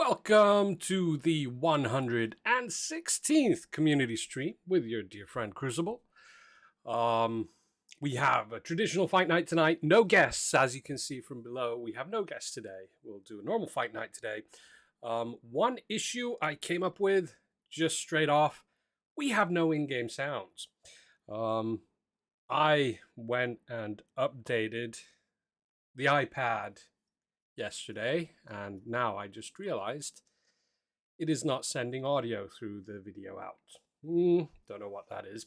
Welcome to the 116th community stream with your dear friend Crucible. We have a traditional fight night tonight. No guests, as you can see from below. We have no guests today. We'll do a normal fight night today. One issue I came up with just straight off. We have no in-game sounds. I went and updated the iPad yesterday, and now I just realized it is not sending audio through the video out. Don't know what that is.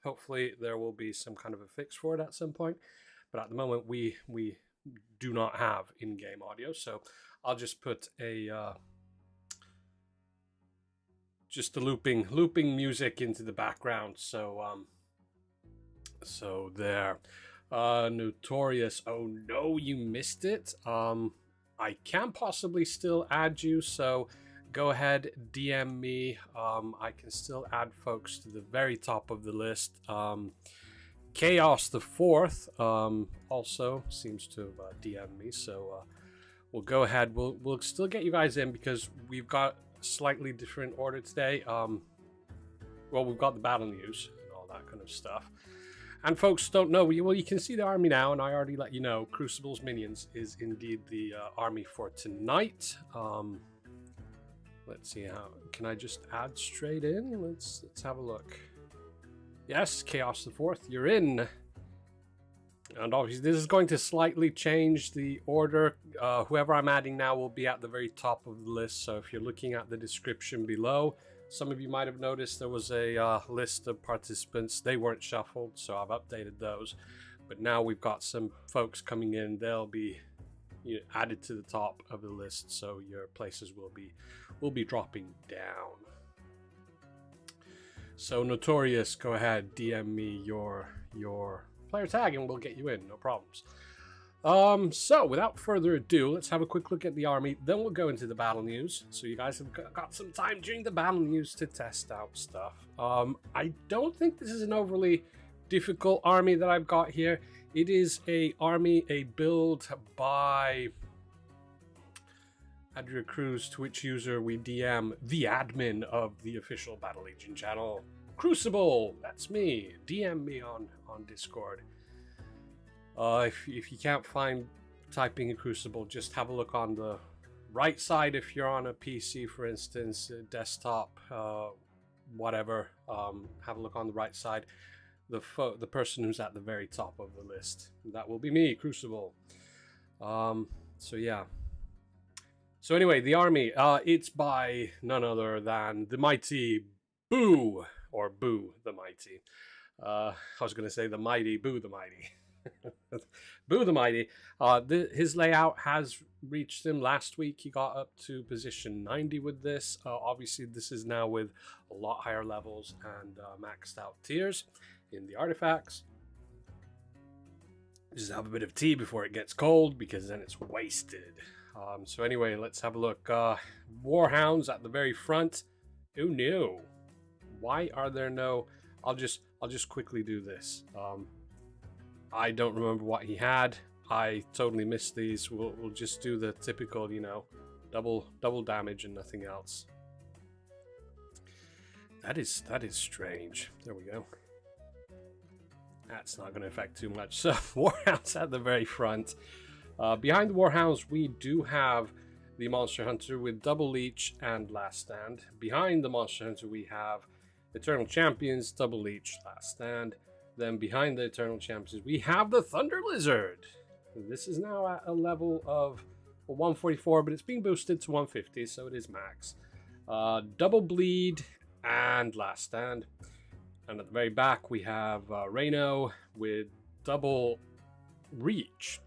Hopefully there will be some kind of a fix for it at some point, but at the moment we do not have in-game audio, so I'll just put a just the looping music into the background. So there. Notorious. Oh no, you missed it. I can possibly still add you, so go ahead, DM me. I can still add folks to the very top of the list. Kaos IV also seems to have DM'd me, so we'll go ahead. We'll still get you guys in because we've got a slightly different order today. Well, we've got the battle news and all that kind of stuff. And folks don't know, well, you can see the army now, and I already let you know, Crucible's Minions is indeed the army for tonight. Let's see how, can I just add straight in? Let's have a look. Yes, Kaos IV, you're in. And obviously this is going to slightly change the order. Whoever I'm adding now will be at the very top of the list, so if you're looking at the description below, some of you might have noticed there was a list of participants. They weren't shuffled, so I've updated those. But now we've got some folks coming in. They'll be added to the top of the list, so your places will be dropping down. So Notorious, go ahead, DM me your player tag, and we'll get you in. No problems. So without further ado, let's have a quick look at the army, then we'll go into the battle news, so you guys have got some time during the battle news to test out stuff. I don't think this is an overly difficult army that I've got here. It is a build by Adria Cruz, Twitch user. We DM the admin of the official Battle Legion channel, Crucible. That's me. DM me on Discord. If you can't find typing in Crucible, just have a look on the right side if you're on a PC, for instance, desktop, whatever. Have a look on the right side. The person who's at the very top of the list. That will be me, Crucible. So yeah. So anyway, the army, it's by none other than the mighty Boo, or Boo the Mighty. I was going to say the mighty Boo the Mighty. Boo the Mighty. His layout has reached him last week. He got up to position 90 with this. Obviously, this is now with a lot higher levels and maxed out tiers in the artifacts. Just have a bit of tea before it gets cold, because then it's wasted. So anyway, let's have a look. Warhounds at the very front. Oh no! Why are there no? I'll just quickly do this. I don't remember what he had. I totally missed these. We'll just do the typical, double damage and nothing else. That is strange. There we go. That's not going to affect too much. So Warhounds at the very front. Behind the Warhounds, we do have the Monster Hunter with double leech and last stand. Behind the Monster Hunter, we have Eternal Champions, double leech, last stand. Then behind the Eternal Champions, we have the Thunder Lizard. This is now at a level of 144, but it's being boosted to 150, so it is max. Double bleed and last stand. And at the very back, we have Reno with double reach.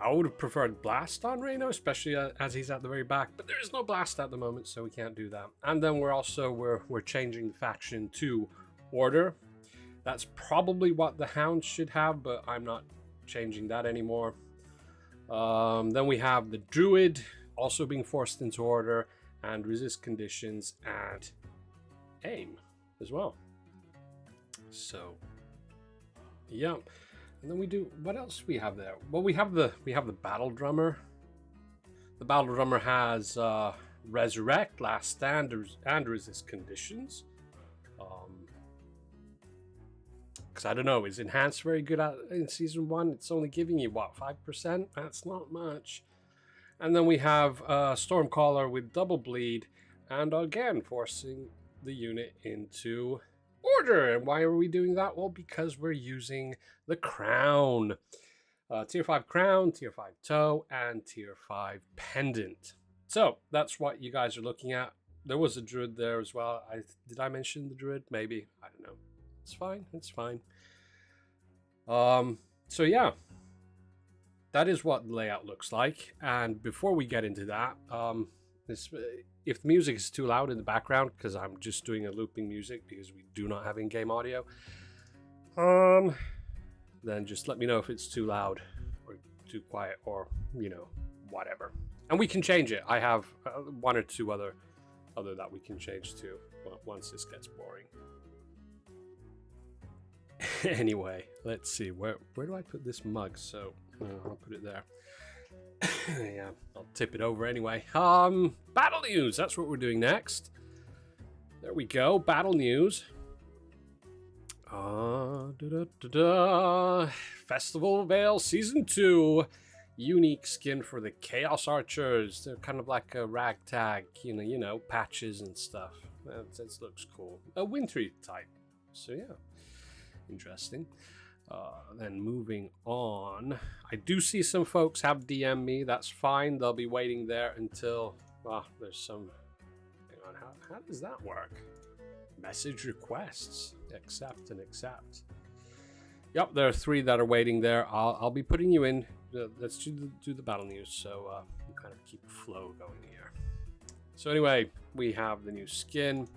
I would have preferred blast on Reno, especially as he's at the very back, but there is no blast at the moment, so we can't do that. And then we're changing the faction to order. That's probably what the Hound should have, but I'm not changing that anymore. Then we have the Druid also being forced into order and resist conditions and aim as well. So yeah. And then we do, what else do we have there? Well, we have the battle drummer The Battle Drummer has Resurrect, Last Stand, and Resist Conditions. Because I don't know, is Enhanced very good in Season 1? It's only giving you, what, 5%? That's not much. And then we have Stormcaller with Double Bleed, and again, forcing the unit into order. And why are we doing that? Well, because we're using the Crown. Tier 5 Crown, Tier 5 Toe, and Tier 5 Pendant. So, that's what you guys are looking at. There was a Druid there as well. Did I mention the Druid? Maybe. I don't know. It's fine. It's fine. So, yeah. That is what the layout looks like. And before we get into that, if the music is too loud in the background, because I'm just doing a looping music because we do not have in-game audio, then just let me know if it's too loud or too quiet or, you know, whatever. And we can change it. I have one or two other that we can change too once this gets boring. Anyway, let's see. Where do I put this mug? So I'll put it there. Yeah, I'll tip it over anyway. Battle news. That's what we're doing next. There we go. Battle news. Festival Veil Season 2. Unique skin for the Chaos Archers. They're kind of like a ragtag, you know, patches and stuff. That looks cool. A wintry type. So yeah, interesting. Then moving on, I do see some folks have DM me. That's fine. They'll be waiting there until there's some. Hang on, how does that work? Message requests. Accept and accept. Yep, there are 3 that are waiting there. I'll be putting you in. Let's do the battle news, so kind of keep the flow going here. So anyway, we have the new skin.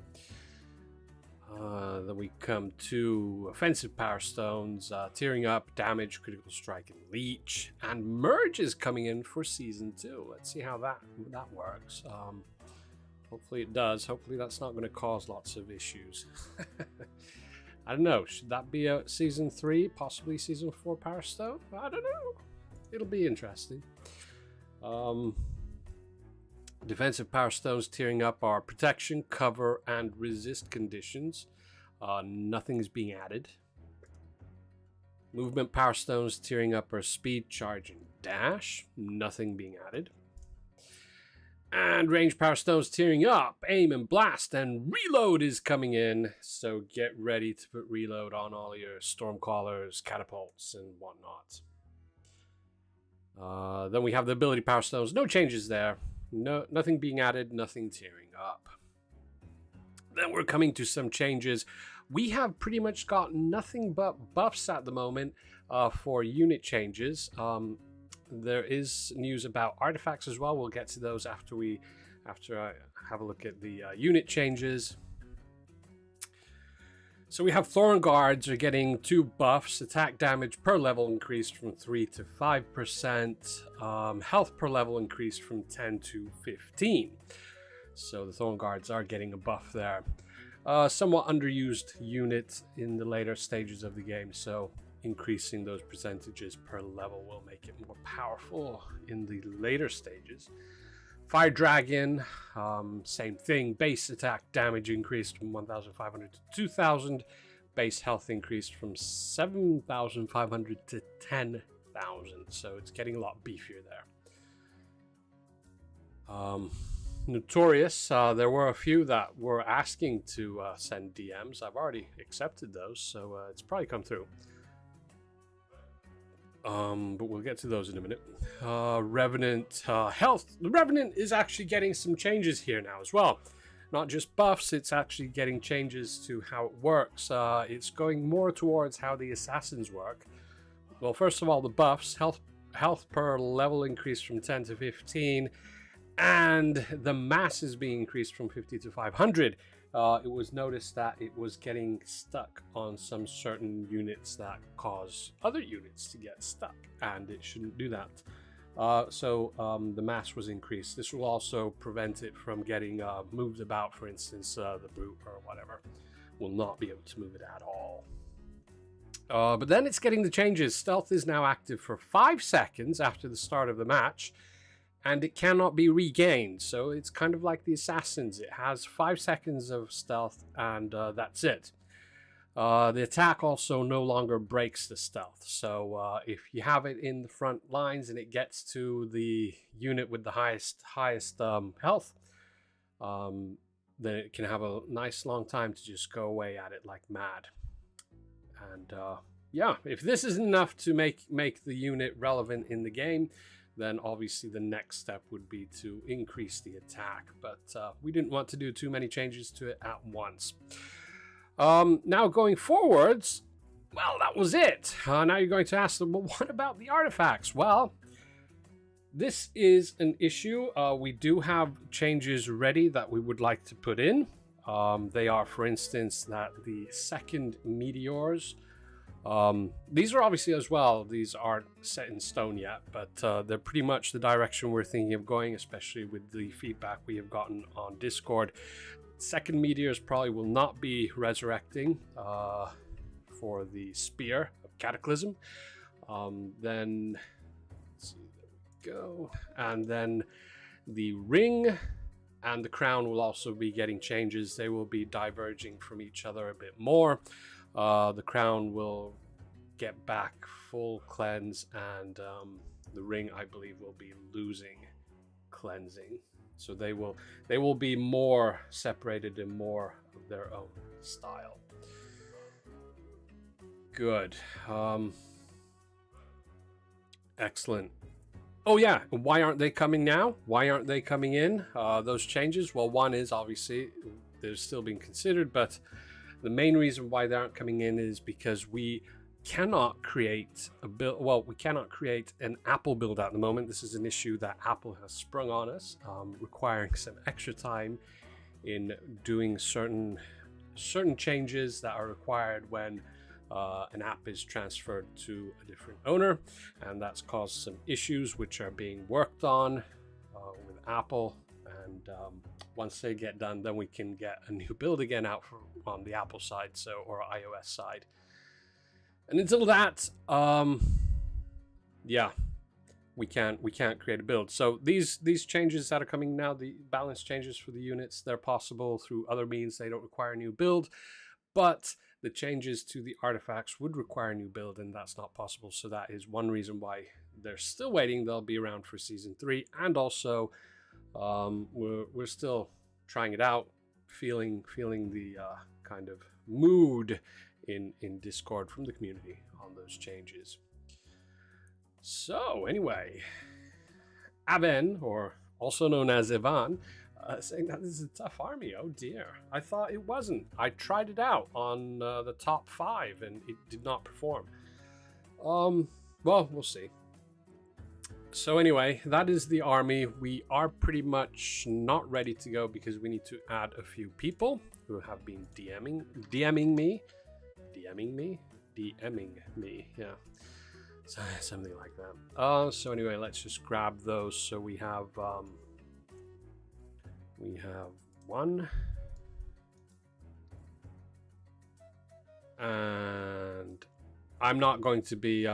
Then we come to offensive power stones, tearing up, damage, critical strike, and leech. And merge is coming in for season 2. Let's see how that works. Hopefully it does. Hopefully that's not going to cause lots of issues. I don't know. Should that be a season 3, possibly season 4 power stone? I don't know. It'll be interesting. Defensive power stones tearing up are protection, cover, and resist conditions. Nothing is being added. Movement power stones tearing up are speed, charge, and dash. Nothing being added. And range power stones tearing up, aim and blast, and reload is coming in. So get ready to put reload on all your stormcallers, catapults, and whatnot. Then we have the ability power stones. No changes there. No, nothing being added, nothing tearing up. Then we're coming to some changes. We have pretty much got nothing but buffs at the moment for unit changes. There is news about artifacts as well. We'll get to those after I have a look at the unit changes. So we have Thorn Guards are getting 2 buffs. Attack damage per level increased from 3 to 5%. Health per level increased from 10 to 15. So the Thorn Guards are getting a buff there. Somewhat underused unit in the later stages of the game, so increasing those percentages per level will make it more powerful in the later stages. Fire Dragon, same thing. Base attack damage increased from 1,500 to 2,000. Base health increased from 7,500 to 10,000. So it's getting a lot beefier there. Notorious, there were a few that were asking to send DMs. I've already accepted those, so it's probably come through. But we'll get to those in a minute. Revenant health. The Revenant is actually getting some changes here now as well. Not just buffs, it's actually getting changes to how it works. It's going more towards how the assassins work. Well, first of all, the buffs. Health per level increased from 10 to 15. And the mass is being increased from 50 to 500. It was noticed that it was getting stuck on some certain units that cause other units to get stuck, and it shouldn't do that. So the mass was increased. This will also prevent it from getting moved about. For instance, the brute or whatever will not be able to move it at all. But then it's getting the changes. Stealth is now active for 5 seconds after the start of the match, and it cannot be regained. So it's kind of like the assassins. It has 5 seconds of stealth, and that's it. The attack also no longer breaks the stealth. So if you have it in the front lines and it gets to the unit with the highest health, then it can have a nice long time to just go away at it like mad. And yeah, if this isn't enough to make the unit relevant in the game, then obviously the next step would be to increase the attack. But we didn't want to do too many changes to it at once. Now going forwards, well, that was it. Now you're going to ask them, well, what about the artifacts? Well, this is an issue. We do have changes ready that we would like to put in. They are, for instance, that the second meteors, these are obviously as well, these aren't set in stone yet, but they're pretty much the direction we're thinking of going, especially with the feedback we have gotten on Discord. Second meteors probably will not be resurrecting for the Spear of Cataclysm. Then, let's see, there we go. And then the ring and the crown will also be getting changes. They will be diverging from each other a bit more. The crown will get back full cleanse, and the ring, I believe, will be losing cleansing. So they will be more separated and more of their own style. Good. Excellent. Oh yeah, why aren't they coming now? Why aren't they coming in? Those changes? Well, one is obviously they're still being considered, but the main reason why they aren't coming in is because we cannot create a build. Well, we cannot create an Apple build at the moment. This is an issue that Apple has sprung on us, requiring some extra time in doing certain changes that are required when an app is transferred to a different owner, and that's caused some issues which are being worked on with Apple. And once they get done, then we can get a new build again out on the Apple side, or iOS side. And until that, yeah, we can't create a build. So these changes that are coming now, the balance changes for the units, they're possible through other means. They don't require a new build, but the changes to the artifacts would require a new build, and that's not possible. So that is one reason why they're still waiting. They'll be around for Season 3, and also we're still trying it out, feeling the kind of mood in Discord from the community on those changes. So anyway, Aven, or also known as Ivan, saying that this is a tough army. Oh dear, I thought it wasn't. I tried it out on the top 5 and it did not perform. Well, we'll see. So anyway, that is the army. We are pretty much not ready to go because we need to add a few people who have been DMing me, yeah, something like that. So anyway, let's just grab those. So we have 1, and I'm not going to be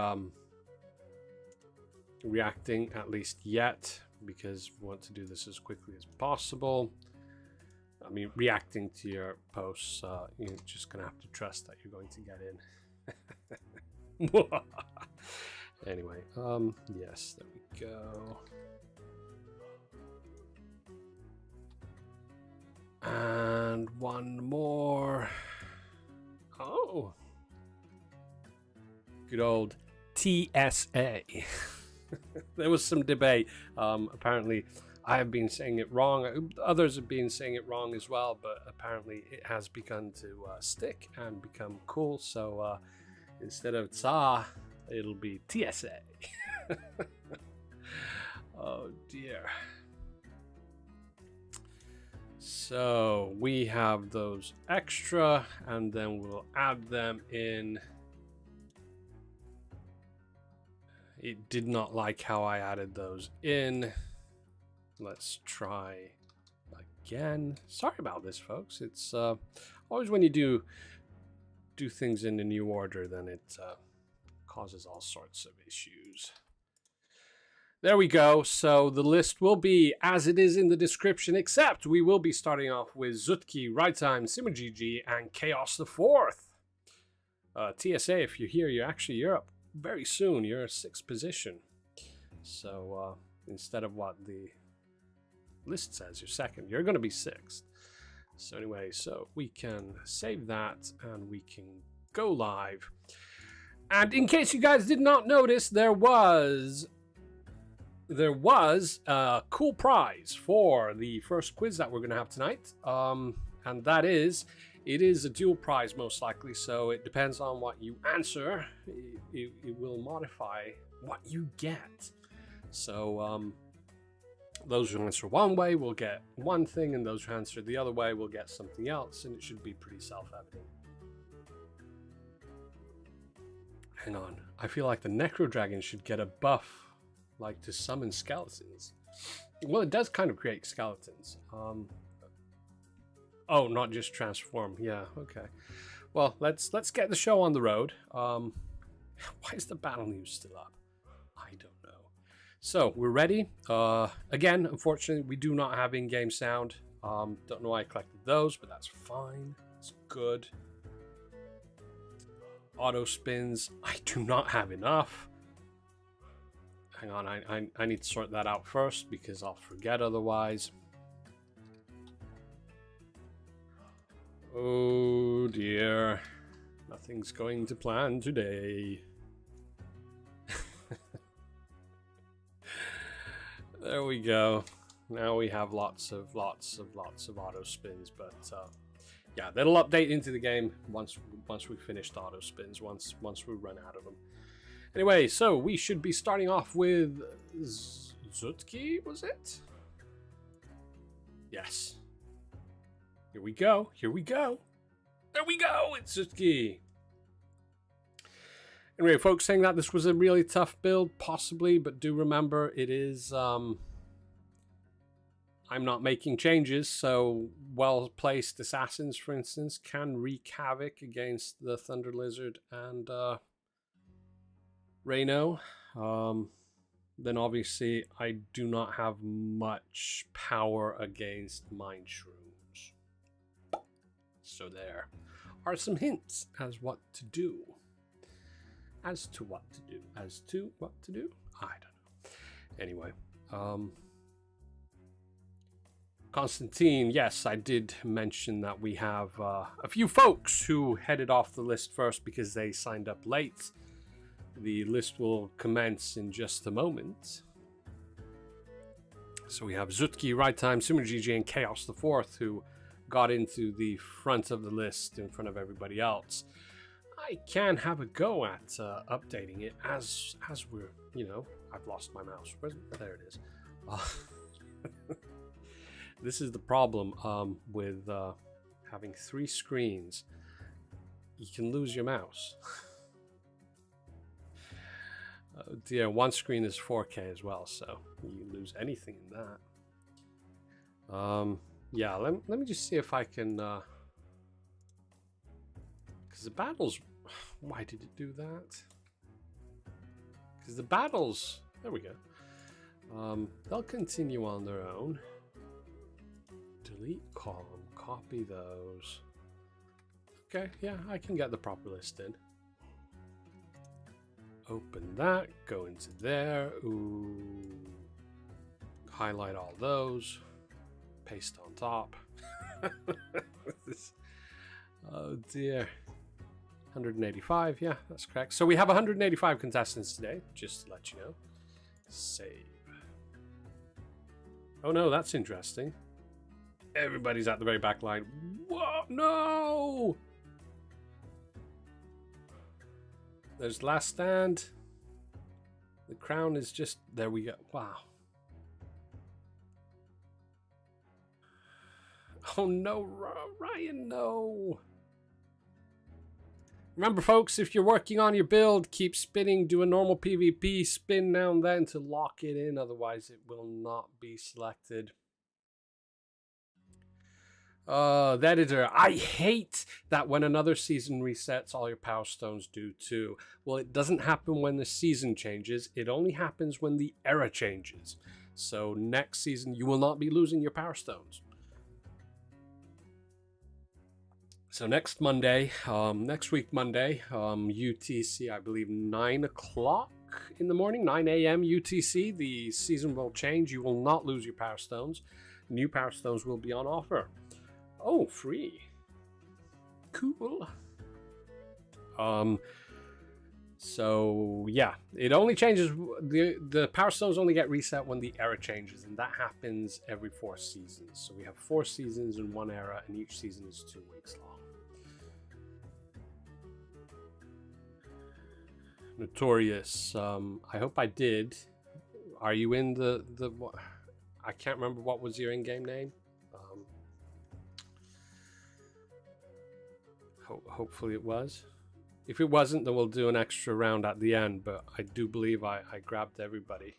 reacting, at least yet, because we want to do this as quickly as possible. I mean, reacting to your posts, you're just gonna have to trust that you're going to get in. Anyway, yes, there we go. And one more. Oh, good old TSA. There was some debate. Apparently, I have been saying it wrong. Others have been saying it wrong as well, but apparently it has begun to stick and become cool. So instead of TSA, it'll be TSA. Oh dear. So we have those extra, and then we'll add them in. It did not like how I added those in. Let's try again. Sorry about this, folks. It's always when you do things in a new order, then it causes all sorts of issues. There we go. So the list will be as it is in the description, except we will be starting off with Zhutky, Ryetime, SimoGG, and Kaos IV. TSA, if you're here, you're up very soon. You're 6th position. So instead of what the list says, you're 2nd. You're going to be 6th. So anyway, so we can save that and we can go live. And in case you guys did not notice, there was a cool prize for the first quiz that we're going to have tonight. And that is, it is a dual prize most likely, so it depends on what you answer. It will modify what you get. So those who answer one way will get one thing, and those who answer the other way will get something else, and it should be pretty self-evident. Hang on, I feel like the Necro Dragon should get a buff, like to summon skeletons. Well, it does kind of create skeletons. Oh, not just transform. Yeah, okay. Well, let's get the show on the road. Why is the battle news still up? I don't know. So we're ready. Again, unfortunately, we do not have in-game sound. Don't know why I collected those, but that's fine. It's good. Auto spins. I do not have enough. Hang on, I need to sort that out first because I'll forget otherwise. Oh dear. Nothing's going to plan today. There we go. Now we have lots of auto spins, but yeah, that'll update into the game once we finish the auto spins, once we run out of them. Anyway, so we should be starting off with Zhutky, was it? Yes. Here we go. Here we go. There we go. It's Zhutky. Anyway, folks, saying that this was a really tough build, possibly, but do remember it is. I'm not making changes, so well-placed assassins, for instance, can wreak havoc against the Thunder Lizard and Reno. Then obviously I do not have much power against Mind Shrooms. So there are some hints as what to do. As to what to do. As to what to do? I don't know. Anyway. Constantine, yes, I did mention that we have a few folks who headed off the list first because they signed up late. The list will commence in just a moment. So we have Zhutky, Ryetime, SimoGG, and Kaos IV who got into the front of the list in front of everybody else. I can have a go at updating it as we're, I've lost my mouse. There it is. This is the problem with having 3 screens. You can lose your mouse. Oh dear, one screen is 4K as well, so you lose anything in that. Yeah, let me just see if I can... Because the battles... Why did it do that? Because the battles... There we go. They'll continue on their own. Delete column, copy those. Okay, yeah, I can get the proper list in. Open that, go into there, ooh. Highlight all those, paste on top. Oh dear. 185, yeah, that's correct. So we have 185 contestants today, just to let you know. Save. Oh no, that's interesting. Everybody's at the very back line. Whoa, no! There's last stand. The crown is just... There we go. Wow. Oh no, Ryan, no. Remember, folks, if you're working on your build, keep spinning. Do a normal PvP spin now and then to lock it in. Otherwise, it will not be selected. The editor, I hate that when another season resets, all your power stones do too. Well, it doesn't happen when the season changes. It only happens when the era changes. So next season, you will not be losing your power stones. So next Monday, next week Monday, UTC, I believe 9 o'clock in the morning, 9 a.m. UTC, the season will change. You will not lose your power stones. New power stones will be on offer. Oh, free. Cool. So yeah, it only changes, the power stones only get reset when the era changes, and that happens every 4 seasons. So we have 4 seasons in 1 era, and each season is 2 weeks long. Notorious. I hope I did. Are you in the I can't remember what was your in-game name. Hopefully it was. If it wasn't, then we'll do an extra round at the end, but I do believe I grabbed everybody.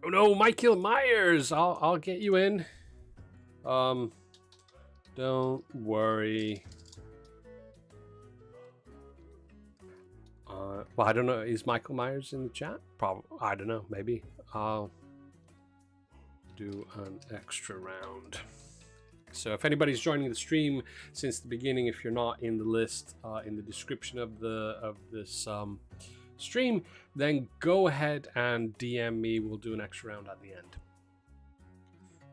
Oh no, Michael Myers! I'll get you in. Don't worry. Well, I don't know. Is Michael Myers in the chat? Probably. I don't know. Maybe. I'll do an extra round. So if anybody's joining the stream since the beginning, if you're not in the list in the description of this stream, then go ahead and DM me. We'll do an extra round at the end.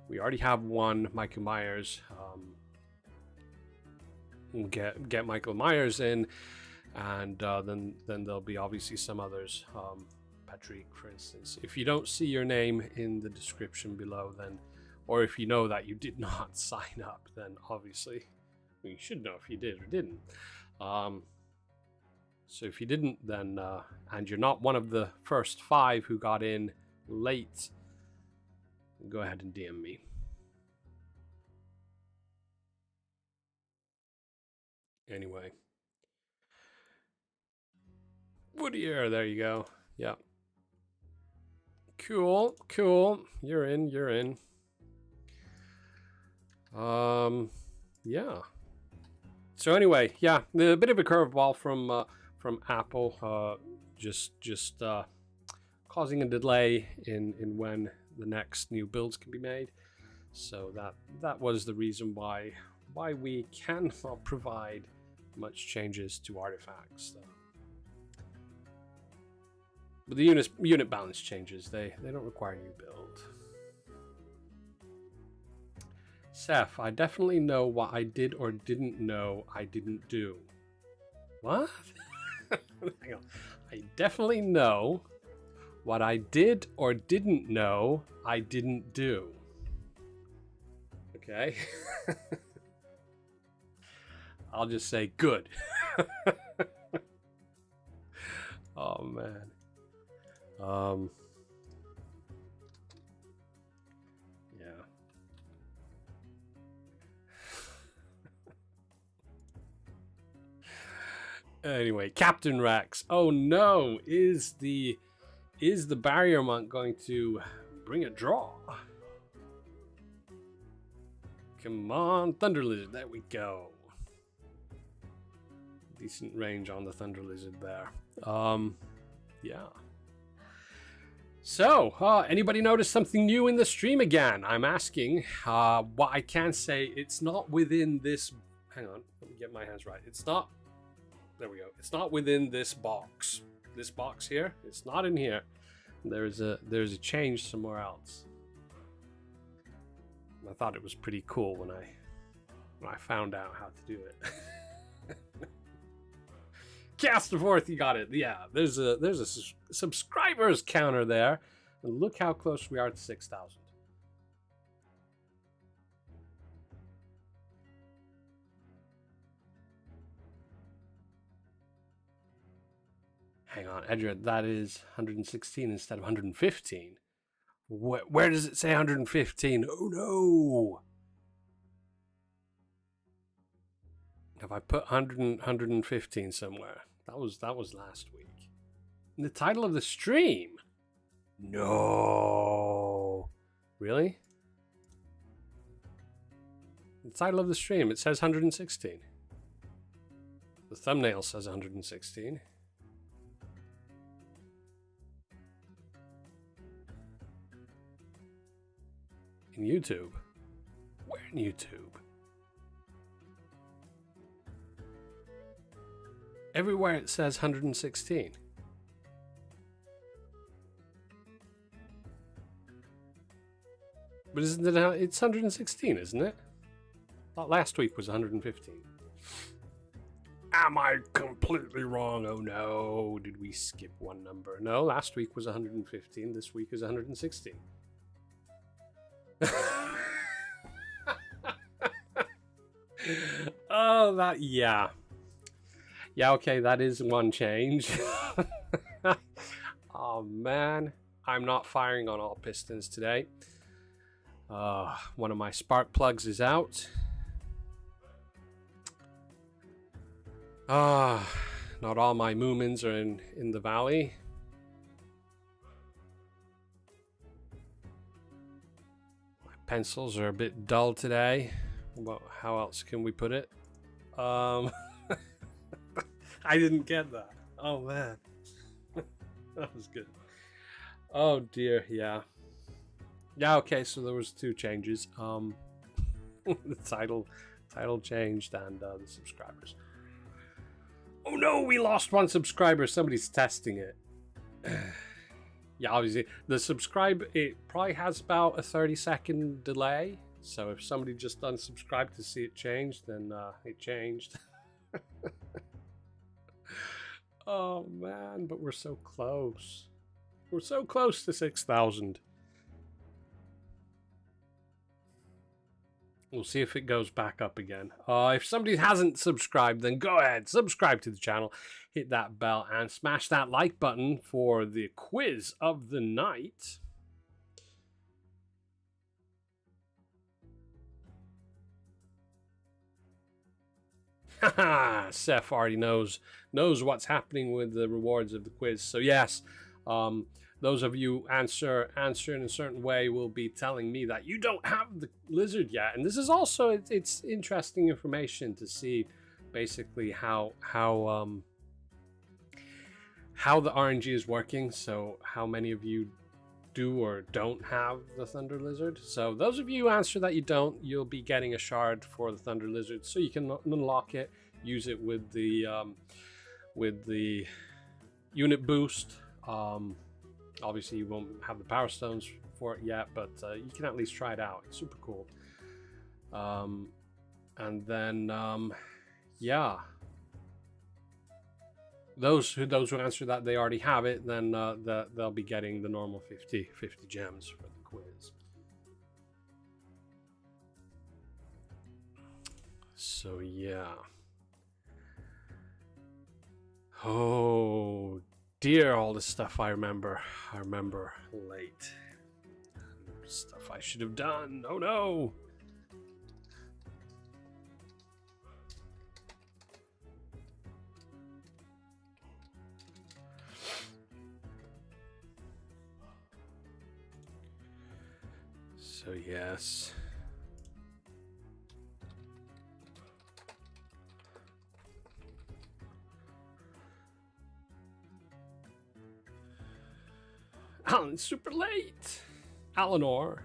We already have one, Michael Myers. Get Michael Myers in. And then there'll be obviously some others, Patrick, for instance. If you don't see your name in the description below, then, or if you know that you did not sign up, then obviously, well, you should know if you did or didn't. So if you didn't, then, and you're not one of the first 5 who got in late, go ahead and DM me. Anyway. Woodier, there you go. Yeah. Cool, cool. You're in, you're in. Yeah. So anyway, yeah, a bit of a curveball from Apple, just causing a delay in when the next new builds can be made. So that was the reason why we cannot provide much changes to artifacts. So. But the unit balance changes. They don't require new build. Seth, I definitely know what I did or didn't know I didn't do. What? Hang on. I definitely know what I did or didn't know I didn't do. Okay. I'll just say good. Oh man. Yeah. Anyway, Captain Rex. Oh no, is the barrier monk going to bring a draw? Come on, Thunder Lizard. There we go. Decent range on the Thunder Lizard there. Yeah. So, anybody notice something new in the stream again? I'm asking. What I can say, it's not within this... Hang on, let me get my hands right. It's not... There we go. It's not within this box. This box here, it's not in here. There's a change somewhere else. I thought it was pretty cool when I found out how to do it. Kaos IV, you got it. Yeah, there's a subscribers counter there, and look how close we are to 6,000. Hang on, Edred, that is 116 instead of 115. Where does it say 115? Oh no! Have I put 115 somewhere? That was last week. In the title of the stream? No. Really? The title of the stream, it says 116. The thumbnail says 116. In YouTube? Where in YouTube? Everywhere it says 116. But isn't it? It's 116, isn't it? I thought last week was 115. Am I completely wrong? Oh no, did we skip one number? No, last week was 115, this week is 116. Oh, that, yeah. Yeah, okay, that is one change. Oh man, I'm not firing on all pistons today. One of my spark plugs is out. Not all my moomins are in the valley. My pencils are a bit dull today. Well, how else can we put it? I didn't get that. Oh man. That was good. Oh dear, yeah. Yeah, okay, so there was two changes. The title changed and the subscribers. Oh no, we lost one subscriber. Somebody's testing it. Yeah, obviously the subscribe, it probably has about a 30-second delay. So if somebody just unsubscribed to see it change, then it changed. Oh man, but we're so close. We're so close to 6,000. We'll see if it goes back up again. If somebody hasn't subscribed, then go ahead, subscribe to the channel, hit that bell, and smash that like button for the quiz of the night. Haha, Seth already knows what's happening with the rewards of the quiz. So yes, those of you answer in a certain way will be telling me that you don't have the lizard yet. And this is also, it's interesting information to see basically how the RNG is working. So how many of you do or don't have the Thunder Lizard. So those of you who answer that you don't, you'll be getting a shard for the Thunder Lizard, so you can unlock it, use it with the unit boost. Obviously you won't have the power stones for it yet, but you can at least try it out. It's super cool. And then yeah, those who answer that they already have it, then they'll be getting the normal 50 gems for the quiz. So yeah. Oh dear, all the stuff I remember late. Stuff I should have done. Oh no. So yes. Alan's super late. Eleanor's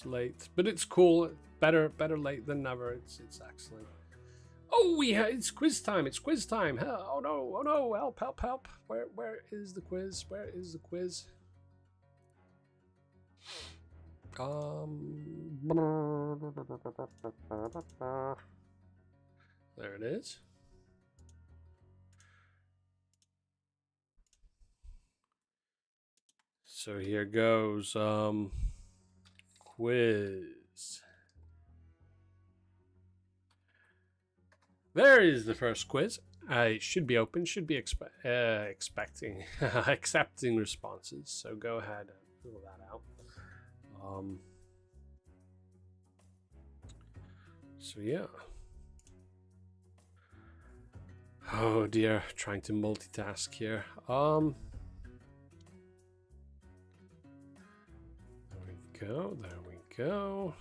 late, but it's cool. Better late than never. It's excellent. Oh, it's quiz time. It's quiz time. Oh no, help. Where is the quiz? Where is the quiz? There it is. So here goes quiz. There is the first quiz. It should be open, should be expecting accepting responses. So go ahead and fill that out. So yeah. Oh dear, trying to multitask here. go. There we go.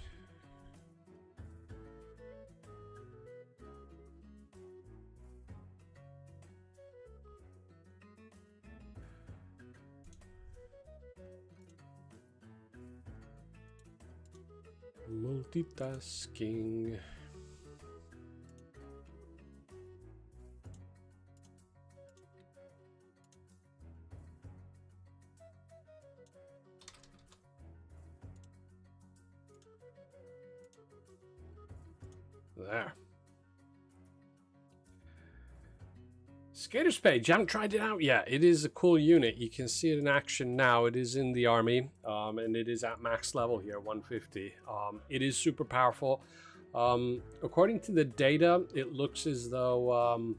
Multitasking. There. Skater's Page. You haven't tried it out yet. It is a cool unit. You can see it in action now. It is in the army, and it is at max level here, 150. It is super powerful. According to the data, it looks as though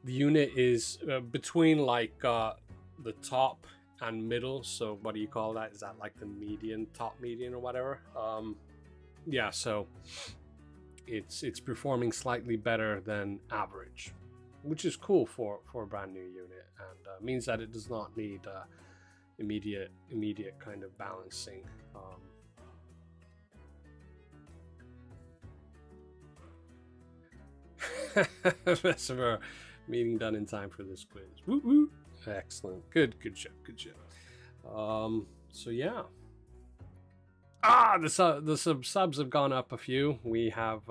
the unit is between like the top and middle. So what do you call that? Is that like the median, top median or whatever? Yeah, so it's performing slightly better than average, which is cool for a brand new unit, and means that it does not need immediate kind of balancing. Bessemer, meeting done in time for this quiz. Woo woo! Excellent, good job, good job. So yeah. The subs have gone up a few. We have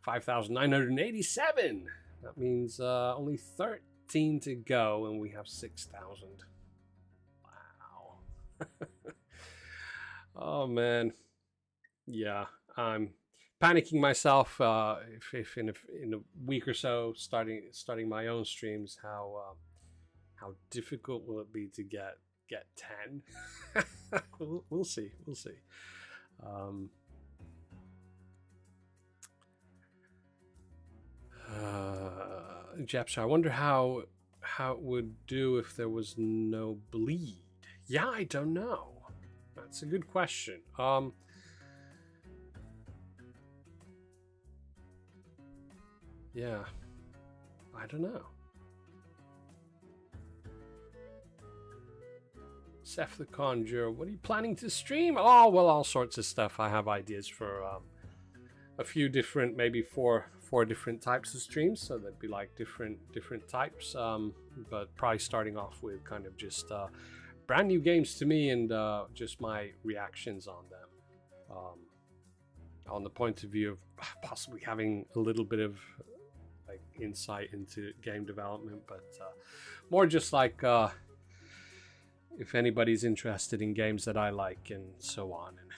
5,987. That means only 13 to go, and we have 6,000. Wow. Oh man. Yeah, I'm panicking myself. If in a week or so, starting my own streams, how difficult will it be to get 10? we'll see. Jeps, I wonder how it would do if there was no bleed. Yeah, I don't know. That's a good question. Yeah, I don't know. Seth the Conjurer, what are you planning to stream? Oh, well, all sorts of stuff. I have ideas for a few different, maybe four different types of streams. So that'd be like different types. But probably starting off with kind of just brand new games to me and just my reactions on them. On the point of view of possibly having a little bit of like insight into game development, but more just like if anybody's interested in games that I like and so on and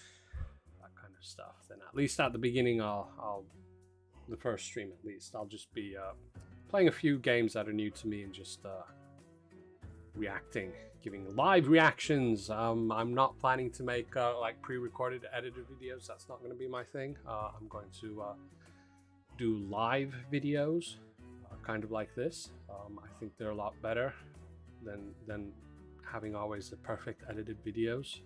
that kind of stuff, then at least at the beginning, I'll the first stream at least, I'll just be playing a few games that are new to me and just reacting, giving live reactions. I'm not planning to make like pre-recorded edited videos. That's not going to be my thing. I'm going to do live videos, kind of like this. I think they're a lot better than having always the perfect edited videos.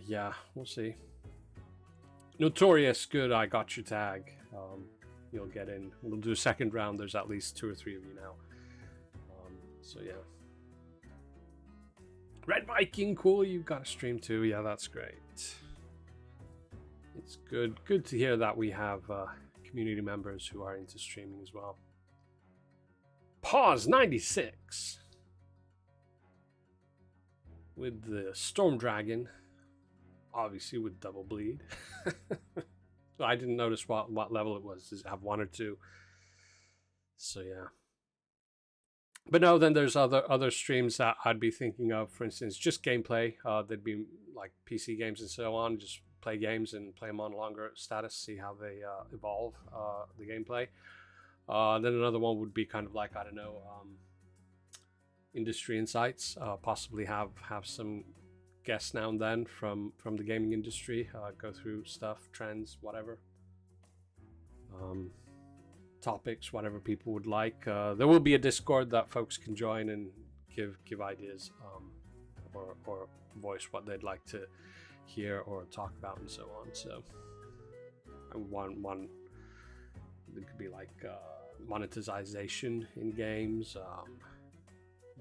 Yeah, we'll see. Notorious, good, I got your tag. You'll get in. We'll do a second round. There's at least 2 or 3 of you now. So yeah. Red Viking, cool, you've got a stream too. Yeah, that's great. It's good to hear that we have community members who are into streaming as well. Pause 96 with the Storm Dragon, obviously with double bleed. I didn't notice what level it was. Does it have 1 or 2? So yeah. But no, then there's other streams that I'd be thinking of. For instance, just gameplay. There'd be like PC games and so on. Just play games and play them on longer status, see how they evolve the gameplay. Then another one would be kind of like, I don't know, industry insights. Possibly have some guests now and then from the gaming industry. Go through stuff, trends, whatever. Topics, whatever people would like. There will be a Discord that folks can join and give ideas or voice what they'd like to hear or talk about and so on. So one it could be like monetization in games,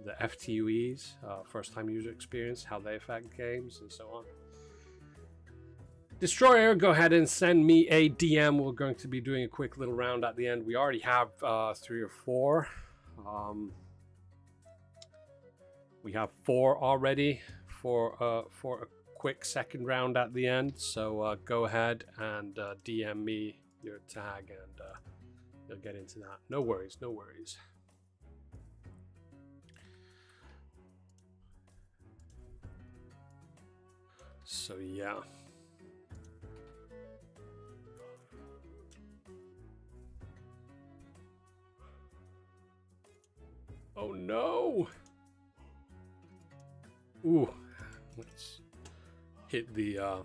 the FTUEs, first time user experience, how they affect games, and so on. Destroyer, go ahead and send me a DM. We're going to be doing a quick little round at the end. We already have 3 or 4. We have 4 already for a quick second round at the end. So go ahead and DM me your tag, and you'll get into that. No worries, no worries. So yeah. Oh no! Ooh, let's hit the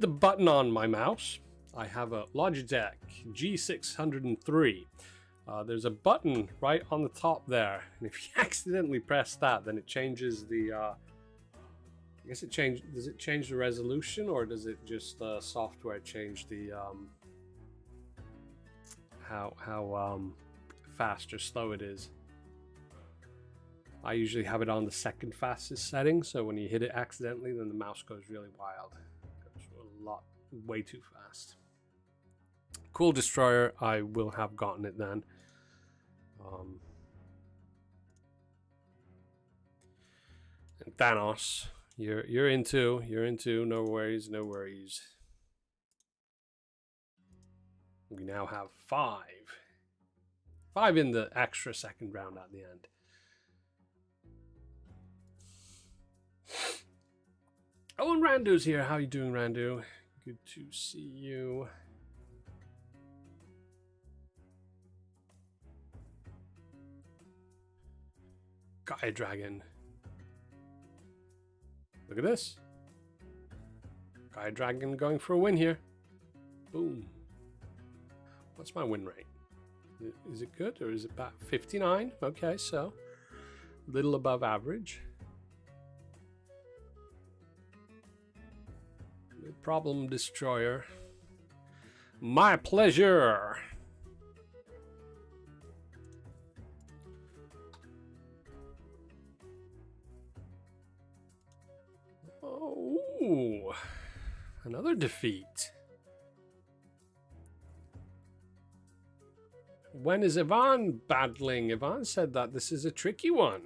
button on my mouse. I have a Logitech G603. There's a button right on the top there, and if you accidentally press that, then it changes the. I guess it change. Does it change the resolution, or does it just software change the how fast or slow it is? I usually have it on the second fastest setting, so when you hit it accidentally, then the mouse goes really wild. It goes way too fast. Cool Destroyer, I will have gotten it then. And Thanos, you're into, no worries, no worries. We now have 5 in the extra second round at the end. Oh, and Randu's here. How you doing, Randu? Good to see you. Gaia Dragon. Look at this. Gaia Dragon going for a win here. Boom. What's my win rate? Is it good, or is it about 59? Okay, so a little above average. No problem, Destroyer. My pleasure. Oh, another defeat. When is Ivan battling? Ivan said that this is a tricky one.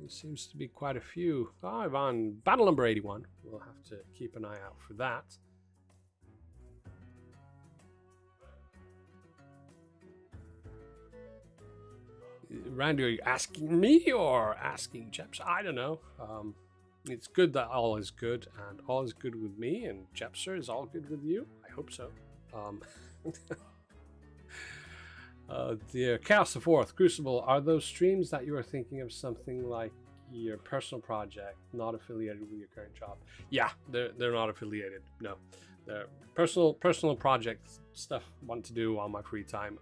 There seems to be quite a few. Oh, Ivan, battle number 81. We'll have to keep an eye out for that. Randy, are you asking me or asking Jeps? I don't know. It's good that all is good, and all is good with me, and Jepser is all good with you. I hope so. Dear Kaos IV, Crucible, are those streams that you are thinking of something like your personal project, not affiliated with your current job? Yeah, they're not affiliated. No, they're personal project stuff. Want to do on my free time.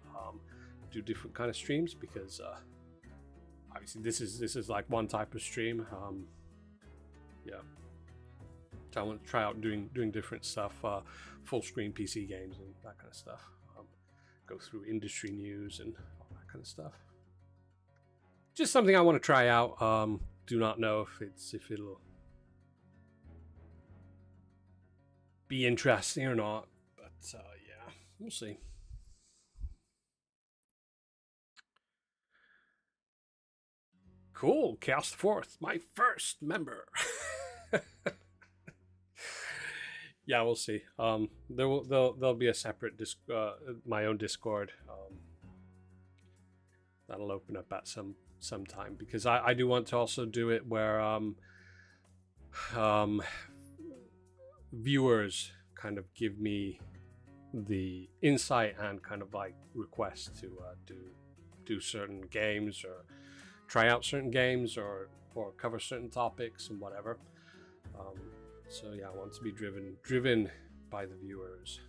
Do different kind of streams because obviously this is like one type of stream. Yeah, so I want to try out doing different stuff, full screen PC games and that kind of stuff. Go through industry news and all that kind of stuff. Just something I want to try out. Do not know if it'll be interesting or not, but yeah, we'll see. Cool, Kaos IV, my first member. Yeah, we'll see. There'll be a separate my own Discord. That'll open up at some time, because I do want to also do it where viewers kind of give me the insight and kind of like request to do certain games or try out certain games or cover certain topics and whatever. So yeah, I want to be driven by the viewers.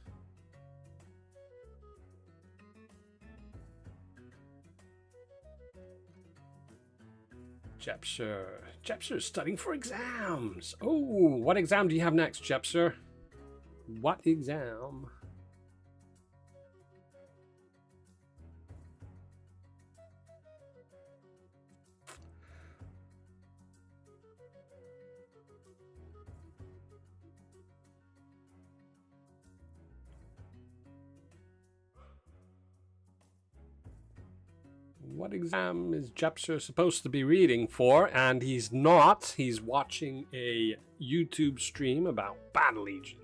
Jepser is studying for exams. Oh, what exam do you have next, Jepser? What exam? What exam is Jepser supposed to be reading for? And he's not. He's watching a YouTube stream about Battle Legion.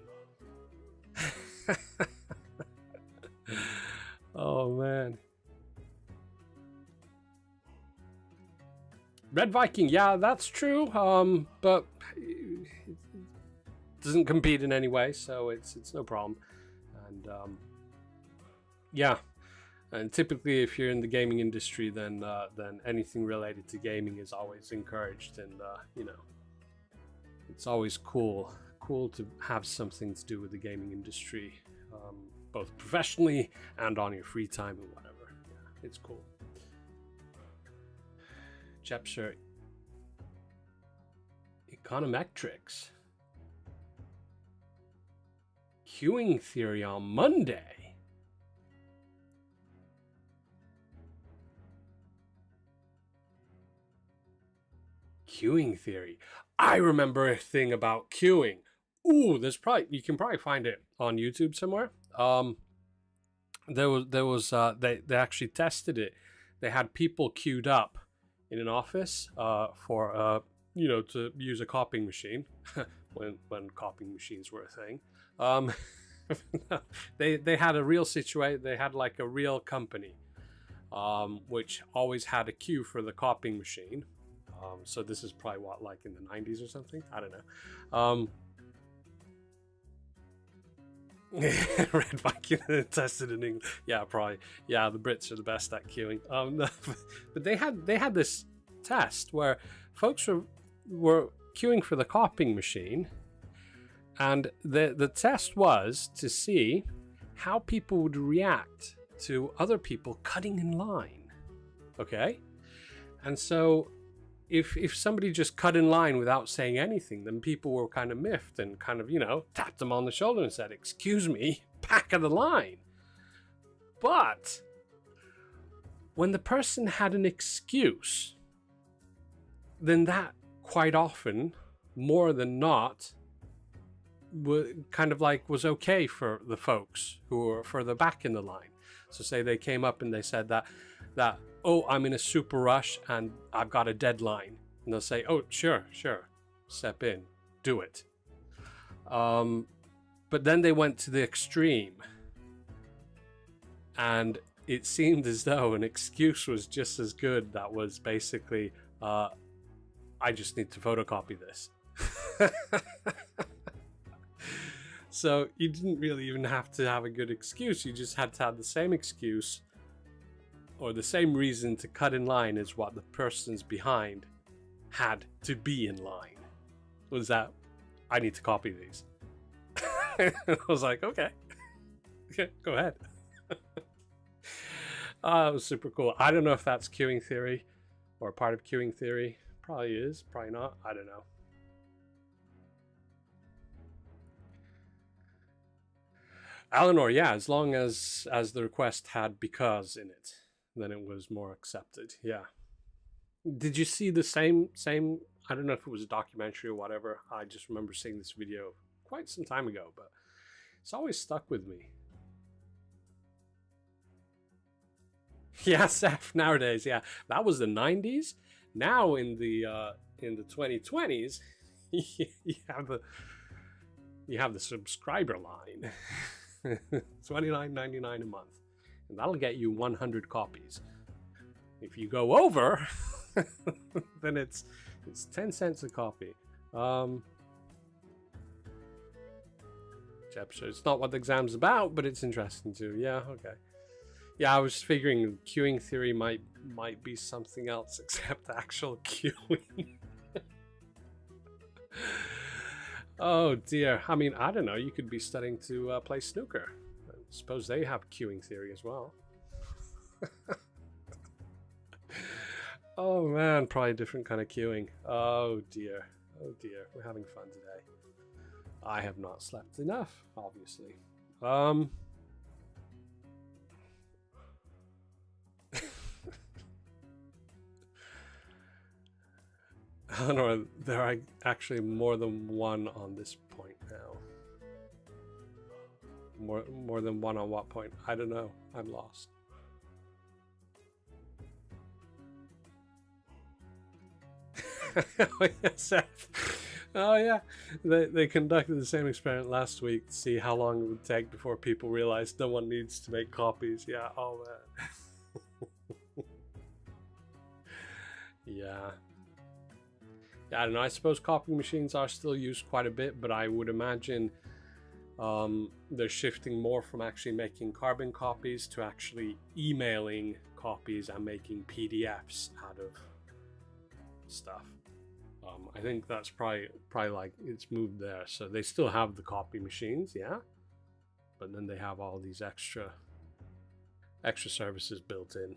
Oh, man. Red Viking, yeah, that's true. But it doesn't compete in any way, so it's no problem. And yeah, and typically if you're in the gaming industry, then anything related to gaming is always encouraged, and you know, it's always cool to have something to do with the gaming industry, both professionally and on your free time and whatever. Yeah, it's cool. Jepser, econometrics, queuing theory on Monday. Queuing theory. I remember a thing about queuing. Ooh, you can probably find it on YouTube somewhere. They actually tested it. They had people queued up in an office for you know, to use a copying machine when copying machines were a thing. They had a real situation. They had like a real company which always had a queue for the copying machine. So this is probably what, like in the 90s or something, I don't know. Red Viking tested in England. Yeah, probably. Yeah, the Brits are the best at queuing. But they had this test where folks were queuing for the copying machine, and the test was to see how people would react to other people cutting in line. Okay, and so if somebody just cut in line without saying anything, then people were kind of miffed and kind of, you know, tapped them on the shoulder and said, "Excuse me, back of the line." But when the person had an excuse, then that quite often, more than not, was okay for the folks who were further back in the line. So say they came up and they said that oh, I'm in a super rush and I've got a deadline. And they'll say, "Oh, sure, step in, do it." But then they went to the extreme, and it seemed as though an excuse was just as good. That was basically, I just need to photocopy this. So you didn't really even have to have a good excuse. You just had to have the same excuse or the same reason to cut in line as what the persons behind had to be in line. Was that, I need to copy these. I was like, okay, go ahead. It was super cool. I don't know if that's queuing theory or part of queuing theory. Probably is, probably not. I don't know. Eleanor, yeah, as long as the request had "because" in it, then it was more accepted. Yeah. Did you see the same? I don't know if it was a documentary or whatever. I just remember seeing this video quite some time ago, but it's always stuck with me. Yeah, Seth, nowadays, yeah, that was the 90s. Now in the 2020s, you have the subscriber line. $29.99 a month, and that'll get you 100 copies. If you go over, then it's 10 cents a copy. It's not what the exam's about, but it's interesting too. Yeah, okay. Yeah, I was figuring queuing theory might be something else except actual queuing. Oh dear. I mean, I don't know. You could be studying to play snooker. I suppose they have queuing theory as well. Oh man, probably a different kind of queuing. Oh dear. Oh dear. We're having fun today. I have not slept enough, obviously. No, there are actually more than one on this point now. More than one on what point? I don't know. I'm lost. Oh yeah, they conducted the same experiment last week to see how long it would take before people realized no one needs to make copies. Yeah, oh man. Yeah. I don't know, I suppose copying machines are still used quite a bit, but I would imagine they're shifting more from actually making carbon copies to actually emailing copies and making PDFs out of stuff. I think that's probably like it's moved there. So they still have the copy machines, yeah, but then they have all these extra services built in.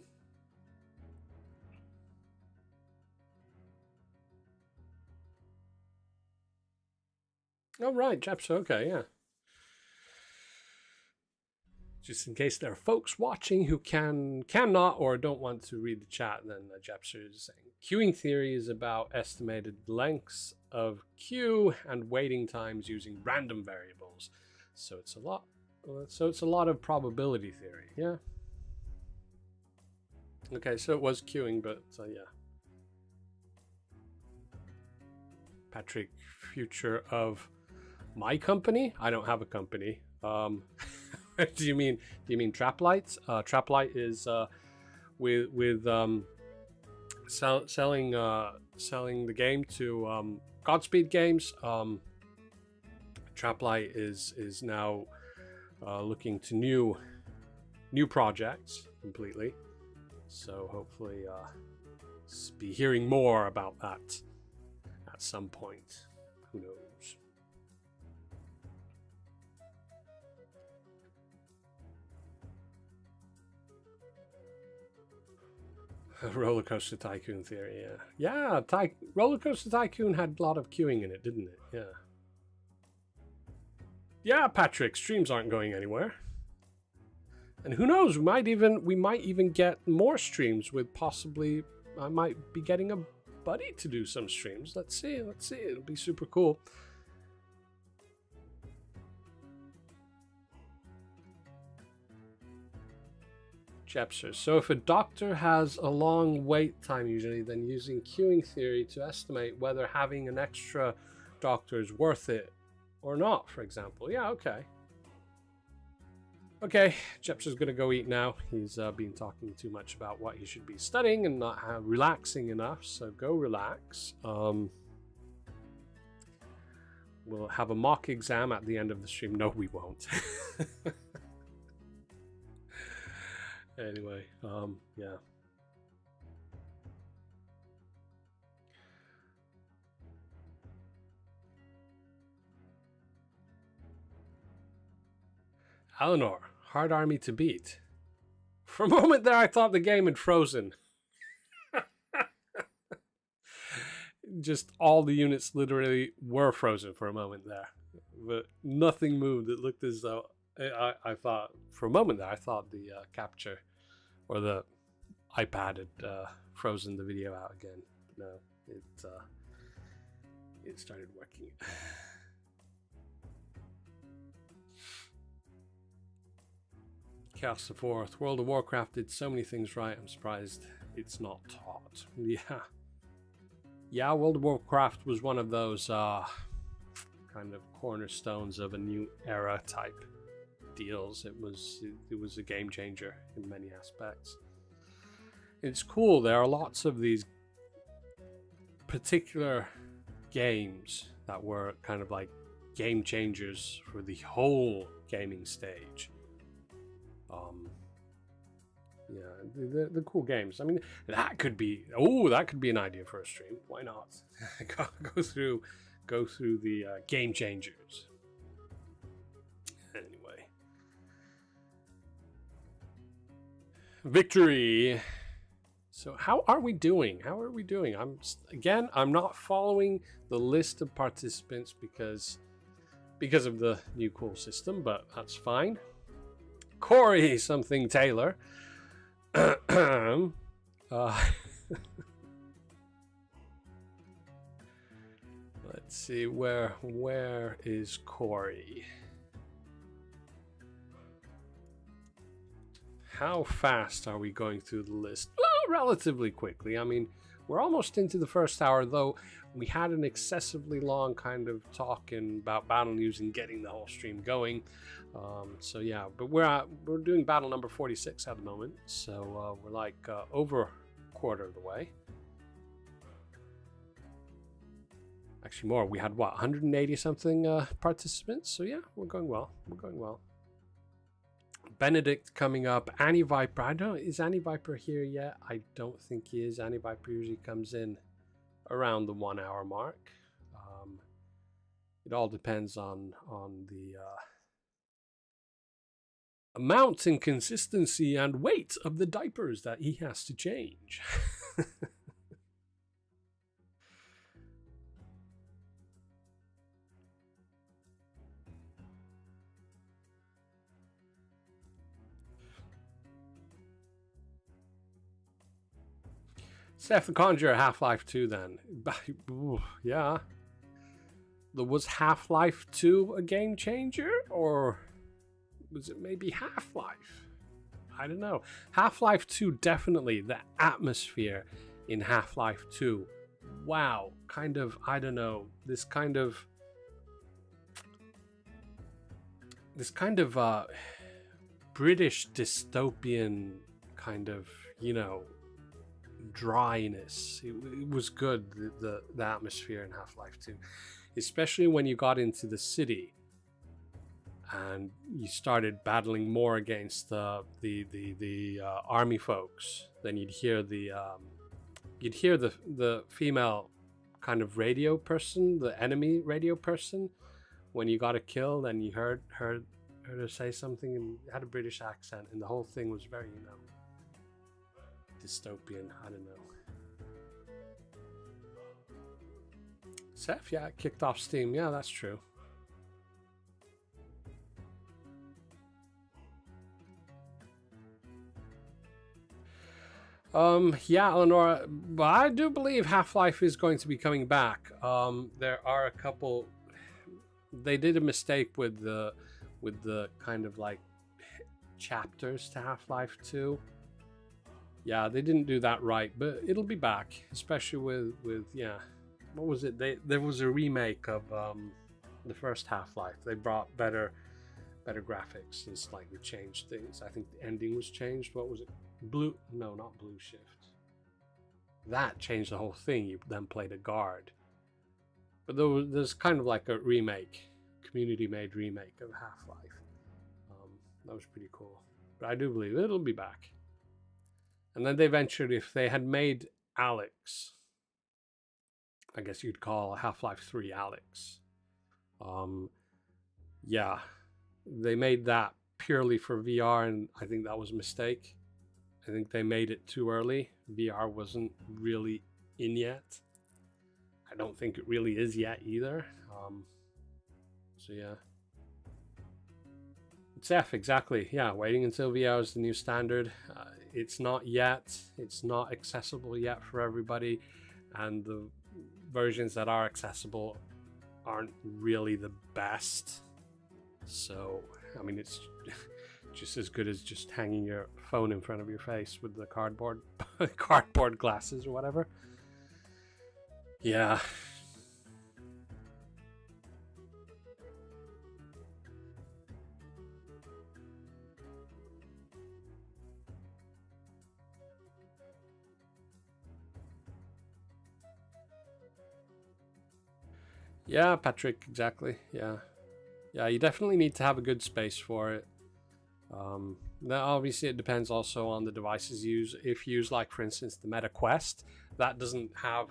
Oh right, Jeps. Okay, yeah. Just in case there are folks watching who cannot or don't want to read the chat, then Jepser is saying queuing theory is about estimated lengths of queue and waiting times using random variables. So it's a lot. So it's a lot of probability theory. Yeah. Okay, so it was queuing, but yeah. Patrick, future of my company? I don't have a company. Do you mean Trap Lights? Trap Light is with selling the game to Godspeed Games. Trap Light is now looking to new projects completely. So hopefully be hearing more about that at some point. Who knows? Roller Coaster Tycoon theory, yeah. Roller Coaster Tycoon had a lot of queuing in it, didn't it? Yeah. Yeah, Patrick, streams aren't going anywhere. And who knows, we might even get more streams with possibly, I might be getting a buddy to do some streams. Let's see, it'll be super cool. Jepser. So if a doctor has a long wait time usually, then using queuing theory to estimate whether having an extra doctor is worth it or not, for example. Yeah, okay. Okay, Jepser's gonna go eat now. He's been talking too much about what he should be studying and not relaxing enough, so go relax. We'll have a mock exam at the end of the stream. No, we won't. Anyway, yeah. Eleanor, hard army to beat. For a moment there, I thought the game had frozen. Just all the units literally were frozen for a moment there. But nothing moved. It looked as though I thought, for a moment there, I thought the capture or the iPad had frozen the video out again. No, it started working. Kaos IV. World of Warcraft did so many things right, I'm surprised it's not taught. Yeah, World of Warcraft was one of those kind of cornerstones of a new era type deals. It was a game changer in many aspects. It's cool. There are lots of these particular games that were kind of like game changers for the whole gaming stage. Yeah, the cool games. I mean, that could be an idea for a stream. Why not? go through the game changers. Anyway, victory. So how are we doing? I'm not following the list of participants because of the new cool system, but that's fine. Corey something Taylor. Let's see, where is Corey? How fast are we going through the list? Well, relatively quickly. I mean, We're almost into the first hour, though we had an excessively long kind of talking about battle news and getting the whole stream going. So yeah, but we're doing battle number 46 at the moment, so we're like over a quarter of the way. Actually more, we had what, 180 something participants, so yeah, we're going well, Benedict coming up, Annie Viper, I don't, is Annie Viper here yet? I don't think he is. Annie Viper usually comes in around the 1 hour mark. It all depends on the amount and consistency and weight of the diapers that he has to change. Seth the Conjurer, Half-Life 2 then. Yeah. Was Half-Life 2 a game changer? Or was it maybe Half-Life? I don't know. Half-Life 2, definitely. The atmosphere in Half-Life 2. Wow. Kind of, I don't know. This kind of British dystopian kind of, you know, dryness. It was good, the atmosphere in Half-Life 2, especially when you got into the city and you started battling more against the army folks. Then you'd hear the female kind of radio person, the enemy radio person. When you got a kill, then you heard her say something and had a British accent, and the whole thing was very, you know, dystopian. I don't know. Seth, yeah, it kicked off Steam. Yeah, that's true. Yeah, Eleanor, but I do believe Half-Life is going to be coming back. There are a couple. They did a mistake with the kind of like chapters to Half-Life 2. Yeah, they didn't do that right, but it'll be back, especially with yeah. What was it? There was a remake of the first Half-Life. They brought better graphics and slightly changed things. I think the ending was changed. What was it? No, not Blue Shift. That changed the whole thing. You then played a guard. But there's kind of like a remake, community-made remake of Half-Life. That was pretty cool. But I do believe it'll be back. And then they ventured, if they had made Alex, I guess you'd call Half-Life 3 Alex. Yeah, they made that purely for VR, and I think that was a mistake. I think they made it too early. VR wasn't really in yet. I don't think it really is yet either. So yeah. It's F, exactly. Yeah, waiting until VR is the new standard. It's not yet. It's not accessible yet for everybody. And the versions that are accessible aren't really the best. So, I mean, it's just as good as just hanging your phone in front of your face with the cardboard glasses or whatever. Yeah. Yeah, Patrick, exactly. Yeah. Yeah, you definitely need to have a good space for it. Now, obviously, it depends also on the devices used. If you use, like, for instance, the Meta Quest, that doesn't have...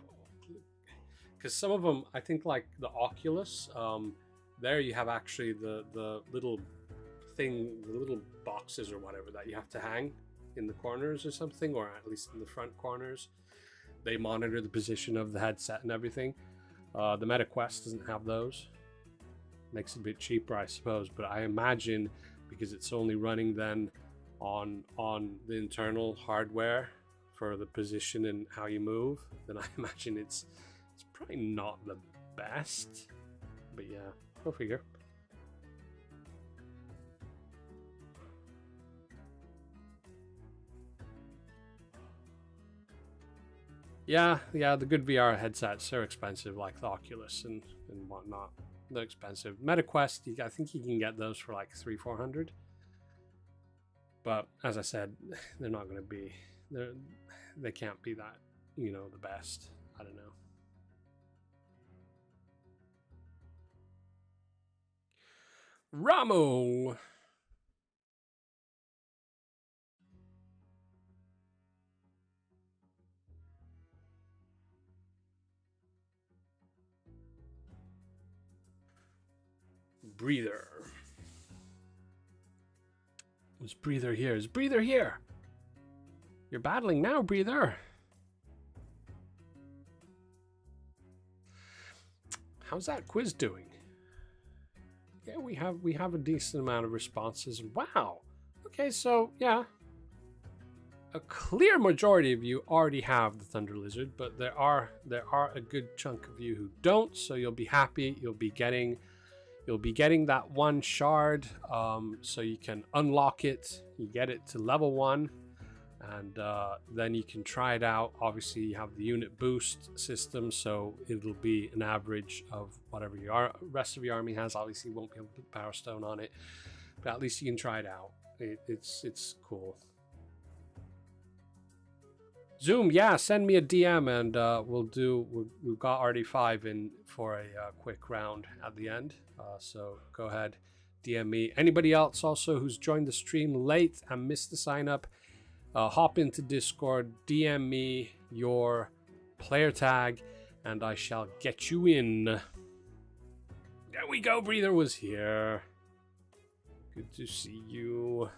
Because some of them, I think, like the Oculus, there you have actually the little thing, the little boxes or whatever that you have to hang in the corners or something, or at least in the front corners. They monitor the position of the headset and everything. The Meta Quest doesn't have those. Makes it a bit cheaper, I suppose, but I imagine because it's only running then on the internal hardware for the position and how you move, then I imagine it's probably not the best. But yeah, go figure. Yeah, the good VR headsets are expensive, like the Oculus and whatnot. They're expensive. MetaQuest, I think you can get those for like 300-400. But as I said, they're not going to be. They can't be that, you know, the best. I don't know. Ramo. Breather. Was Breather here? Is Breather here? You're battling now, Breather. How's that quiz doing? Yeah, we have a decent amount of responses. Wow. Okay, so yeah. A clear majority of you already have the Thunder Lizard, but there are a good chunk of you who don't, so you'll be happy. You'll be getting that one shard, so you can unlock it. You get it to level 1, and then you can try it out. Obviously, you have the unit boost system, so it'll be an average of whatever your rest of your army has. Obviously, you won't be able to put Power Stone on it, but at least you can try it out. It's cool. Zoom, yeah, send me a DM and we've got already 5 in for a quick round at the end. So go ahead, DM me. Anybody else also who's joined the stream late and missed the sign up, hop into Discord, DM me your player tag, and I shall get you in. There we go, Breather was here. Good to see you.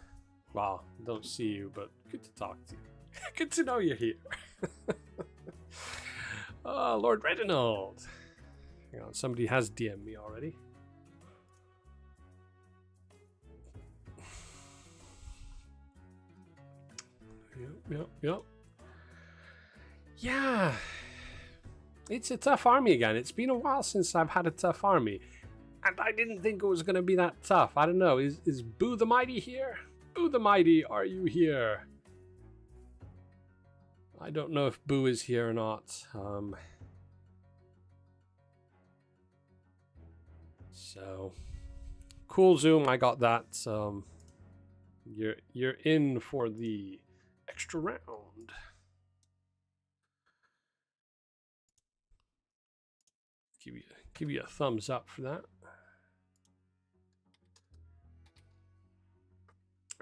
Well, don't see you, but good to talk to you. Good to know you're here. Lord Redinald. Hang on, somebody has DM'd me already. Yep. Yeah. It's a tough army again. It's been a while since I've had a tough army. And I didn't think it was going to be that tough. I don't know. Is Boo the Mighty here? Boo the Mighty, are you here? I don't know if Boo is here or not. So cool, Zoom. I got that. You're in for the extra round. Give you a thumbs up for that.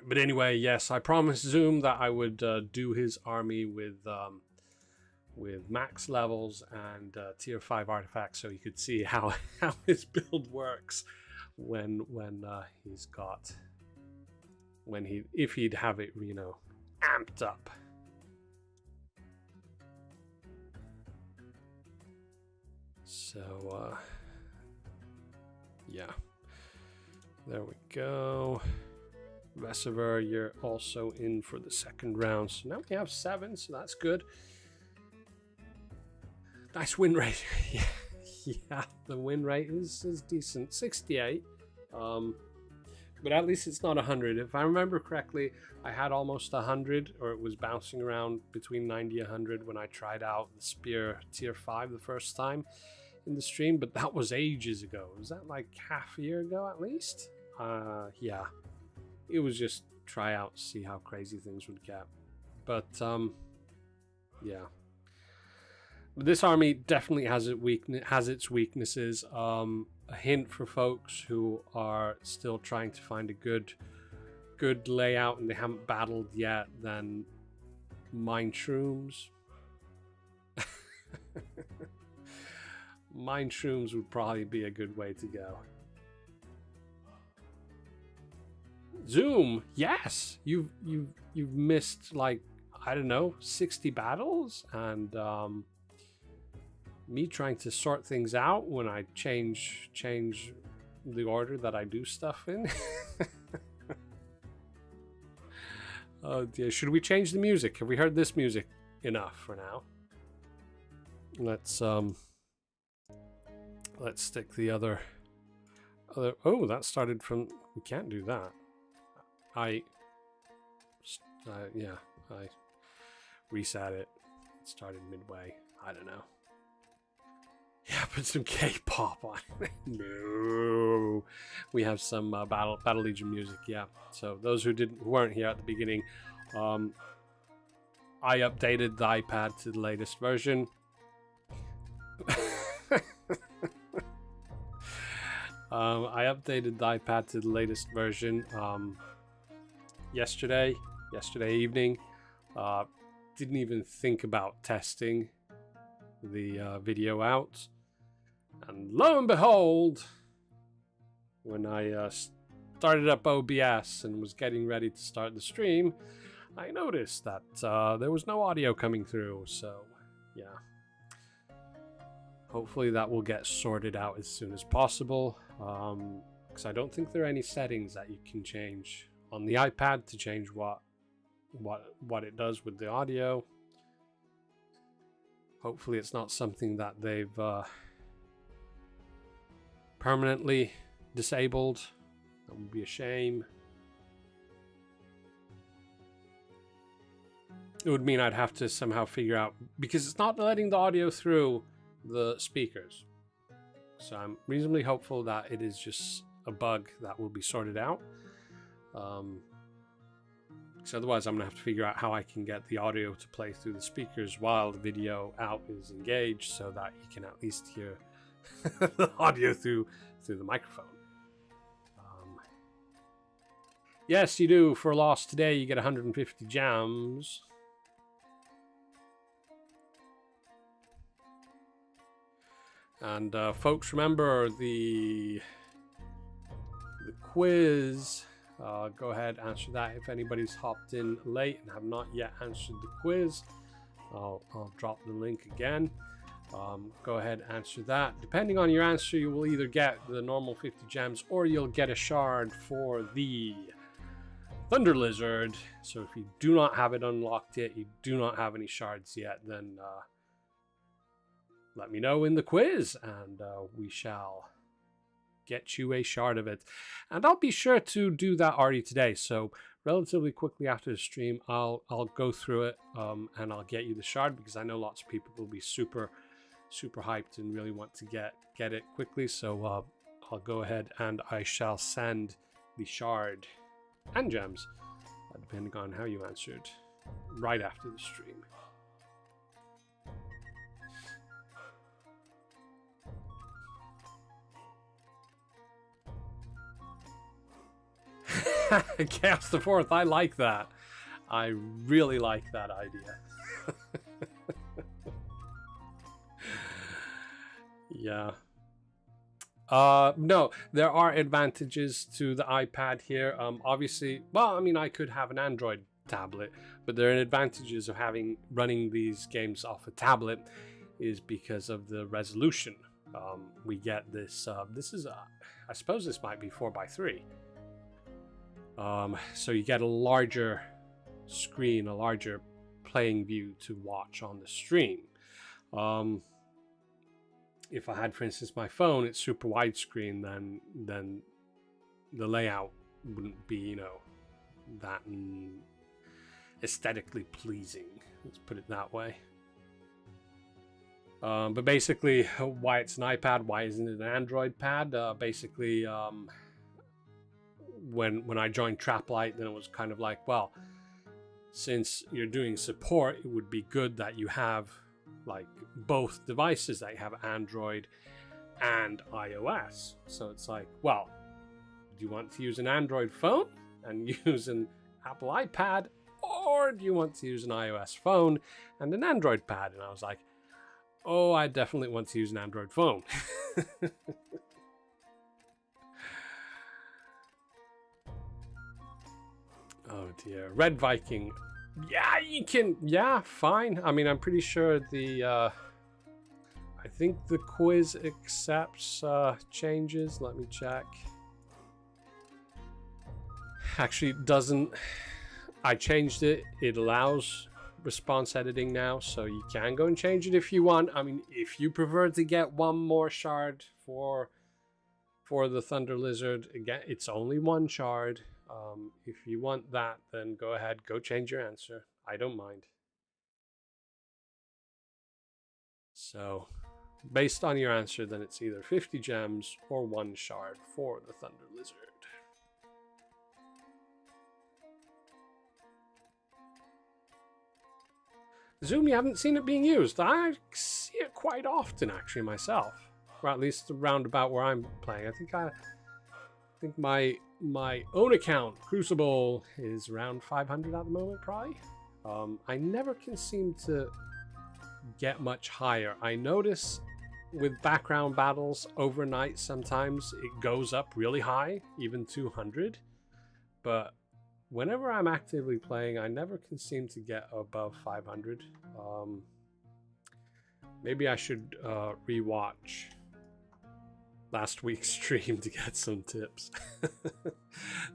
But anyway, yes, I promised Zoom that I would do his army with max levels and tier 5 artifacts, so he could see how his build works if he'd have it, you know, amped up. So yeah, there we go. VvERGOvV, you're also in for the second round. So now we have 7, so that's good. Nice win rate. Yeah, the win rate is decent. 68. But at least it's not 100. If I remember correctly, I had almost 100, or it was bouncing around between 90 and 100 when I tried out the Spear tier 5 the first time in the stream, but that was ages ago. Was that like half a year ago at least? Yeah. It was just try out, see how crazy things would get. But yeah. But this army definitely has its weaknesses. A hint for folks who are still trying to find a good layout and they haven't battled yet, then Mind Shrooms. Mind Shrooms would probably be a good way to go. Zoom, yes, you've missed like, I don't know, 60 battles, and me trying to sort things out when I change the order that I do stuff in. Oh dear, should we change the music? Have we heard this music enough for now? Let's stick the other. Oh, that started from. We can't do that. I reset it. it started midway. I don't know. Yeah, put some K-pop on. No, we have some Battle Legion music. Yeah. So those who weren't here at the beginning, I updated the iPad to the latest version. I updated the iPad to the latest version yesterday evening. Didn't even think about testing the video out, and lo and behold, when I started up OBS and was getting ready to start the stream, I noticed that there was no audio coming through. So yeah, hopefully that will get sorted out as soon as possible, because I don't think there are any settings that you can change on the iPad to change what it does with the audio. Hopefully it's not something that they've permanently disabled. That would be a shame. It would mean I'd have to somehow figure out, because it's not letting the audio through the speakers. So I'm reasonably hopeful that it is just a bug that will be sorted out. Because otherwise I'm going to have to figure out how I can get the audio to play through the speakers while the video out is engaged, so that you can at least hear the audio through the microphone. Yes, you do. For Lost today, you get 150 gems. And folks, remember the quiz. Go ahead, answer that if anybody's hopped in late and have not yet answered the quiz. I'll drop the link again. Go ahead, answer that. Depending on your answer, you will either get the normal 50 gems or you'll get a shard for the Thunder Lizard. So if you do not have it unlocked yet, you do not have any shards yet, then let me know in the quiz and we shall get you a shard of it. And I'll be sure to do that already today. So relatively quickly after the stream, I'll go through it and I'll get you the shard, because I know lots of people will be super hyped and really want to get it quickly. So I'll go ahead and I shall send the shard and gems, depending on how you answered, right after the stream. Chaos IV, I like that. I really like that idea. Yeah. No, there are advantages to the iPad here. Obviously, well, I mean, I could have an Android tablet, but there are advantages of running these games off a tablet is because of the resolution. We get this. This is, I suppose this might be 4:3. So you get a larger screen, a larger playing view to watch on the stream. If I had, for instance, my phone, it's super widescreen, then the layout wouldn't be, you know, that aesthetically pleasing. Let's put it that way. But basically, why it's an iPad, why isn't it an Android pad? Basically, when I joined Traplight, then it was kind of like, well, since you're doing support, it would be good that you have like both devices, that you have Android and iOS. So it's like, well, do you want to use an Android phone and use an Apple iPad, or do you want to use an iOS phone and an Android pad? And I was like, oh, I definitely want to use an Android phone. Oh dear. Red Viking. Yeah, you can. Yeah, fine. I mean, I'm pretty sure I think the quiz accepts changes. Let me check. Actually, it doesn't. I changed it. It allows response editing now, so you can go and change it if you want. I mean, if you prefer to get one more shard for the Thunder Lizard, again, it's only one shard. If you want that, then go ahead, go change your answer. I don't mind. So, based on your answer, then it's either 50 gems or 1 shard for the Thunder Lizard. Zoom, you haven't seen it being used. I see it quite often, actually, myself. Or at least around about where I'm playing. I think my own account, Crucible, is around 500 at the moment, probably. I never can seem to get much higher. I notice with background battles overnight, sometimes it goes up really high, even 200. But whenever I'm actively playing, I never can seem to get above 500. Maybe I should rewatch last week's stream to get some tips.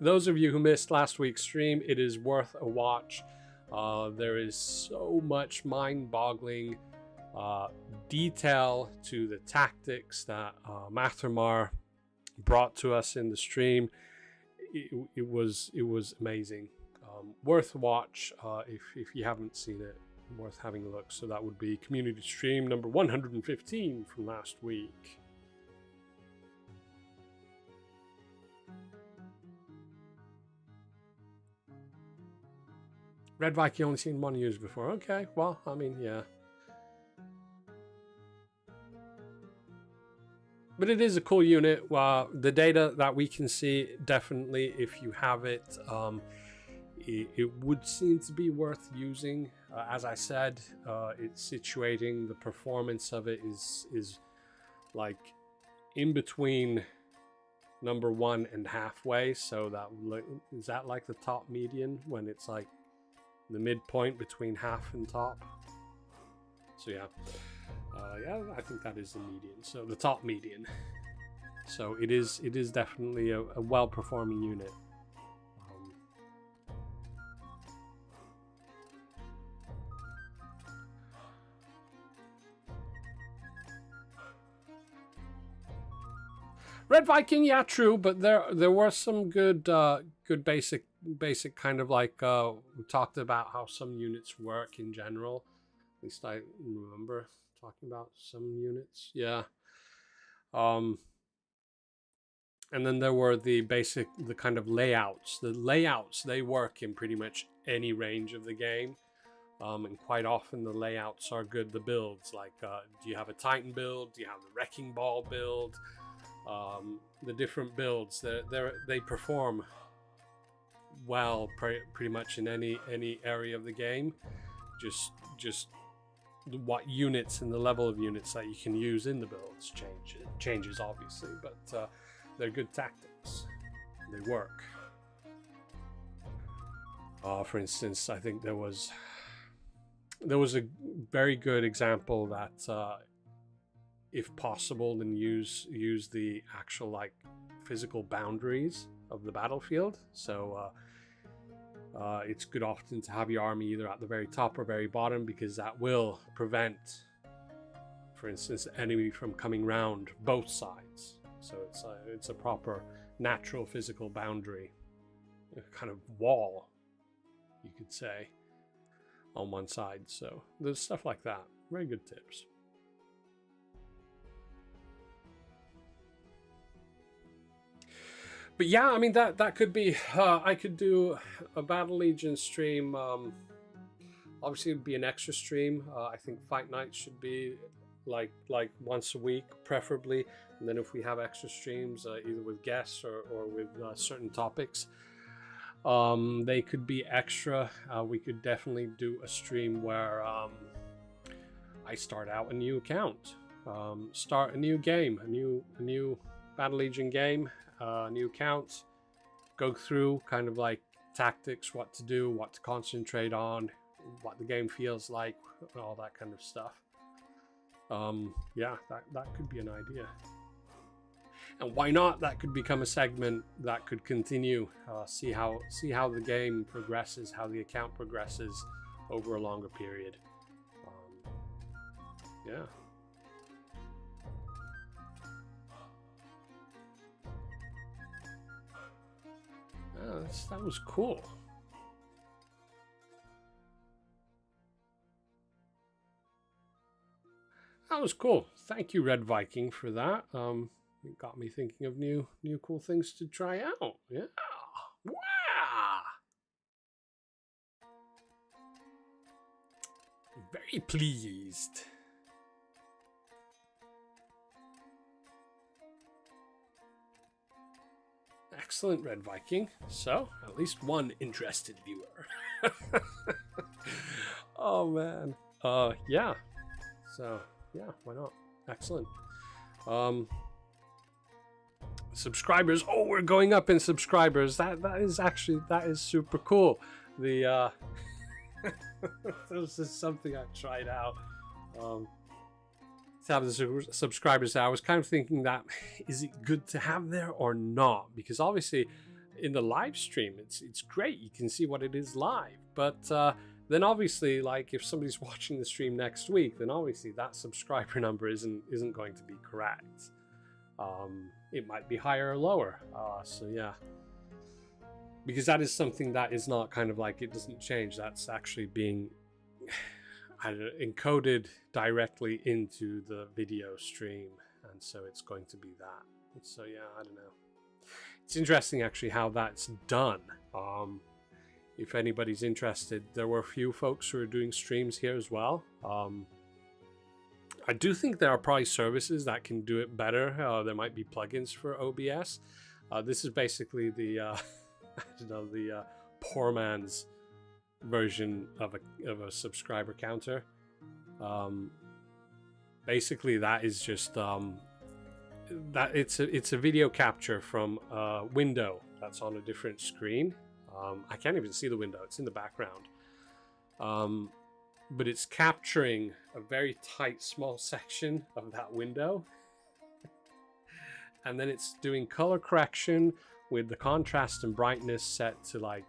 Those of you who missed last week's stream, it is worth a watch. There is so much mind-boggling detail to the tactics that Mathramar brought to us in the stream. It was amazing. Worth a watch if you haven't seen it. Worth having a look. So that would be community stream number 115 from last week. Red Viking only seen one used before. Okay, well, I mean, yeah. But it is a cool unit. The data that we can see, definitely, if you have it, it would seem to be worth using. As I said, it's situating. The performance of it is like in between number 1 and halfway. So that is that like the top median when it's like the midpoint between half and top. So yeah. Yeah, I think that is the median. So the top median. So it is definitely a well-performing unit. Red Viking, yeah, true, but there were some good basic kind of like we talked about how some units work in general. At least I remember talking about some units. Yeah. And then there were the kind of layouts. The layouts, they work in pretty much any range of the game. And quite often the layouts are good. The builds, like do you have a Titan build? Do you have the Wrecking Ball build? The different builds, they perform well pretty much in any area of the game. Just what units and the level of units that you can use in the builds changes obviously, but they're good tactics. They work. For instance, I think there was a very good example that if possible, then use the actual like physical boundaries of the battlefield. So it's good often to have your army either at the very top or very bottom, because that will prevent, for instance, the enemy from coming round both sides. So it's a proper natural physical boundary, a kind of wall, you could say, on one side. So there's stuff like that. Very good tips. But yeah, I mean, that could be, I could do a Battle Legion stream. Obviously, it would be an extra stream. I think Fight Night should be like once a week, preferably. And then if we have extra streams, either with guests or with certain topics, they could be extra. We could definitely do a stream where I start out a new account, start a new game, a new Battle Legion game. New accounts, go through kind of like tactics, what to do, what to concentrate on, what the game feels like, all that kind of stuff. Yeah, that could be an idea. And why not? That could become a segment that could continue. See how the game progresses, how the account progresses over a longer period. Yeah. Oh, that was cool. that was cool. Thank you, Red Viking, for that. It got me thinking of new cool things to try out. Yeah. Wow. Very pleased. Excellent, Red Viking. So, at least one interested viewer. Oh, man. Yeah. So, yeah, why not? Excellent. Subscribers. Oh, we're going up in subscribers. That is super cool. The this is something I tried out. To have the subscribers there, I was kind of thinking that is it good to have there or not? Because obviously in the live stream it's great, you can see what it is live, but then obviously, like, if somebody's watching the stream next week, then obviously that subscriber number isn't going to be correct. It might be higher or lower. So yeah, because that is something that is not kind of like, it doesn't change. That's actually being encoded directly into the video stream, and so it's going to be that. So yeah, I don't know. It's interesting actually how that's done. If anybody's interested, there were a few folks who are doing streams here as well. I do think there are probably services that can do it better. There might be plugins for OBS. This is basically the I don't know, the poor man's version of a subscriber counter. Basically, that is just that it's a video capture from a window that's on a different screen. I can't even see the window; it's in the background. But it's capturing a very tight, small section of that window, and then it's doing color correction with the contrast and brightness set to like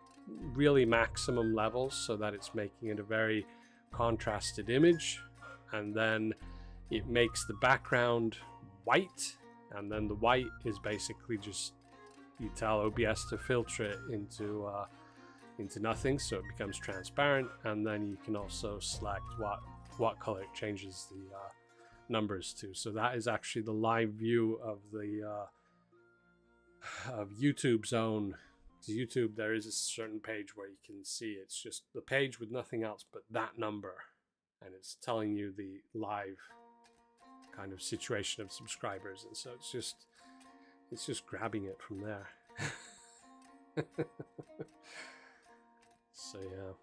really maximum levels, so that it's making it a very contrasted image, and then it makes the background white, and then the white is basically just, you tell OBS to filter it into nothing, so it becomes transparent, and then you can also select what color it changes the numbers to. So that is actually the live view of the of YouTube's own. YouTube, there is a certain page where you can see it's just the page with nothing else but that number, and it's telling you the live kind of situation of subscribers, and so it's just grabbing it from there. So yeah.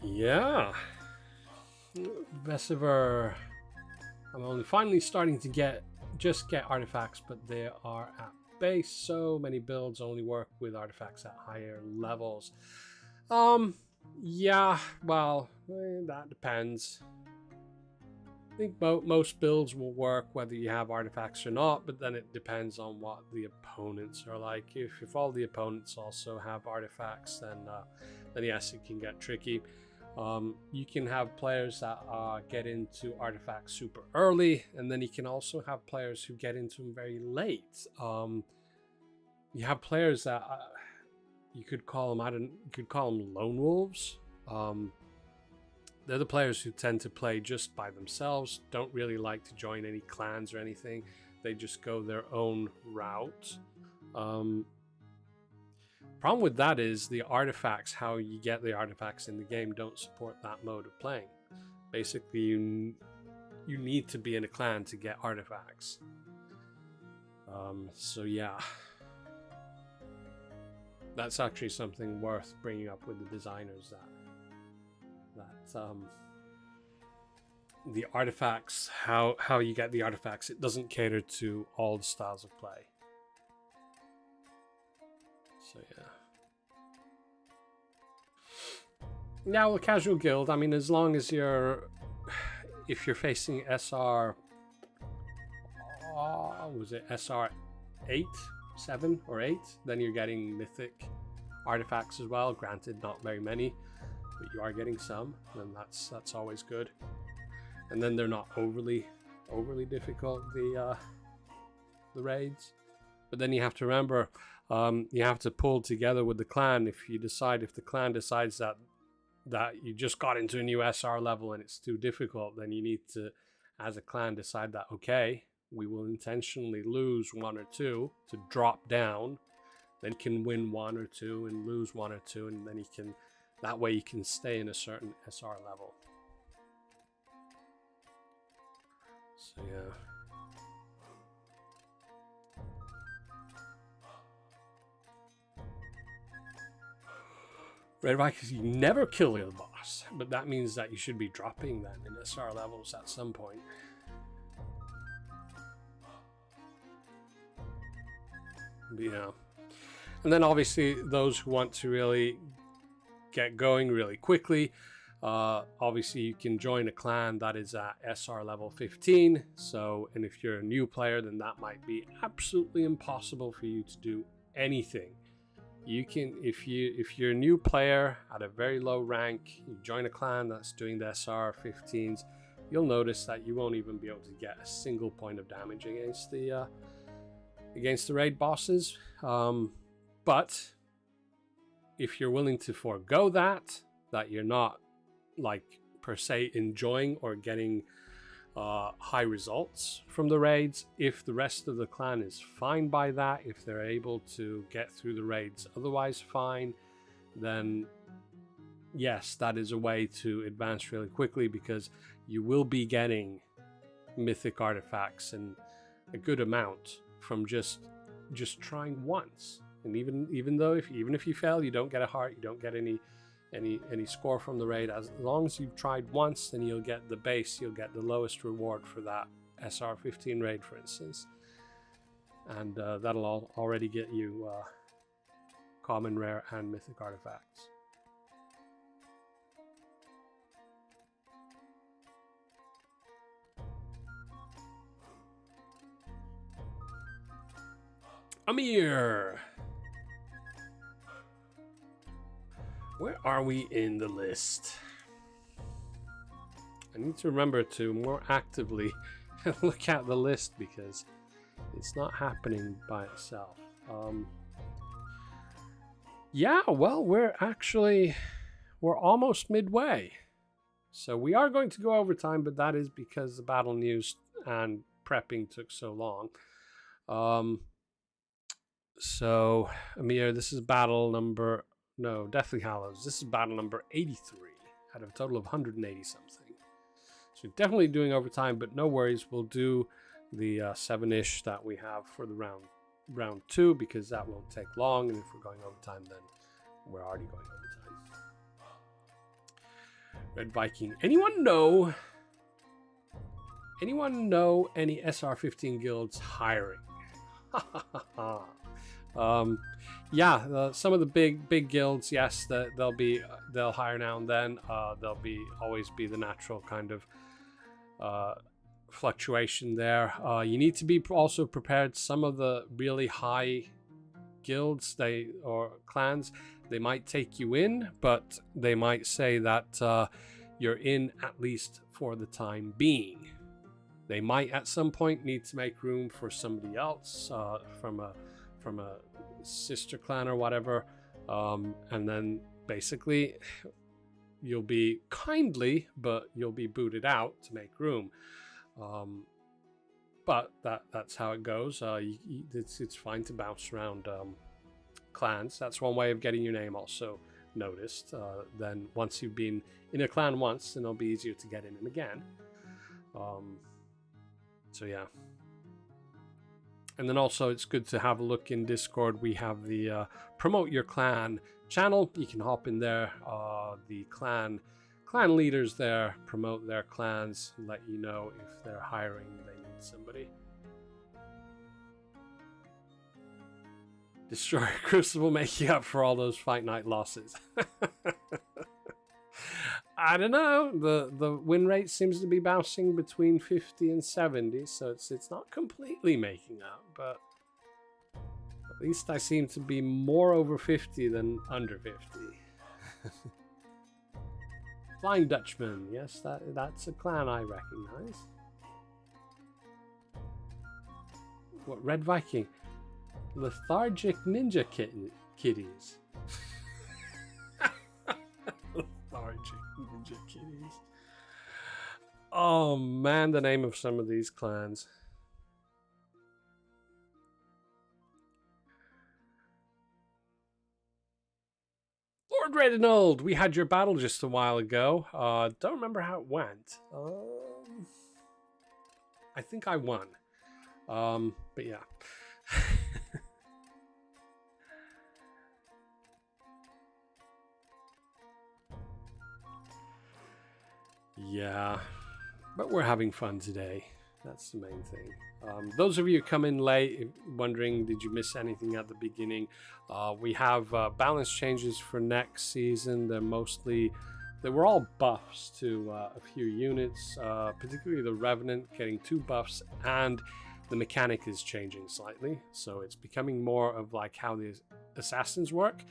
Yeah, VvERGOvV. I'm only finally starting to get artifacts, but they are at base. So many builds only work with artifacts at higher levels. Yeah, well, that depends. I think most builds will work whether you have artifacts or not, but then it depends on what the opponents are like. If all the opponents also have artifacts, then yes, it can get tricky. You can have players that get into artifacts super early, and then you can also have players who get into them very late. You have players that you could call them, lone wolves. They're the players who tend to play just by themselves, don't really like to join any clans or anything. They just go their own route. Problem with that is the artifacts, how you get the artifacts in the game, don't support that mode of playing. Basically, you need to be in a clan to get artifacts. So yeah, that's actually something worth bringing up with the designers, that the artifacts, how you get the artifacts, it doesn't cater to all the styles of play. So yeah. Now, the casual guild, I mean, as long as if you're facing SR, was it SR 8, 7 or 8, then you're getting mythic artifacts as well. Granted, not very many, but you are getting some, and that's always good. and then they're not overly difficult, the raids. But then you have to remember, you have to pull together with the clan. If the clan decides that you just got into a new SR level and it's too difficult, then you need to, as a clan, decide that, okay, we will intentionally lose 1 or 2 to drop down, then can win 1 or 2 and lose 1 or 2, and then that way you can stay in a certain SR level. So yeah. Red Vikings, you never kill your boss, but that means that you should be dropping then in SR levels at some point. But yeah. And then obviously those who want to really get going really quickly, obviously you can join a clan that is at SR level 15. So, and if you're a new player, then that might be absolutely impossible for you to do anything. You can, if you're a new player at a very low rank, you join a clan that's doing the SR 15s, you'll notice that you won't even be able to get a single point of damage against the raid bosses. But if you're willing to forego that you're not like per se enjoying or getting high results from the raids, if the rest of the clan is fine by that, if they're able to get through the raids otherwise fine, then yes, that is a way to advance really quickly, because you will be getting mythic artifacts and a good amount from just trying once. And even if you fail, you don't get a heart, you don't get any score from the raid. As long as you've tried once, then you'll get the base, you'll get the lowest reward for that SR 15 raid, for instance, and that'll already get you common, rare, and mythic artifacts. Amir, where are we in the list? I need to remember to more actively look at the list, because it's not happening by itself. Yeah, well, we're almost midway. So we are going to go overtime, but that is because the battle news and prepping took so long. So, Amir, this is battle number... No, Deathly Hallows. This is battle number 83 out of a total of 180 something. So definitely doing overtime, but no worries. We'll do the 7-ish that we have for the round 2, because that won't take long. And if we're going overtime, then we're already going overtime. Red Viking. Anyone know any SR15 guilds hiring? Yeah, some of the big guilds, yes, they'll hire now and then. There'll always be the natural kind of fluctuation there. You need to be also prepared. Some of the really high guilds or clans, they might take you in, but they might say that you're in at least for the time being. They might at some point need to make room for somebody else from a sister clan or whatever, and then basically you'll be kindly, but you'll be booted out to make room. But that's how it goes. It's fine to bounce around clans. That's one way of getting your name also noticed. Then once you've been in a clan once, then it'll be easier to get in again. So yeah. And then also it's good to have a look in Discord. We have the promote your clan channel. You can hop in there. The clan leaders there promote their clans, let you know if they're hiring, they need somebody. Destroy Crucible, making up for all those fight night losses. I don't know. The win rate seems to be bouncing between 50 and 70, so it's not completely making up, but at least I seem to be more over 50 than under 50. Flying Dutchman. Yes, that's a clan I recognize. What, Red Viking? Lethargic Ninja Kitties. Lethargic Ninja Kitties. Oh man, the name of some of these clans. Lord Redinald, we had your battle just a while ago. Don't remember how it went. I think I won. But yeah. Yeah, but we're having fun today. That's the main thing. Those of you who come in late, wondering did you miss anything at the beginning, we have balance changes for next season. They were all buffs to a few units, particularly the Revenant getting 2 buffs, and the mechanic is changing slightly. So it's becoming more of like how the assassins work.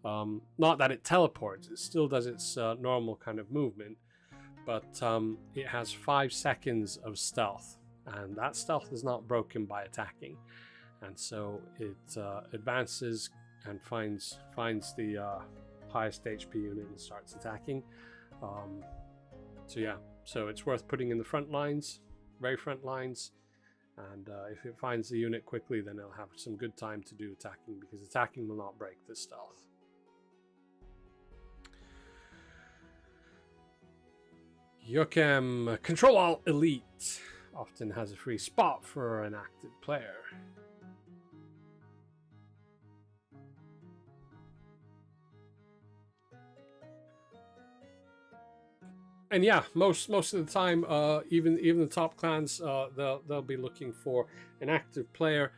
Not that it teleports, it still does its normal kind of movement. But it has 5 seconds of stealth, and that stealth is not broken by attacking, and so it advances and finds the highest HP unit and starts attacking. So yeah, so it's worth putting in the front lines, very front lines, and if it finds the unit quickly, then it'll have some good time to do attacking, because attacking will not break the stealth. Yokem Control Alt Elite often has a free spot for an active player. And yeah, most of the time, even the top clans, they'll be looking for an active player,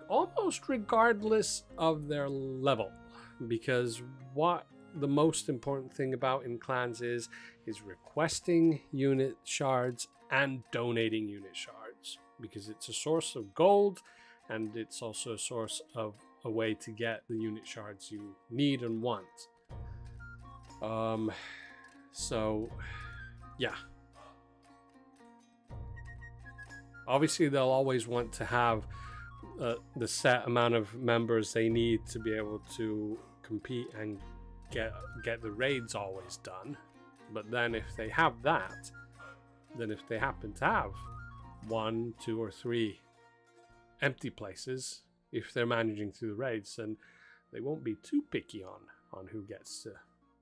almost regardless of their level, because what the most important thing about in clans is requesting unit shards and donating unit shards, because it's a source of gold, and it's also a source of a way to get the unit shards you need and want. So yeah, obviously they'll always want to have the set amount of members they need to be able to compete and get the raids always done. But then if they have that, then if they happen to have 1, 2, or 3 empty places, if they're managing through the raids, then they won't be too picky on who gets to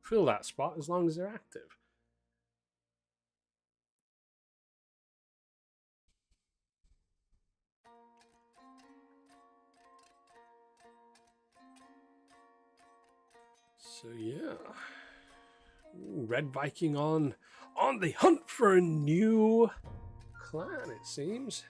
fill that spot, as long as they're active. So yeah, Red Viking on the hunt for a new clan, it seems.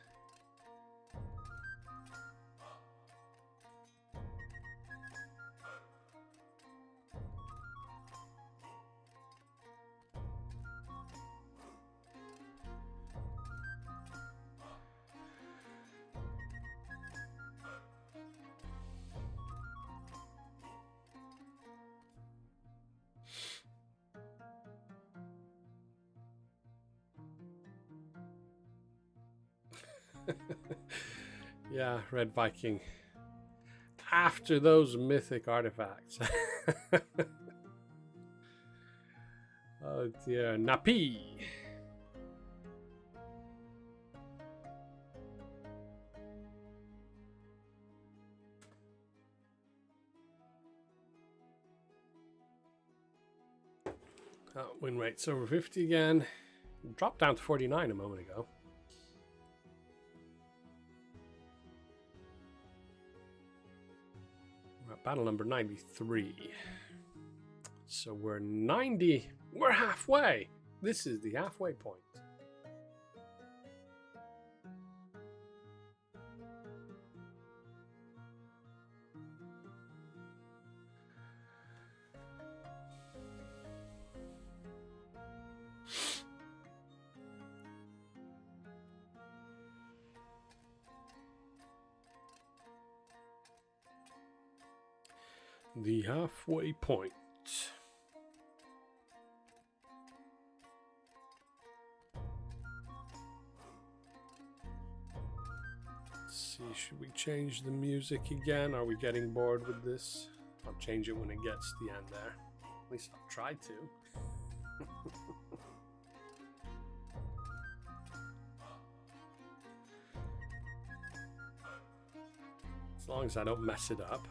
Yeah, Red Viking. After those mythic artifacts. Oh dear, Napi. Win rate's over 50 again. Dropped down to 49 a moment ago. We're at battle number 93. So we're 90. We're halfway. This is the halfway point. The halfway point. Let's see, should we change the music again? Are we getting bored with this? I'll change it when it gets to the end there. At least I'll try to. As long as I don't mess it up.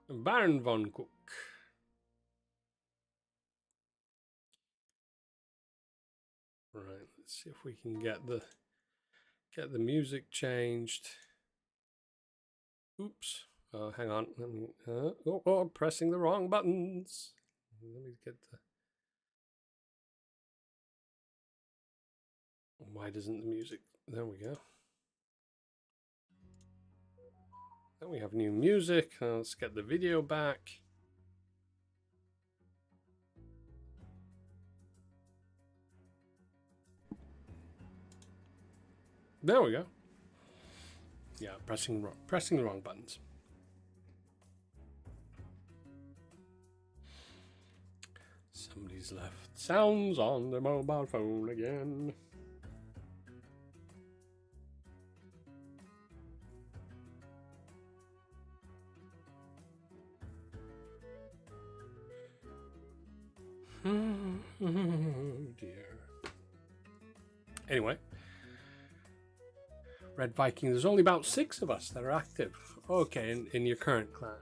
Baron von Cook. Right, let's see if we can get the music changed. Oops. Hang on. Let me I'm pressing the wrong buttons. Let me get the Why doesn't the music? There we go. Then we have new music. Let's get the video back. There we go. Yeah, pressing the wrong buttons. Somebody's left sounds on their mobile phone again. Oh dear. Anyway, Red Viking, there's only about 6 of us that are active. Okay, in your current clan.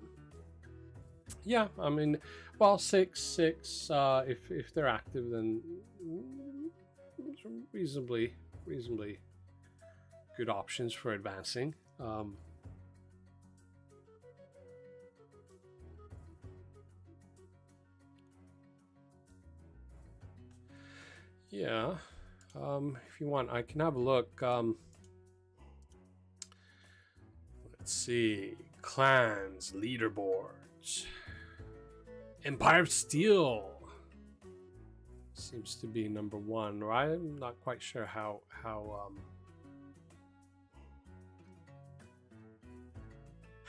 Yeah, I mean, well, 6. If they're active, then reasonably good options for advancing. Yeah, if you want, I can have a look. Let's see, clans, leaderboards. Empire of Steel seems to be number 1, right? I'm not quite sure how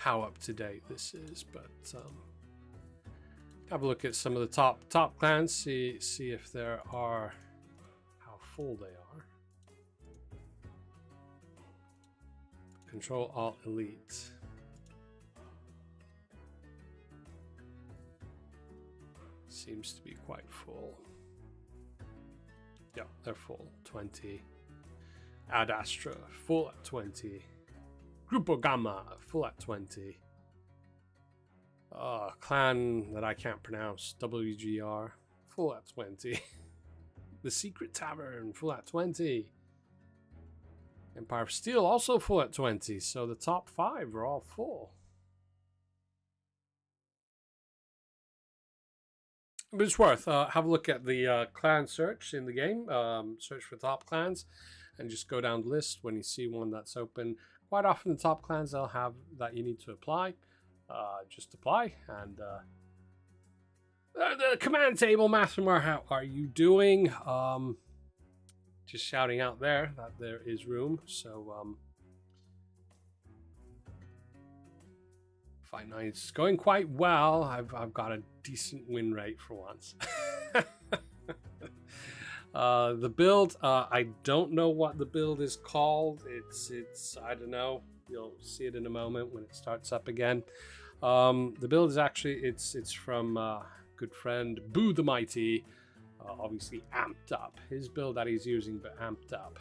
up to date this is, but have a look at some of the top clans, see if there are, how full they are. Control Alt Elite. Seems to be quite full. Yeah, they're full. 20. Ad Astra, full at 20. Grupo Gamma, full at 20. Clan that I can't pronounce, WGR, full at 20. The Secret Tavern, full at 20. Empire of Steel, also full at 20. So the top 5 are all full. But it's worth, have a look at the clan search in the game. Search for top clans and just go down the list. When you see one that's open, quite often the top clans they'll have that you need to apply. Just apply. And the command table, Mastermar, how are you doing? Just shouting out there that there is room. So Fight Night's going quite well. I've got a decent win rate for once. The build, I don't know what the build is called. It's I don't know. You'll see it in a moment when it starts up again. The build is actually it's from good friend Boo the Mighty. Obviously amped up. His build that he's using, but amped up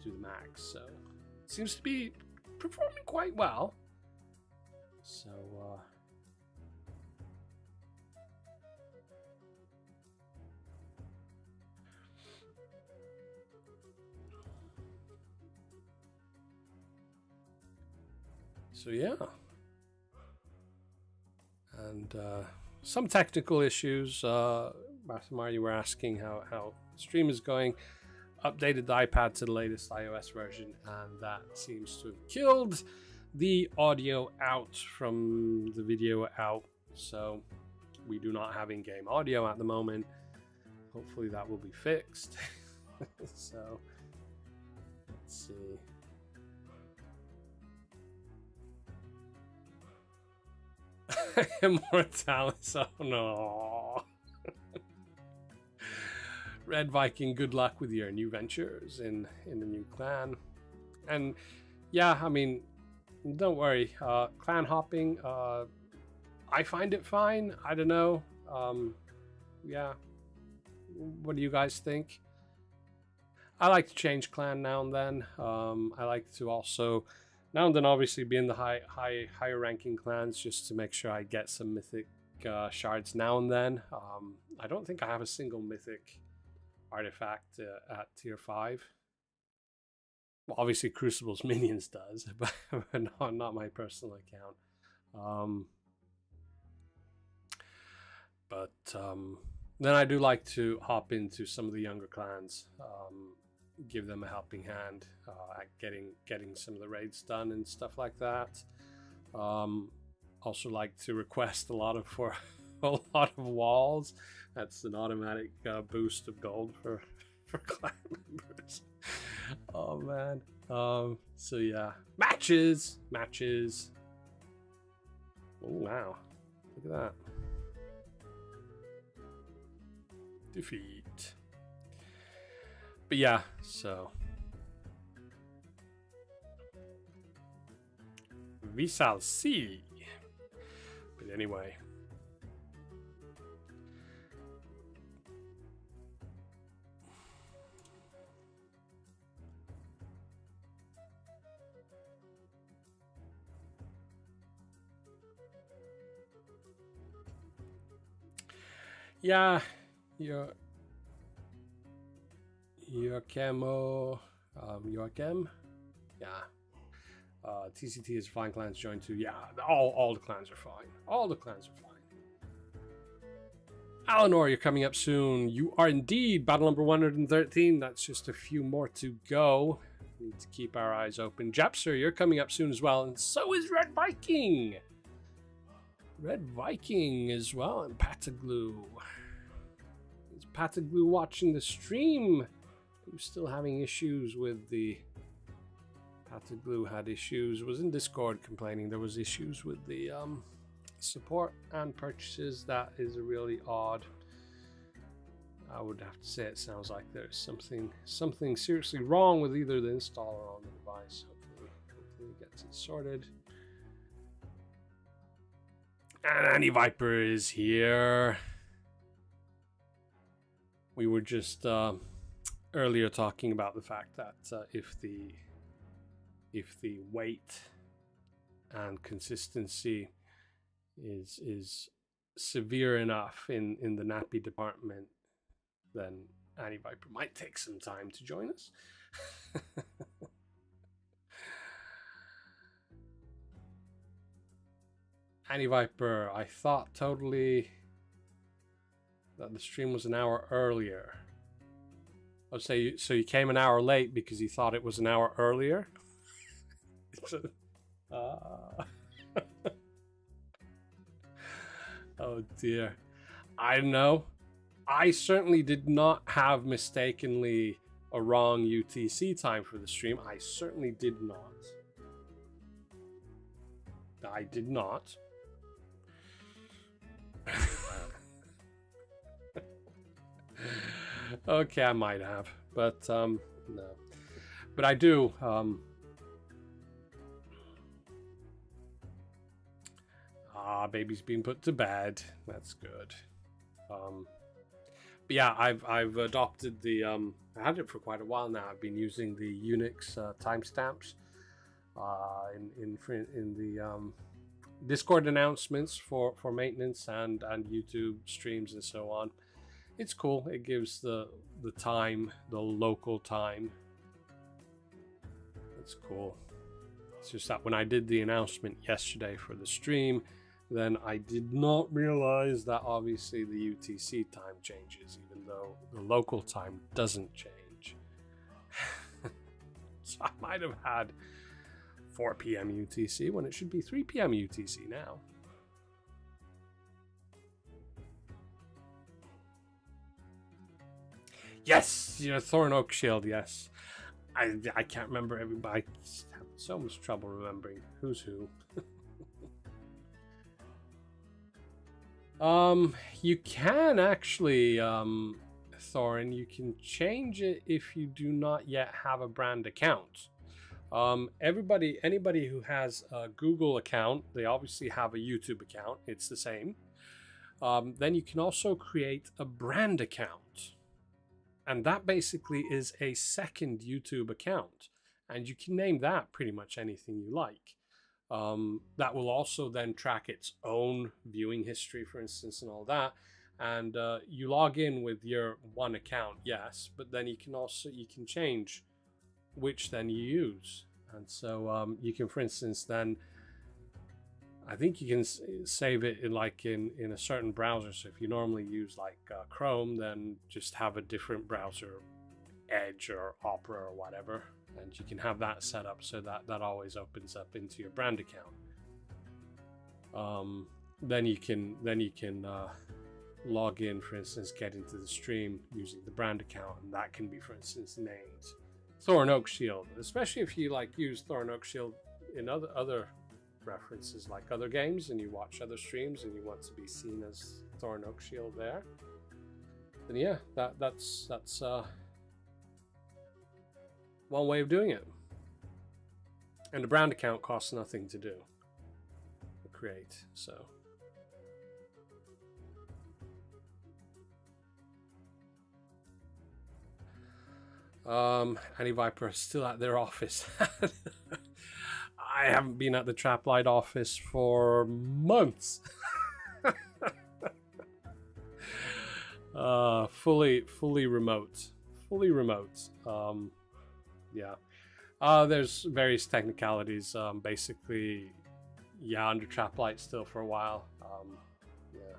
to the max. So it seems to be performing quite well. So yeah, and some technical issues. Mathemar, you were asking how the stream is going. Updated the iPad to the latest iOS version, and that seems to have killed the audio out from the video out. So we do not have in-game audio at the moment. Hopefully that will be fixed. So let's see. Immortalis, oh no. Red Viking, good luck with your new ventures in the new clan. And yeah, I mean, don't worry. Clan hopping, I find it fine. I don't know. Yeah. What do you guys think? I like to change clan now and then. I like to also now and then obviously be in the higher ranking clans just to make sure I get some mythic shards now and then. I don't think I have a single mythic artifact at tier 5. Well, obviously Crucible's Minions does, but not my personal account. Then I do like to hop into some of the younger clans, give them a helping hand at getting some of the raids done and stuff like that. Also like to request a lot of walls. That's an automatic boost of gold for clan members. Oh man. So yeah, matches. Oh wow, look at that. Defeat. But yeah, so we shall see. But anyway, yeah, your camo, Joachim, yeah. TCT is fine. Clans join too. Yeah, all the clans are fine. All the clans are fine. Eleanor, you're coming up soon. You are indeed. Battle number 113. That's just a few more to go. We need to keep our eyes open. Japser, you're coming up soon as well. And so is Red Viking. Red Viking as well. And Pataglu. Is Pataglu watching the stream? Who's still having issues with the... Pataglu had issues, was in Discord complaining there was issues with the support and purchases. That is really odd. I would have to say it sounds like there's something seriously wrong with either the installer or on the device. Hopefully it gets it sorted. And Annie Viper is here. We were just earlier talking about the fact that if the weight and consistency is severe enough in the nappy department, then Annie Viper might take some time to join us. Annie Viper, I thought totally that the stream was an hour earlier. I'll say, so you came an hour late because you thought it was an hour earlier? Oh dear. I don't know. I certainly did not have mistakenly a wrong UTC time for the stream. I certainly did not. I did not. Okay, I might have, but no. But I do. Baby's been put to bed. That's good. But yeah, I've adopted the I had it for quite a while now. I've been using the Unix timestamps in the Discord announcements for maintenance and YouTube streams and so on. It's cool. It gives the time, the local time. It's cool. It's just that when I did the announcement yesterday for the stream, then I did not realize that obviously the UTC time changes, even though the local time doesn't change. So I might have had 4 p.m. UTC when it should be 3 p.m. UTC now. Yes, your Thorn Oak Shield, yes. I can't remember everybody. I have so much trouble remembering who's who. You can actually Thorin, you can change it if you do not yet have a brand account. Anybody who has a Google account, they obviously have a YouTube account. It's the same. Then you can also create a brand account. And that basically is a second YouTube account. And you can name that pretty much anything you like. That will also then track its own viewing history, for instance, and all that. And you log in with your one account, yes, but then you can change which then you use. And so you can, for instance, then I think you can save it in a certain browser. So if you normally use like Chrome, then just have a different browser, Edge or Opera or whatever, and you can have that set up so that always opens up into your brand account. Then you can log in, for instance, get into the stream using the brand account, and that can be, for instance, named Thorin Oak Shield, especially if you like use Thorin Oak Shield in other references like other games, and you watch other streams and you want to be seen as Thorin Oak Shield there. Then yeah, that's one way of doing it. And the brand account costs nothing to do, to create. So Annie Viper is still at their office. I haven't been at the Traplight office for months. Fully remote. Yeah. There's various technicalities. Basically, yeah, under Traplight still for a while. Yeah,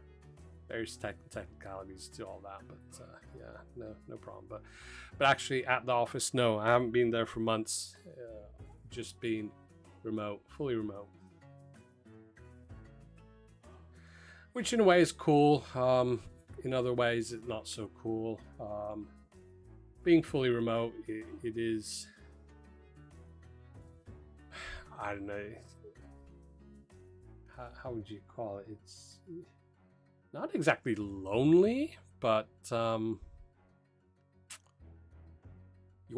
various technicalities to all that, but yeah, no problem. But actually, at the office, no, I haven't been there for months. Just been remote, fully remote, which in a way is cool. In other ways, it's not so cool. Being fully remote, it is, I don't know, how would you call it? It's not exactly lonely, but you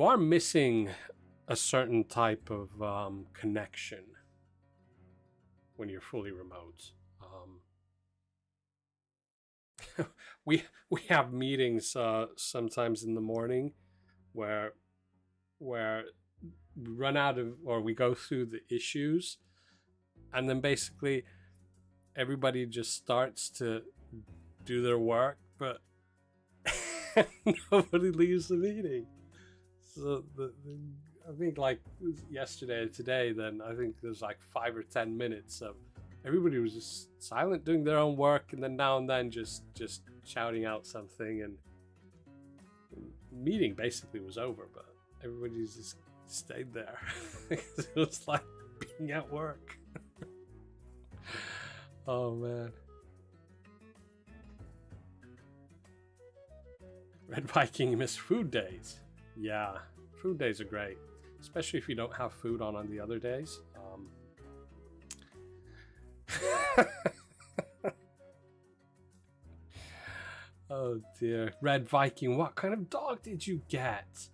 are missing a certain type of connection when you're fully remote. We have meetings sometimes in the morning where we run out of, or we go through the issues, and then basically everybody just starts to do their work, but nobody leaves the meeting. So I think like yesterday or today, then I think there's like 5 or 10 minutes of everybody was just silent doing their own work, and then now and then just shouting out something, and the meeting basically was over, but everybody just stayed there. It was like being at work. Oh man. Red Viking missed food days. Yeah, food days are great, especially if you don't have food on the other days. Oh dear. Red Viking, what kind of dog did you get?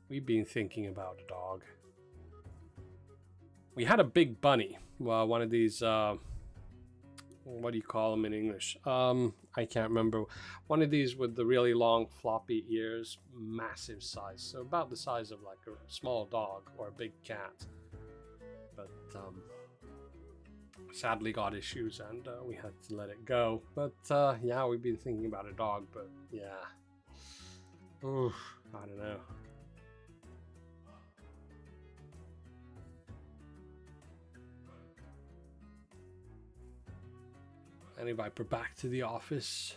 We've been thinking about a dog. We had a big bunny. Well, one of these, what do you call them in English? I can't remember. One of these with the really long floppy ears, massive size. So about the size of like a small dog or a big cat. But sadly got issues, and we had to let it go. But yeah, we've been thinking about a dog, but yeah. Oof, I don't know. Annie Viper back to the office.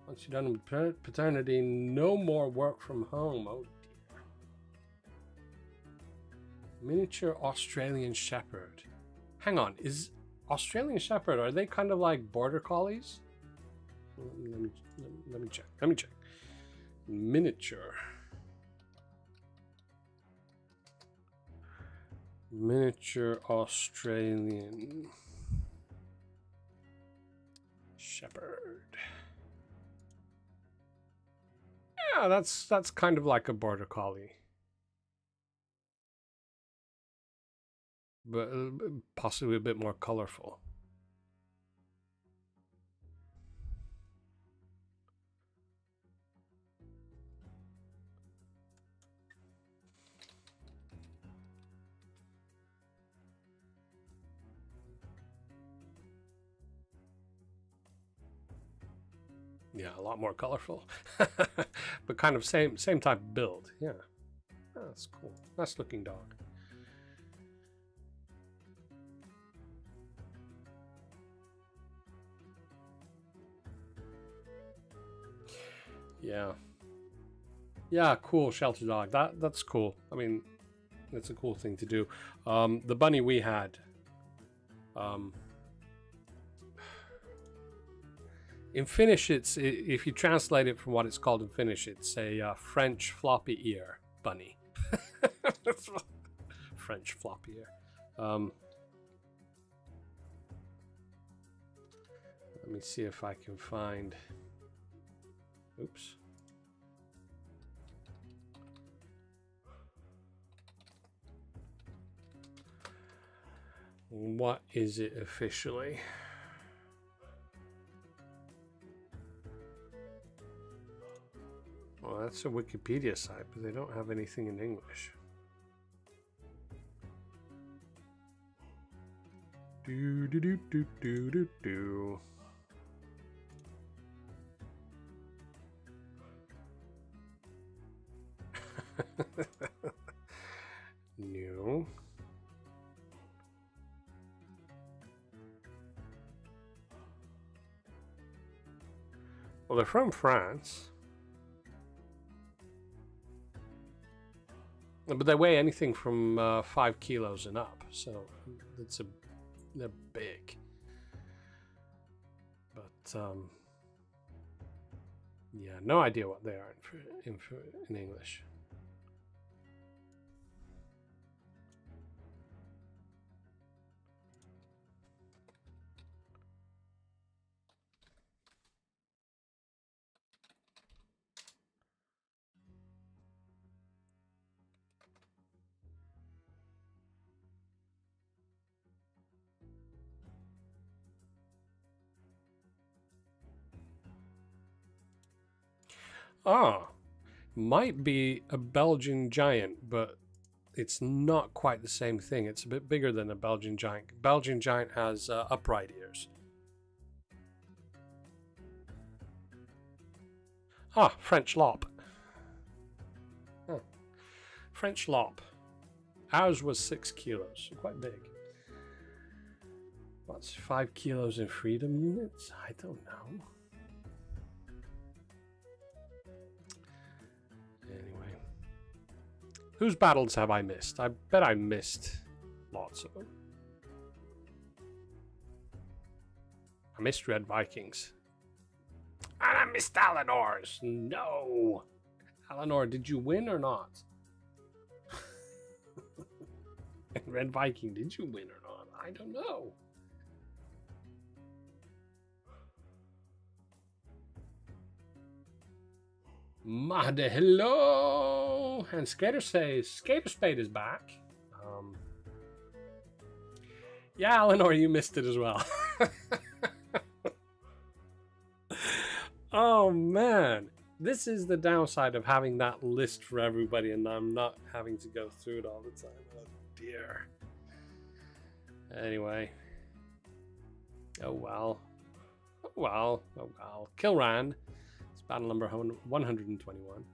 Once you're done with paternity, no more work from home. Oh dear. Miniature Australian Shepherd. Hang on, is Australian Shepherd, are they kind of like border collies? Let me check. Miniature Australian Shepherd. Yeah, that's kind of like a border collie, but possibly a bit more colorful. Yeah, a lot more colorful, but kind of same type of build. Yeah, oh, that's cool. Nice looking dog. Yeah, yeah, cool shelter dog. That's cool. I mean, that's a cool thing to do. The bunny we had. In Finnish, if you translate it from what it's called in Finnish, it's a French floppy ear bunny. French floppy ear. Let me see if I can find. Oops. What is it officially? Well, that's a Wikipedia site, but they don't have anything in English. Do do do do do do do. No. Well, they're from France. But they weigh anything from 5 kilos and up, so they're big. But yeah, no idea what they are in English. Ah, might be a Belgian giant, but it's not quite the same thing. It's a bit bigger than a Belgian giant. Belgian giant has upright ears. Ah, French lop. Oh. French lop. Ours was 6 kilos, so quite big. What's 5 kilos in freedom units? I don't know. Anyway. Whose battles have I missed? I bet I missed lots of them. I missed Red Vikings. And I missed Alinor's. No. Alinor, did you win or not? And Red Viking, did you win or not? I don't know. Mada, hello! And Skater says, Skater Spade is back. Yeah, Alinor, you missed it as well. Oh, man. This is the downside of having that list for everybody and I'm not having to go through it all the time. Oh, dear. Anyway. Oh, well. Oh, well. Oh, well. Kilran. It's battle number 121.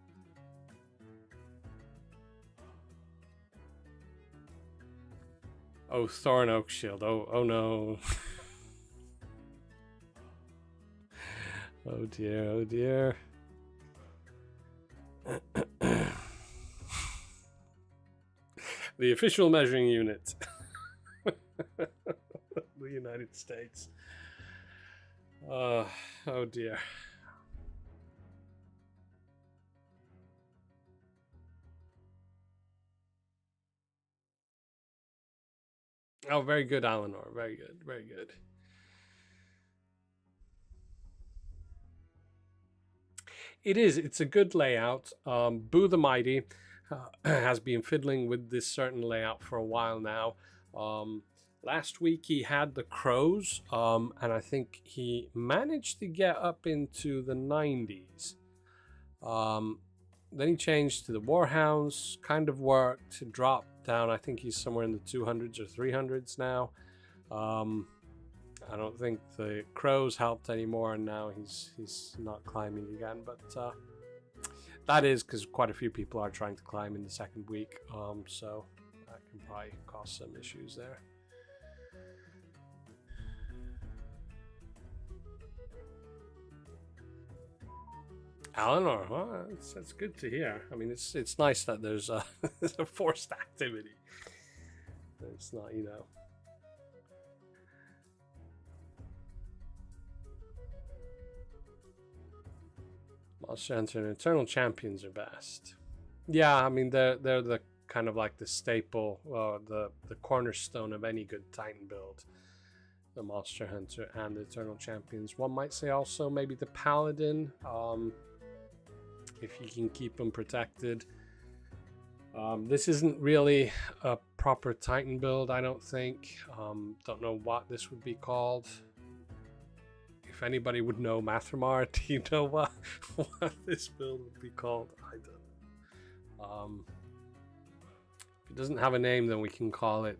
Oh, Thorn Oak Shield. Oh no. Oh dear, oh dear. The official measuring unit. The United States. Oh dear. Oh, very good, Alinor. Very good, very good. It is. It's a good layout. Boo the Mighty has been fiddling with this certain layout for a while now. Last week he had the crows, and I think he managed to get up into the 90s. Then he changed to the Warhounds, kind of worked, dropped down. I think he's somewhere in the 200s or 300s now. I don't think the crows helped anymore, and now he's not climbing again. But that is because quite a few people are trying to climb in the second week, so that can probably cause some issues there. Eleanor, well, that's good to hear. I mean, it's nice that there's a, there's a forced activity. It's not, you know. Monster Hunter and Eternal Champions are best. Yeah, I mean they're the kind of like the staple, the cornerstone of any good Titan build. The Monster Hunter and the Eternal Champions. One might say also maybe the Paladin, if you can keep them protected. This isn't really a proper Titan build, I don't think. Don't know what this would be called. If anybody would know, Mathramar, do you know what this build would be called? I don't. If it doesn't have a name, then we can call it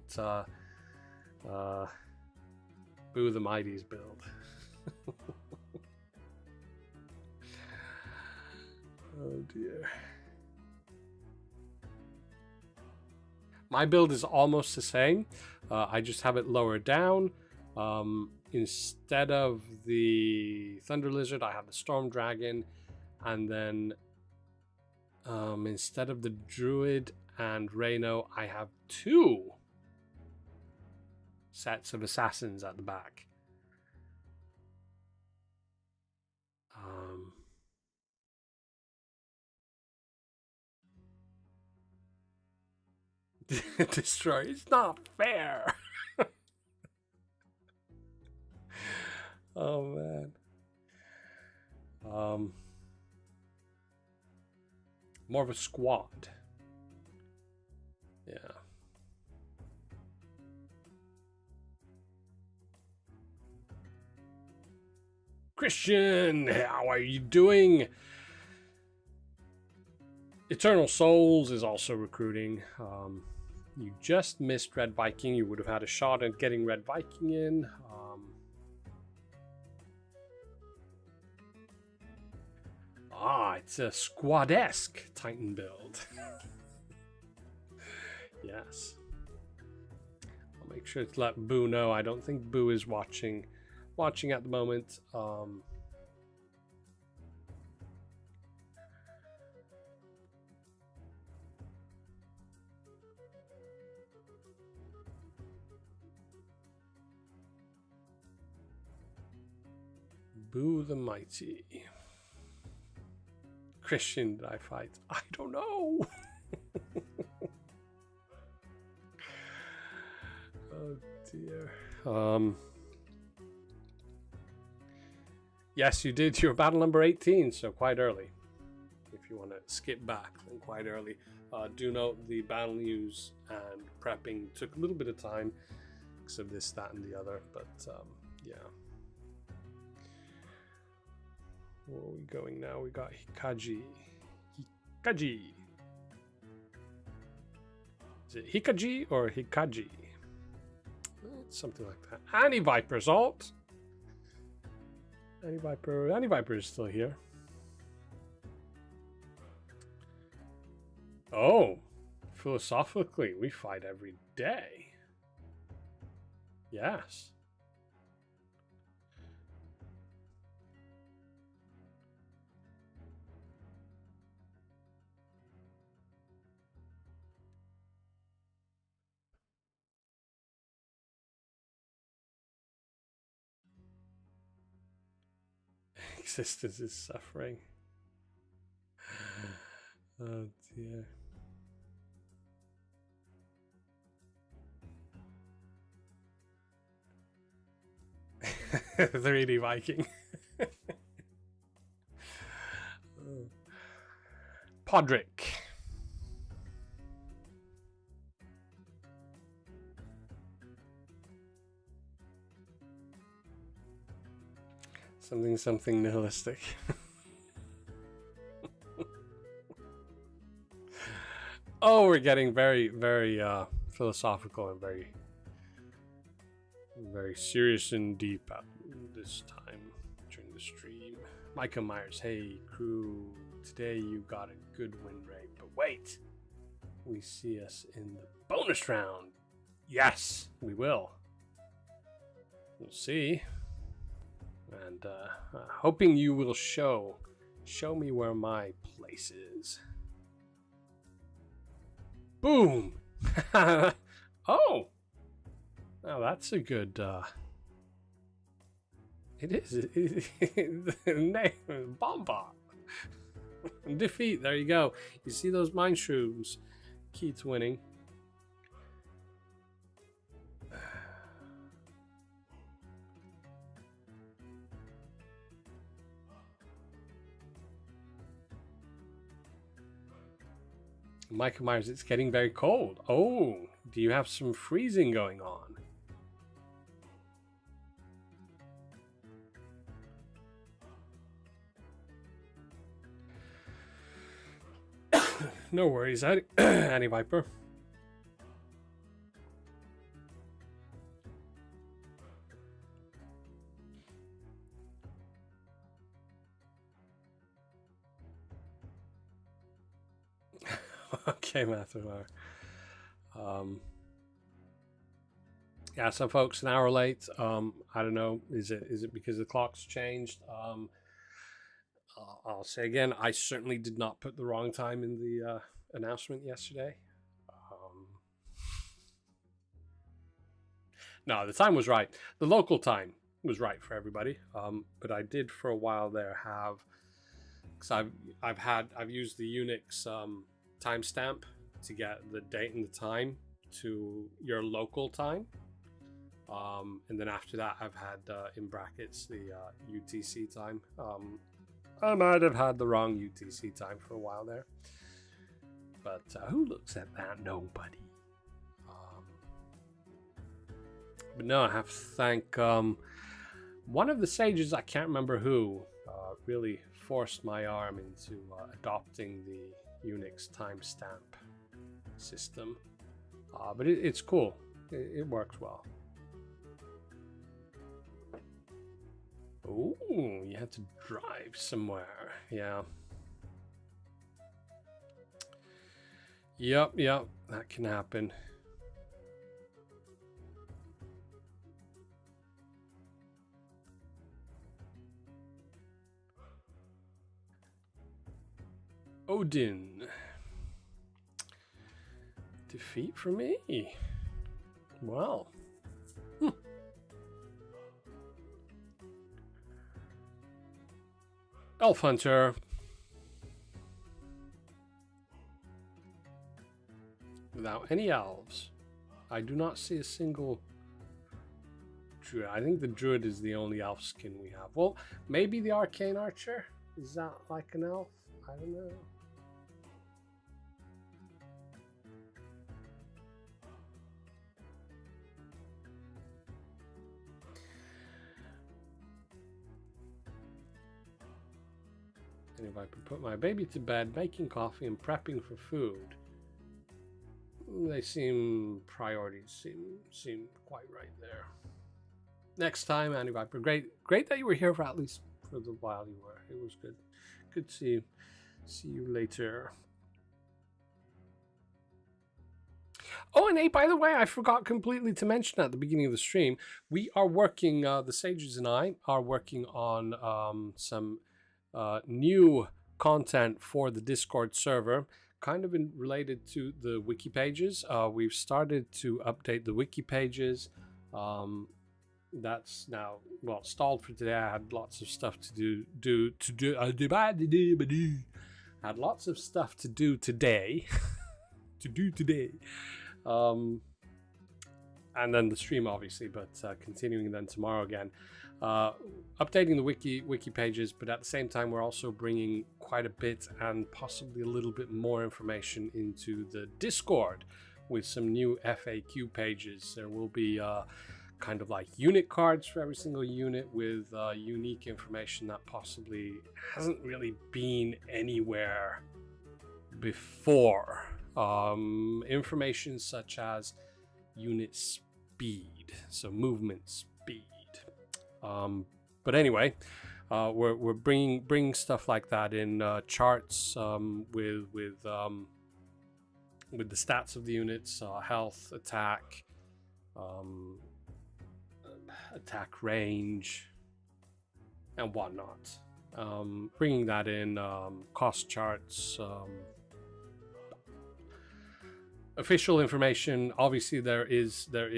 Boo the Mighty's build. Oh dear. My build is almost the same. I just have it lower down. Instead of the Thunder Lizard, I have the Storm Dragon. And then instead of the Druid and Reno, I have 2 sets of assassins at the back. Destroy. It's not fair. Oh man. More of a squad. Yeah. Christian, how are you doing? Eternal Souls is also recruiting. You just missed Red Viking. You would have had a shot at getting Red Viking in. It's a squad-esque Titan build. Yes. I'll make sure to let Boo know. I don't think Boo is watching at the moment. Boo the Mighty. Christian did I fight? I don't know. Oh dear. Yes, you did. You're battle number 18, so quite early. If you want to skip back, then quite early. Do note the battle news and prepping took a little bit of time because of this, that, and the other, but yeah. Where are we going now? We got Hikaji. Hikaji. Is it Hikaji or Hikaji? Something like that. Anti-Viper's alt. Anti-Viper is still here. Oh, philosophically, we fight every day. Yes. Existence is suffering. Oh dear. The 3D Viking. Oh Podrick. Something nihilistic. Oh, we're getting very philosophical and very serious and deep at this time during the stream. Micah Myers, hey crew, today you got a good win rate, but wait, we see us in the bonus round. Yes, we will. We'll see. And hoping you will show me where my place is. Boom! Oh! Now that's a good, it is. Bomba! Defeat, there you go. You see those mind shrooms? Key to winning. Michael Myers, it's getting very cold. Oh, do you have some freezing going on? No worries, Annie Viper. Okay, Matthew. Yeah, some folks an hour late. I don't know. Is it because the clock's changed? I'll say again, I certainly did not put the wrong time in the announcement yesterday. No, the time was right. The local time was right for everybody. But I did for a while there have, because I've used the Unix timestamp to get the date and the time to your local time. And then after that, I've had in brackets the UTC time. I might have had the wrong UTC time for a while there. But who looks at that? Nobody. But no, I have to thank one of the sages, I can't remember who, really forced my arm into adopting the Unix timestamp system. But it's cool. It works well. Ooh, you had to drive somewhere. Yeah. Yep, that can happen. Odin. Defeat for me. Wow. Elf Hunter. Without any elves. I do not see a single druid. I think the druid is the only elf skin we have. Well, maybe the arcane archer? Is that like an elf? I don't know. And if I could put my baby to bed, making coffee and prepping for food, they seem priorities seem quite right there. Next time, Andy Viper. Great that you were here for at least for the while you were. It was good. Good to see you. See you later. Oh, and hey, by the way, I forgot completely to mention at the beginning of the stream, we are working, the Sages and I are working on some new content for the Discord server, kind of related to the wiki pages. We've started to update the wiki pages. That's now, well, stalled for today. I had lots of stuff to do. Had lots of stuff to do today. And then the stream, obviously, but continuing then tomorrow again. Updating the wiki pages, but at the same time, we're also bringing quite a bit, and possibly a little bit more information into the Discord with some new FAQ pages. There will be kind of like unit cards for every single unit with unique information that possibly hasn't really been anywhere before. Information such as unit speed, so movement speed. But anyway, we're bringing stuff like that in charts with the stats of the units, health, attack, attack range, and whatnot. Bringing that in, cost charts, official information. Obviously, there is the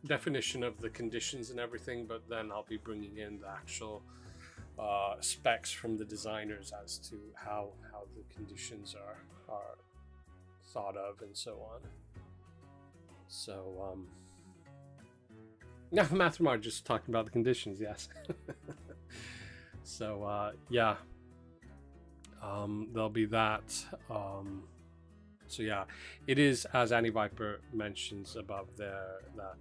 definition of the conditions and everything, but then I'll be bringing in the actual specs from the designers as to how the conditions are thought of and so on. So yeah, Mathemar just talking about the conditions, yes. So yeah, there'll be that. So yeah, it is, as Annie Viper mentions above there, that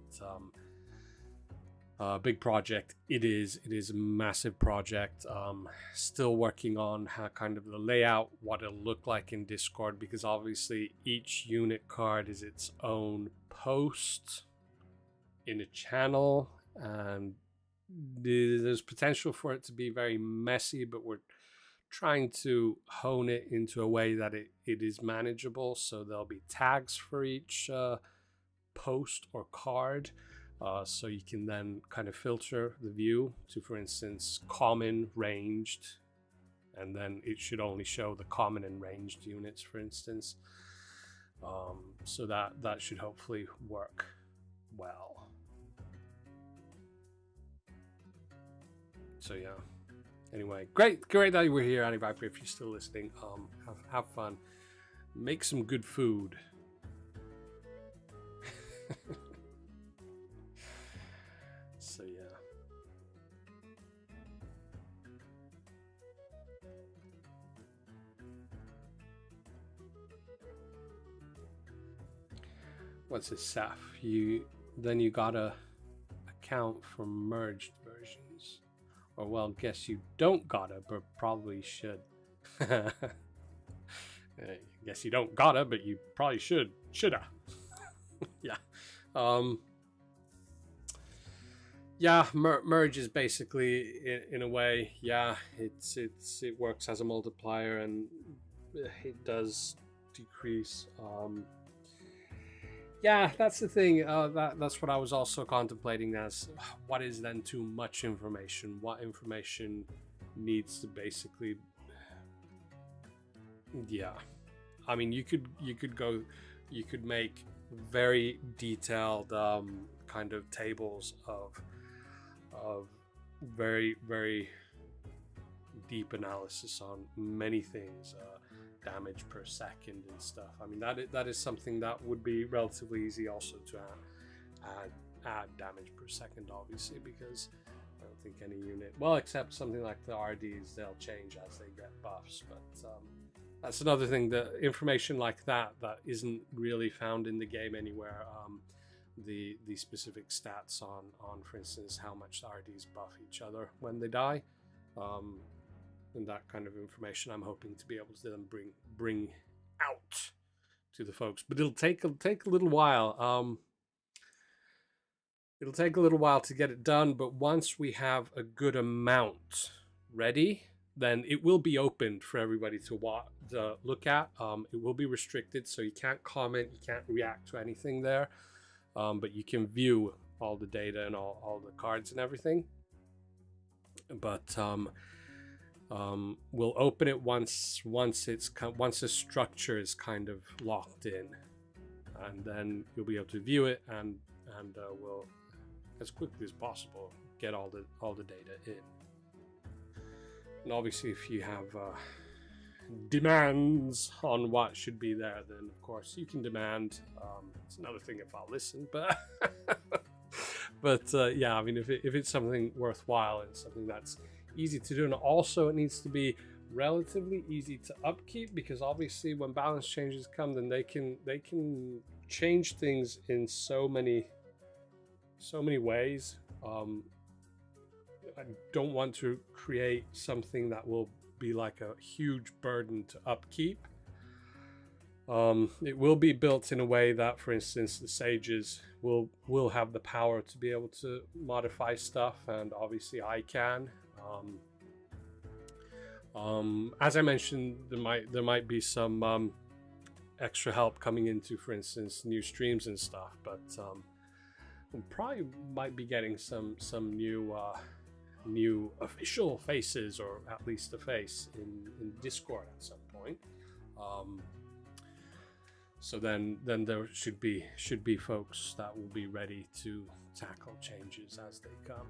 big project. It is a massive project. Still working on how kind of the layout, what it'll look like in Discord, because obviously each unit card is its own post in a channel, and there's potential for it to be very messy, but we're trying to hone it into a way that it is manageable. So there'll be tags for each post or card, so you can then kind of filter the view to, for instance, common, ranged, and then it should only show the common and ranged units, for instance. So that should hopefully work well. So yeah. Anyway, great that you were here, Annie Viper. If you're still listening, have fun, make some good food. So yeah. What's this, Saf? You gotta account for merged versions. Or, well, guess you don't gotta, but probably should. Guess you don't gotta, but you probably should. Shoulda. Yeah. Yeah, merge is basically, in a way, yeah, it works as a multiplier, and it does decrease. Yeah, that's the thing. That's what I was also contemplating as, what is then too much information? What information needs to basically... Yeah. I mean, you could make very detailed kind of tables of very, very deep analysis on many things. Damage per second and stuff. I mean, that is something that would be relatively easy also to add damage per second, obviously, because I don't think any unit, well, except something like the RDs, they'll change as they get buffs, but that's another thing. The information like that isn't really found in the game anywhere. The specific stats on for instance, how much the RDs buff each other when they die. And that kind of information I'm hoping to be able to then bring out to the folks, but it'll take a little while. It'll take a little while to get it done, but once we have a good amount ready, then it will be opened for everybody to look at. It will be restricted, so you can't comment, you can't react to anything there, but you can view all the data and all the cards and everything. But we'll open it once the structure is kind of locked in, and then you'll be able to view it, and we'll, as quickly as possible, get all the data in. And obviously, if you have demands on what should be there, then of course you can demand. It's another thing if I'll listen, but But yeah, I mean, if it's something worthwhile and something that's easy to do, and also it needs to be relatively easy to upkeep, because obviously when balance changes come, then they can change things in so many ways. I don't want to create something that will be like a huge burden to upkeep. It will be built in a way that, for instance, the sages will have the power to be able to modify stuff, and obviously I can. As I mentioned, there might be some extra help coming into, for instance, new streams and stuff, but we probably might be getting some new official faces, or at least a face in Discord at some point. So then there should be folks that will be ready to tackle changes as they come.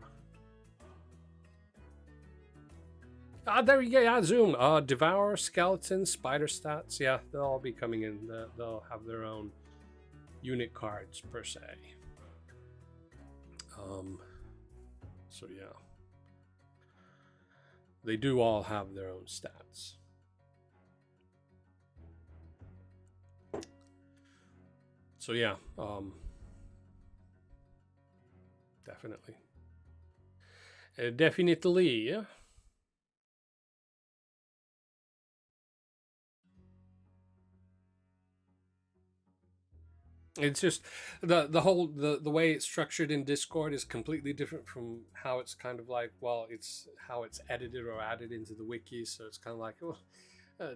There you go. Yeah, Zoom. Devour, Skeleton, Spider stats. Yeah, they'll all be coming in. They'll have their own unit cards per se. So yeah, they do all have their own stats. So yeah, definitely. Definitely. It's just the way it's structured in Discord is completely different from how it's kind of like, well, it's how it's edited or added into the wiki. So it's kind of like, oh,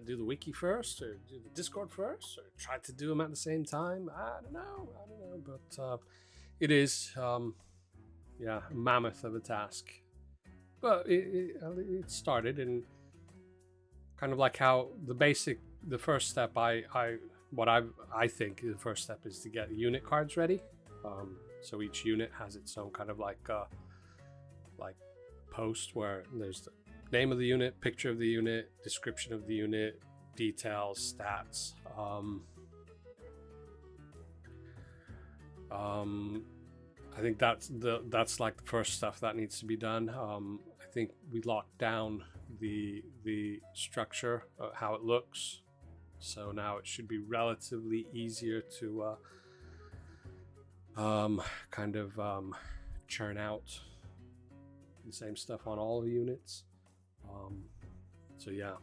do the wiki first, or do the Discord first, or try to do them at the same time. I don't know, but it is, yeah, a mammoth of a task. But it started, and kind of like how the first step, I think the first step is to get unit cards ready. So each unit has its own kind of like post where there's the name of the unit, picture of the unit, description of the unit, details, stats. I think that's like the first stuff that needs to be done. I think we locked down the structure of how it looks, so now it should be relatively easier to kind of churn out the same stuff on all the units. So yeah,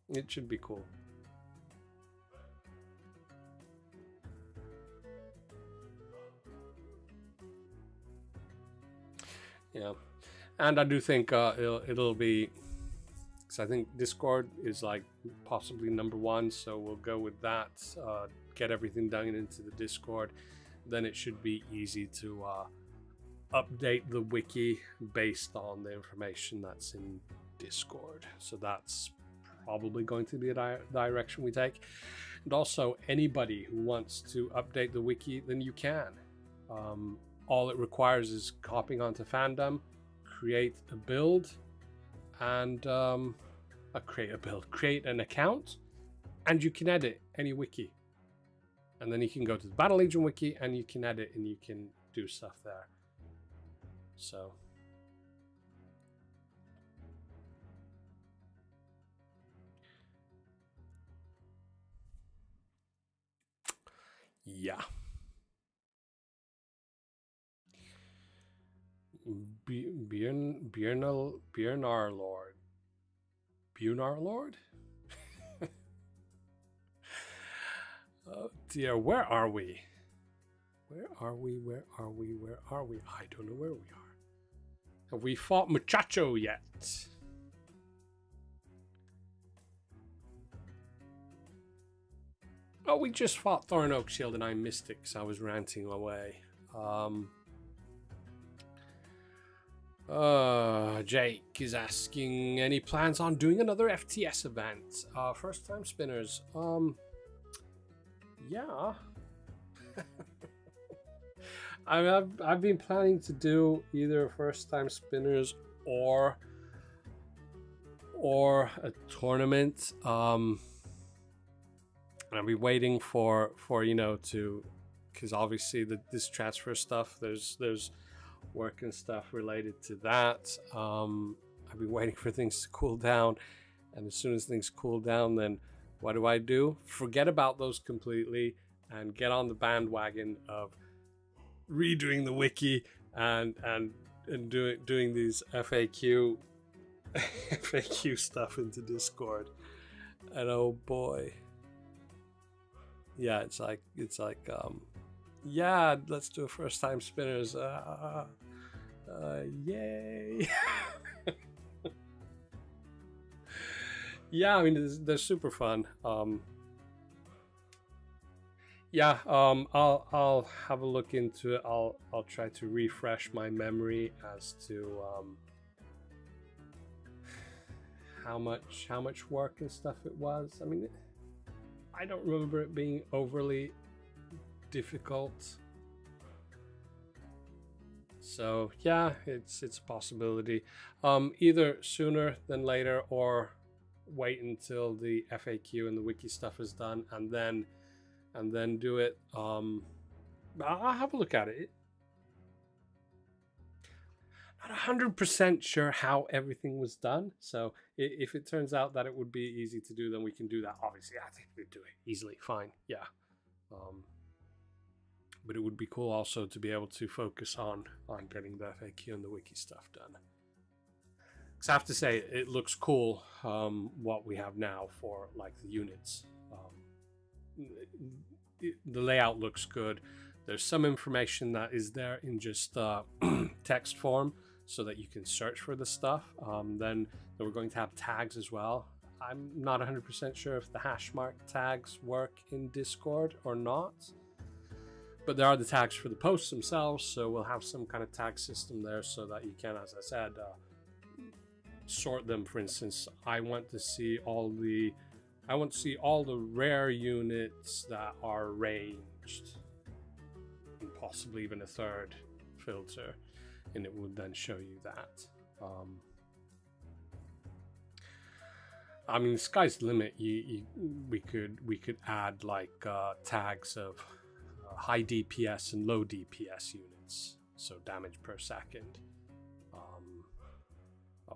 it should be cool. Yeah, and I do think it'll be, because I think Discord is like possibly #1, so we'll go with that. Get everything done into the Discord, then it should be easy to update the wiki based on the information that's in Discord. So that's probably going to be the direction we take. And also, anybody who wants to update the wiki, then you can. All it requires is copying onto fandom, create a build, and create an account, and you can edit any wiki. And then you can go to the Battle Legion wiki and you can edit and you can do stuff there. So yeah. Bjornar Lord. Bjornar Lord? Oh dear, where are we? Where are we? Where are we? Where are we? I don't know where we are. Have we fought Muchacho yet? Oh, we just fought Thorn Oak Shield and I missed it because I was ranting away. Jake is asking, any plans on doing another FTS event? First time spinners. Yeah. I've been planning to do either first time spinners or a tournament. And I'll be waiting for you know, to because obviously this transfer stuff, there's work and stuff related to that. I've been waiting for things to cool down, and as soon as things cool down, then what do? Forget about those completely and get on the bandwagon of redoing the wiki and doing these FAQ stuff into Discord. And oh boy, yeah, it's like yeah, let's do a first time spinners. Yay. Yeah, I mean, they're super fun. Yeah, I'll have a look into it. I'll try to refresh my memory as to how much work and stuff it was. I mean, I don't remember it being overly difficult. So yeah, it's a possibility. Either sooner than later, or wait until the FAQ and the wiki stuff is done and then do it. I'll have a look at it. Not 100% sure how everything was done, so if it turns out that it would be easy to do, then we can do that. Obviously, I think we'd do it easily, fine, yeah. But it would be cool also to be able to focus on getting the FAQ and the wiki stuff done. Because I have to say, it looks cool, what we have now for like the units. The layout looks good. There's some information that is there in just text form, so that you can search for the stuff. Then we're going to have tags as well. I'm not 100% sure if the hash mark tags work in Discord or not, but there are the tags for the posts themselves, so we'll have some kind of tag system there so that you can, as I said, sort them. For instance, I want to see all the rare units that are ranged, and possibly even a third filter, and it would then show you that. I mean, the sky's the limit. We could add like tags of high DPS and low DPS units, so damage per second.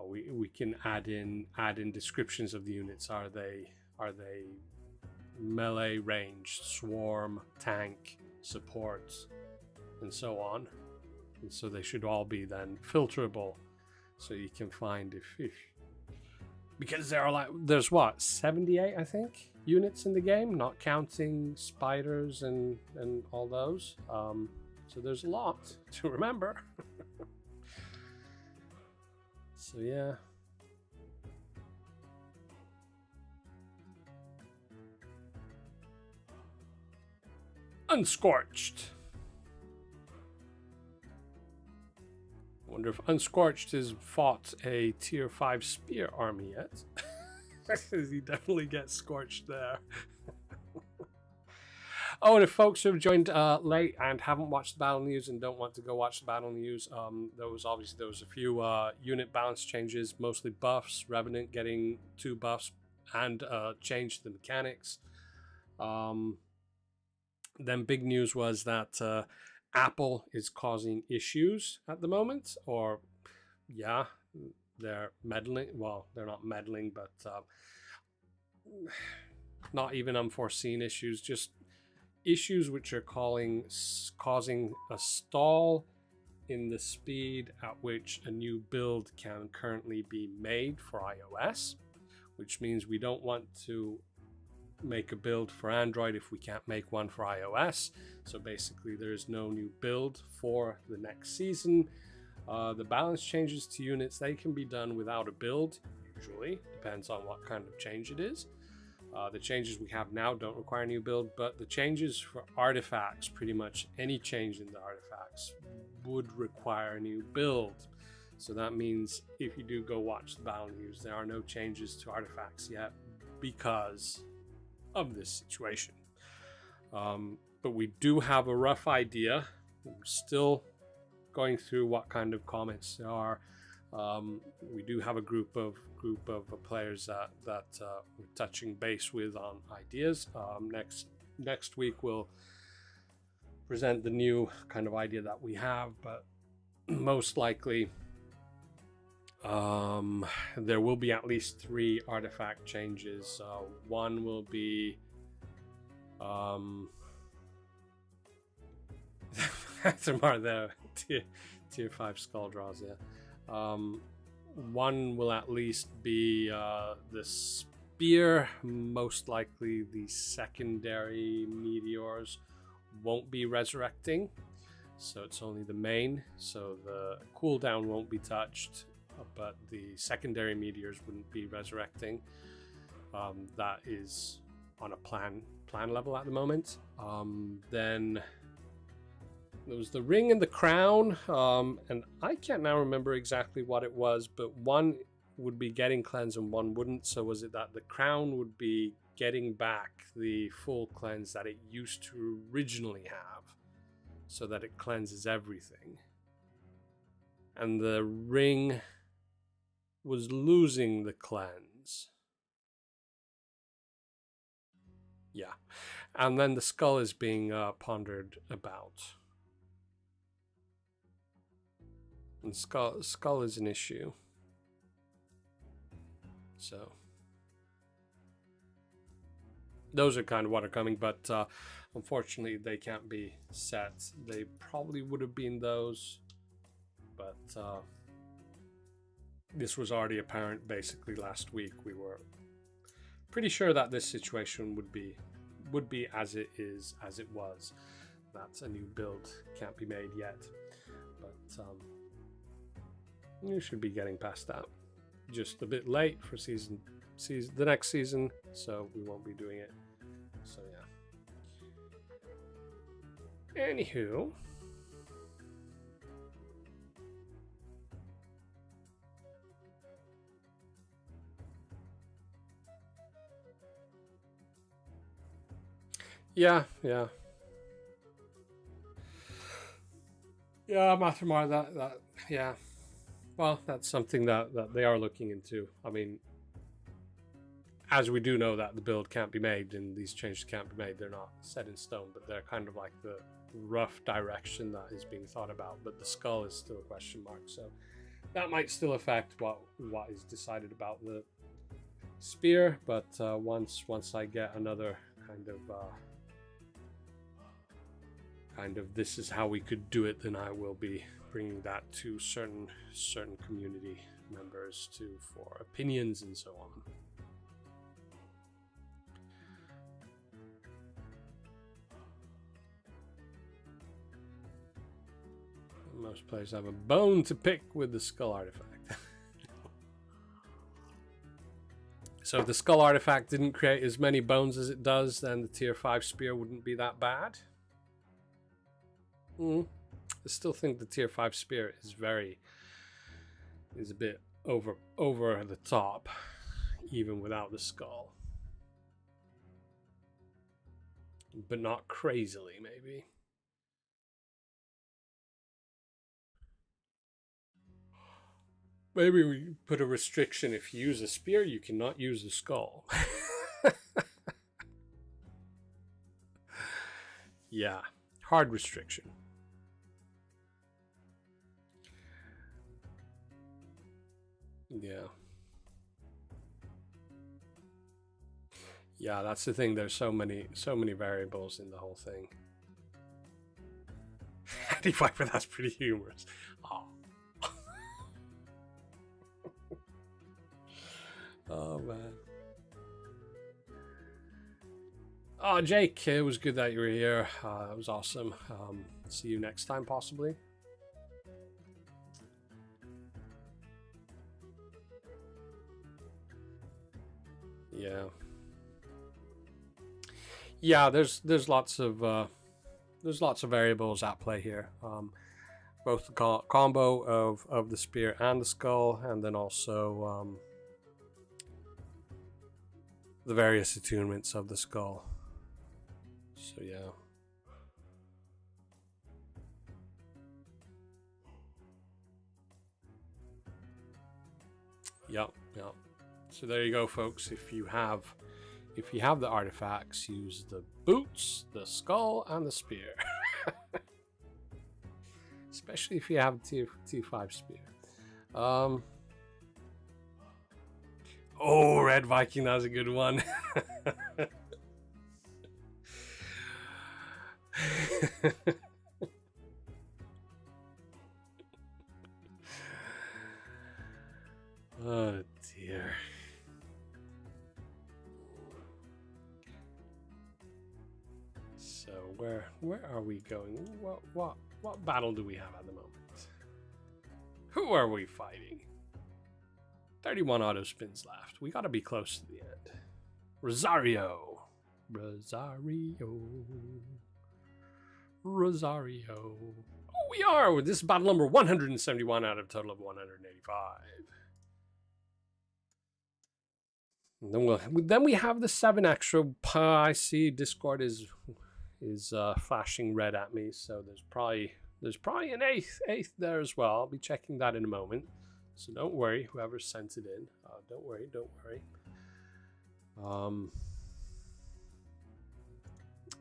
We can add in descriptions of the units. Are they melee, ranged, swarm, tank, support, and so on? And so they should all be then filterable, so you can find if because there's what, 78 I think units in the game, not counting spiders and all those. So there's a lot to remember. So yeah. Unscorched. I wonder if Unscorched has fought a tier 5 spear army yet. He definitely gets scorched there. Oh, and if folks who have joined late and haven't watched the battle news and don't want to go watch the battle news, there was a few unit balance changes, mostly buffs. Revenant getting 2 buffs and changed the mechanics. Then big news was that Apple is causing issues at the moment, or yeah, they're meddling. Well, they're not meddling, but not even unforeseen issues, just issues which are causing a stall in the speed at which a new build can currently be made for iOS, which means we don't want to make a build for Android if we can't make one for iOS. So basically there's no new build for the next season. The balance changes to units, they can be done without a build, usually, depends on what kind of change it is. The changes we have now don't require a new build, but the changes for artifacts, pretty much any change in the artifacts, would require a new build. So that means if you do go watch the battle news, there are no changes to artifacts yet because of this situation. But we do have a rough idea. We're still going through what kind of comments there are. We do have a group of players that we're touching base with on ideas. Next week we'll present the new kind of idea that we have, but most likely there will be at least 3 artifact changes. One will be the tier 5 skull draws, yeah. One will at least be the spear. Most likely the secondary meteors won't be resurrecting, so it's only the main, so the cooldown won't be touched, but the secondary meteors wouldn't be resurrecting. That is on a plan level at the moment. Then there was the ring and the crown, and I can't now remember exactly what it was, but one would be getting cleanse and one wouldn't. So was it that the crown would be getting back the full cleanse that it used to originally have, so that it cleanses everything, and the ring was losing the cleanse? Yeah. And then the skull is being pondered about. And skull is an issue. So those are kind of what are coming, but unfortunately they can't be set. They probably would have been those, but this was already apparent basically last week. We were pretty sure that this situation would be as it was. That's a new build, can't be made yet, but you should be getting past that. Just a bit late for the next season, so we won't be doing it. So yeah. Anywho, yeah, Mathemar, that yeah. Well, that's something that they are looking into. I mean, as we do know that the build can't be made and these changes can't be made, they're not set in stone, but they're kind of like the rough direction that is being thought about. But the skull is still a question mark, so that might still affect what is decided about the spear. But once I get another kind of this is how we could do it, then I will be bringing that to certain community members for opinions and so on. Most players have a bone to pick with the skull artifact. So if the skull artifact didn't create as many bones as it does, then the tier 5 spear wouldn't be that bad. I still think the tier 5 spear is a bit over the top, even without the skull. But not crazily, maybe. Maybe we put a restriction: if you use a spear, you cannot use a skull. Yeah, hard restriction. Yeah, that's the thing. There's so many variables in the whole thing. Viper, that's pretty humorous. Oh. Oh man. Oh, Jake, it was good that you were here. It was awesome. See you next time, possibly. Yeah, there's lots of variables at play here. Both the combo of the spear and the skull, and then also the various attunements of the skull. So yeah. Yep. So there you go, folks. If you have the artifacts, use the boots, the skull, and the spear. Especially if you have T5 spear. Oh, Red Viking, that was a good one. Oh dear. So where are we going? What battle do we have at the moment? Who are we fighting? 31 auto spins left. We gotta be close to the end. Rosario. Oh, we are! This is battle number 171 out of a total of 185. And then we have the 7 extra. I see Discord is flashing red at me, so there's probably an eighth there as well. I'll be checking that in a moment, so don't worry, whoever sent it in. Don't worry.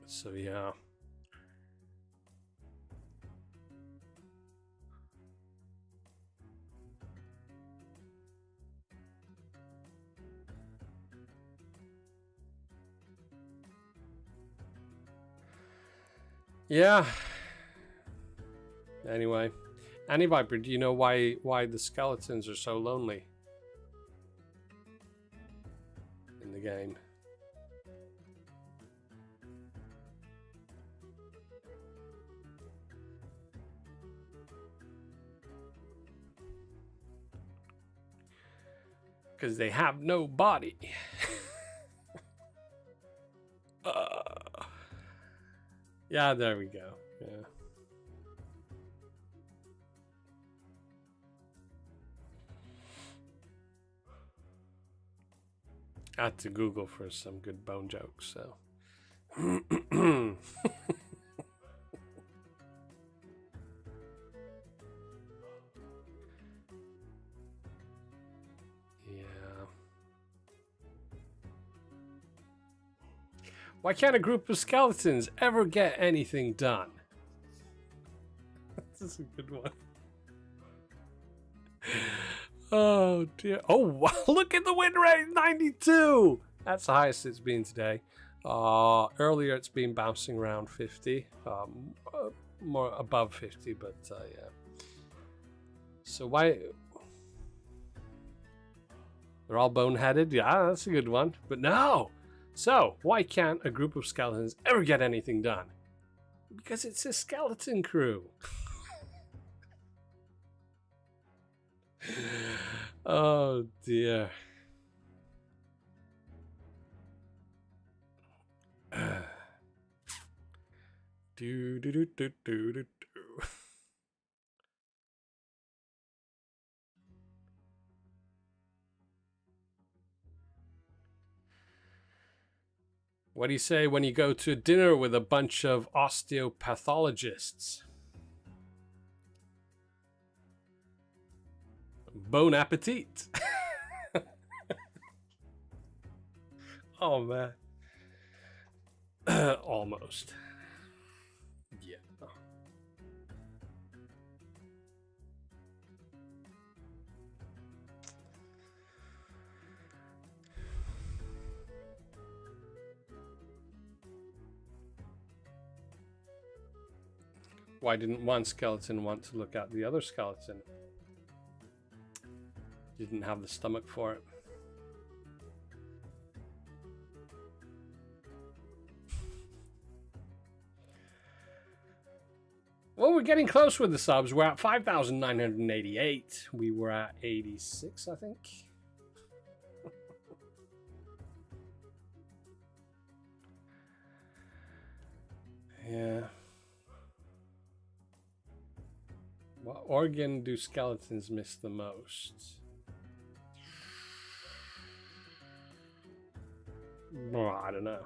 So yeah. Yeah. Anyway, Viper, do you know why the skeletons are so lonely in the game? Because they have no body. Yeah, there we go. Yeah. I had to Google for some good bone jokes, so. Why can't a group of skeletons ever get anything done? This is a good one. Oh dear. Oh wow, look at the win rate, 92! That's the highest it's been today. Earlier it's been bouncing around 50. More above 50, but yeah. So why... They're all boneheaded? Yeah, that's a good one. But no! So, why can't a group of skeletons ever get anything done? Because it's a skeleton crew. Oh dear. Do do do do do do. What do you say when you go to a dinner with a bunch of osteopathologists? Bon appetit. Oh man. Almost. Yeah. Why didn't one skeleton want to look at the other skeleton? Didn't have the stomach for it. Well, we're getting close with the subs. We're at 5,988. We were at 86, I think. Yeah. What organ do skeletons miss the most? Oh, I don't know.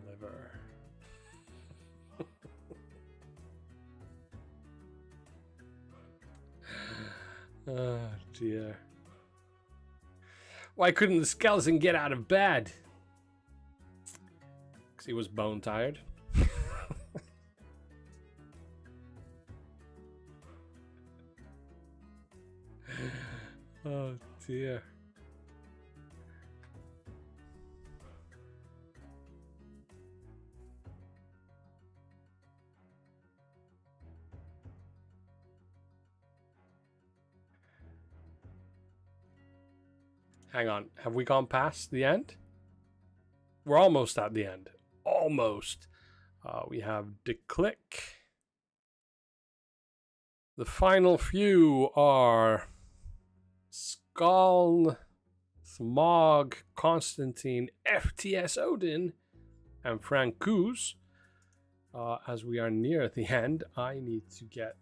Liver. Oh dear. Why couldn't the skeleton get out of bed? Because he was bone tired. Oh dear. Hang on, have we gone past the end? We're almost at the end. Almost. We have Declick. The final few are Skull, Smog, Constantine, FTS Odin, and Francouz. As we are near the end, I need to get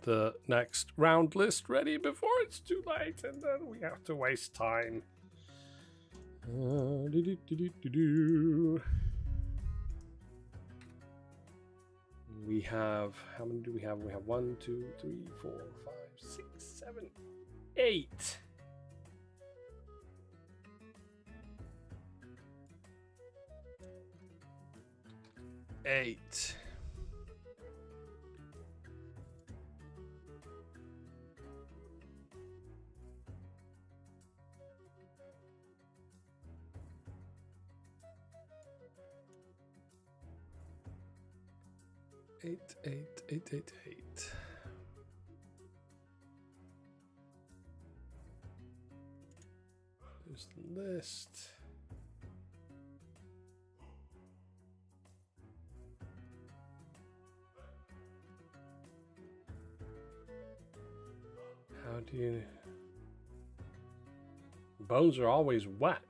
the next round list ready before it's too late, and then we have to waste time. We have, how many do we have? We have 1, 2, 3, 4, 5, 6, 7, 8. Eight. Eight. There's the list. How do you... Bones are always wet.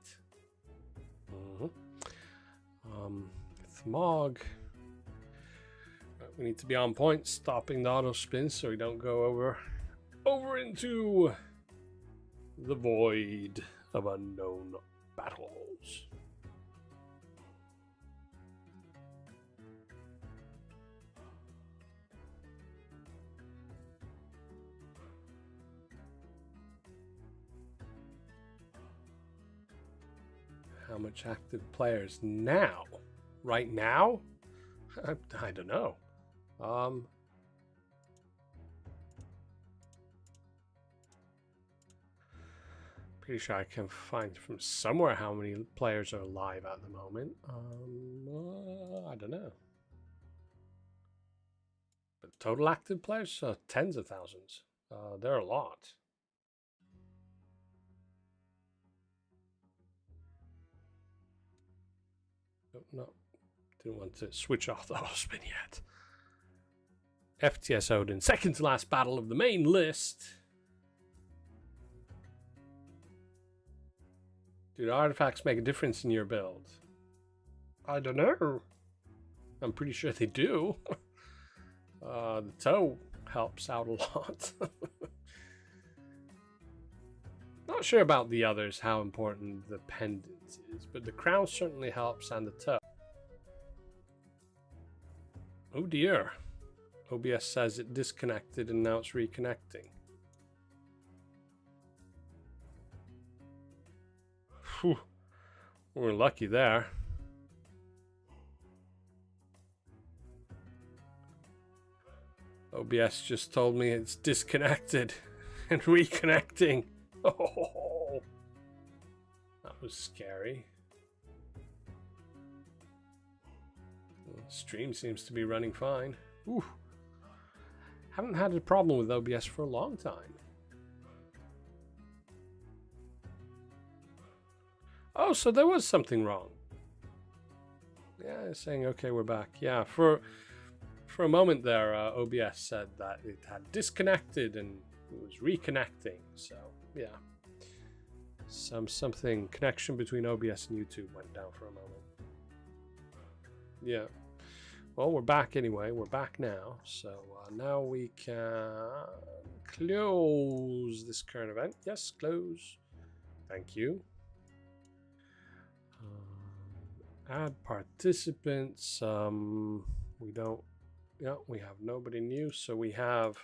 Smog. We need to be on point, stopping the auto spin so we don't go over into the void of unknown battles. How much active players now? Right now? I don't know. Pretty sure I can find from somewhere how many players are live at the moment. I don't know. But total active players, tens of thousands. There are a lot. Oh, no, didn't want to switch off the auto spin yet. FTS Odin, second to last battle of the main list. Do artifacts make a difference in your build? I don't know. I'm pretty sure they do. The toe helps out a lot. Not sure about the others, how important the pendant is, but the crown certainly helps, and the toe. Oh dear. OBS says it disconnected and now it's reconnecting. Whew. We're lucky there. OBS just told me it's disconnected and reconnecting. Oh, that was scary. The stream seems to be running fine. Ooh. Haven't had a problem with OBS for a long time. Oh, so there was something wrong. Yeah, it's saying, okay, we're back. Yeah, for a moment there, OBS said that it had disconnected and it was reconnecting. So, yeah. Something, connection between OBS and YouTube went down for a moment. Yeah. Well, we're back anyway. We're back now. So now we can close this current event. Yes, close. Thank you. Add participants. We don't Yeah, we have nobody new, so we have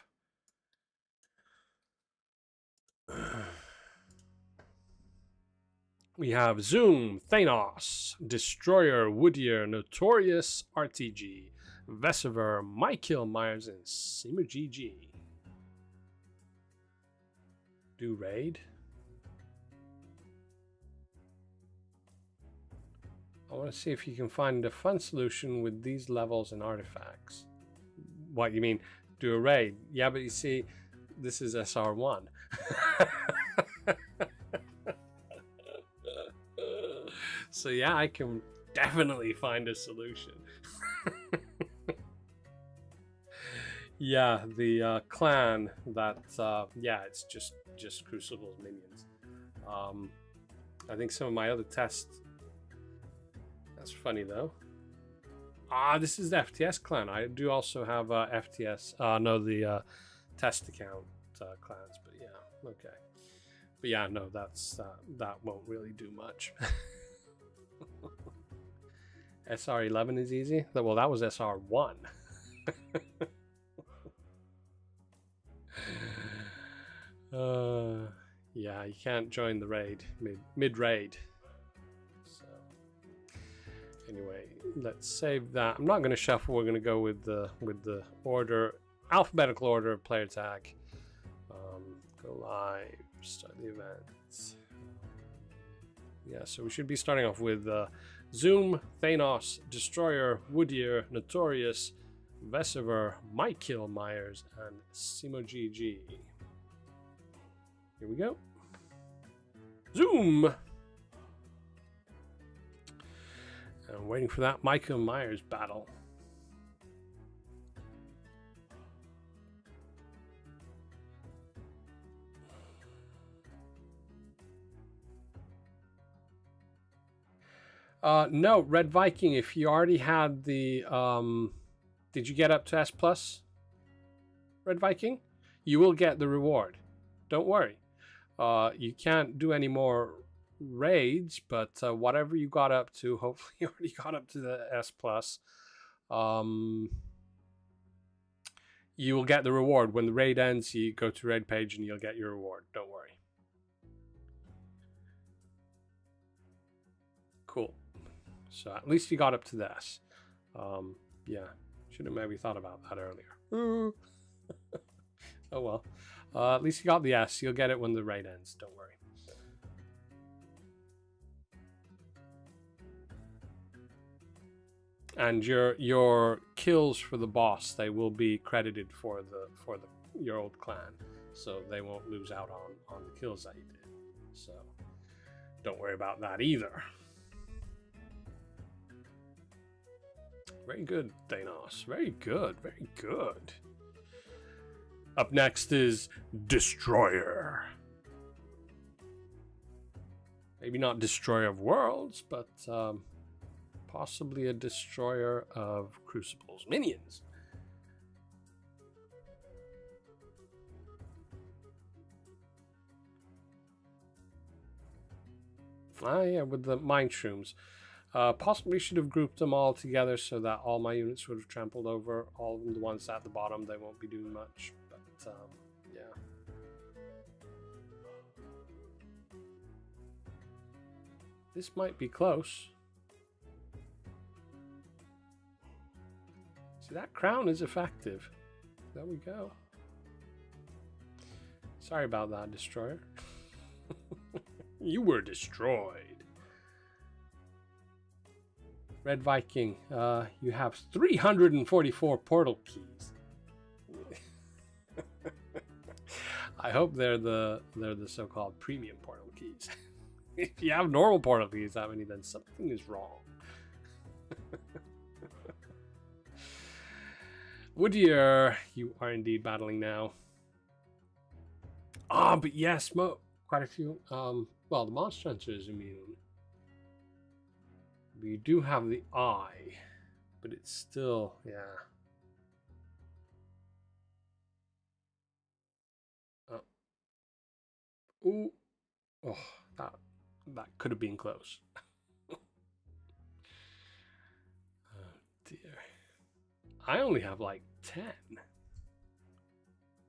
Zoom, Thanos, Destroyer, Woodier, Notorious, RTG, Vesiver, Michael Myers, and SimoGG. Do raid. I want to see if you can find a fun solution with these levels and artifacts. What, you mean do a raid? Yeah, but you see, this is SR1. So yeah, I can definitely find a solution. Yeah, the clan that, yeah, it's just Crucible's minions. I think some of my other tests. That's funny though. Ah, this is the FTS clan. I do also have FTS. No, the test account clans. But yeah, okay. But yeah, no, that's that won't really do much. SR11 is easy. Well, that was SR1. Yeah, you can't join the raid mid raid. Anyway, let's save that. I'm not going to shuffle. We're going to go with the order, alphabetical order of player tag. Go live, start the event. Yeah, so we should be starting off with Zoom, Thanos, Destroyer, Woodier, Notorious, Vesiver, Michael Myers, and SimoGG. Here we go. Zoom! I'm waiting for that Michael Myers battle. No, Red Viking, if you already had the... did you get up to S+, Red Viking? You will get the reward. Don't worry. You can't do any more raids, but whatever you got up to, hopefully you already got up to the S+. You will get the reward. When the raid ends, you go to raid page and you'll get your reward. Don't worry. Cool. So at least you got up to this. Yeah, should have maybe thought about that earlier. Oh well. At least you got the S. You'll get it when the raid ends. Don't worry. And your kills for the boss, they will be credited for your old clan, so they won't lose out on the kills that you did. So don't worry about that either. Very good, Thanos. Very good. Very good. Up next is Destroyer. Maybe not Destroyer of Worlds, but possibly a Destroyer of Crucible's minions. Ah, yeah, with the Mind Shrooms. Possibly should have grouped them all together so that all my units would have trampled over all of them. The ones at the bottom, they won't be doing much. But, yeah. This might be close. See, that crown is effective. There we go. Sorry about that, Destroyer. You were destroyed. Red Viking, you have 344 portal keys. I hope they're the so-called premium portal keys. If you have normal portal keys, that many, then something is wrong. Woodier, you are indeed battling now. Ah, but yes, quite a few. Well, the monster hunter is immune. We do have the eye, but it's still, yeah. Ooh, oh, that could have been close. Oh dear. I only have like 10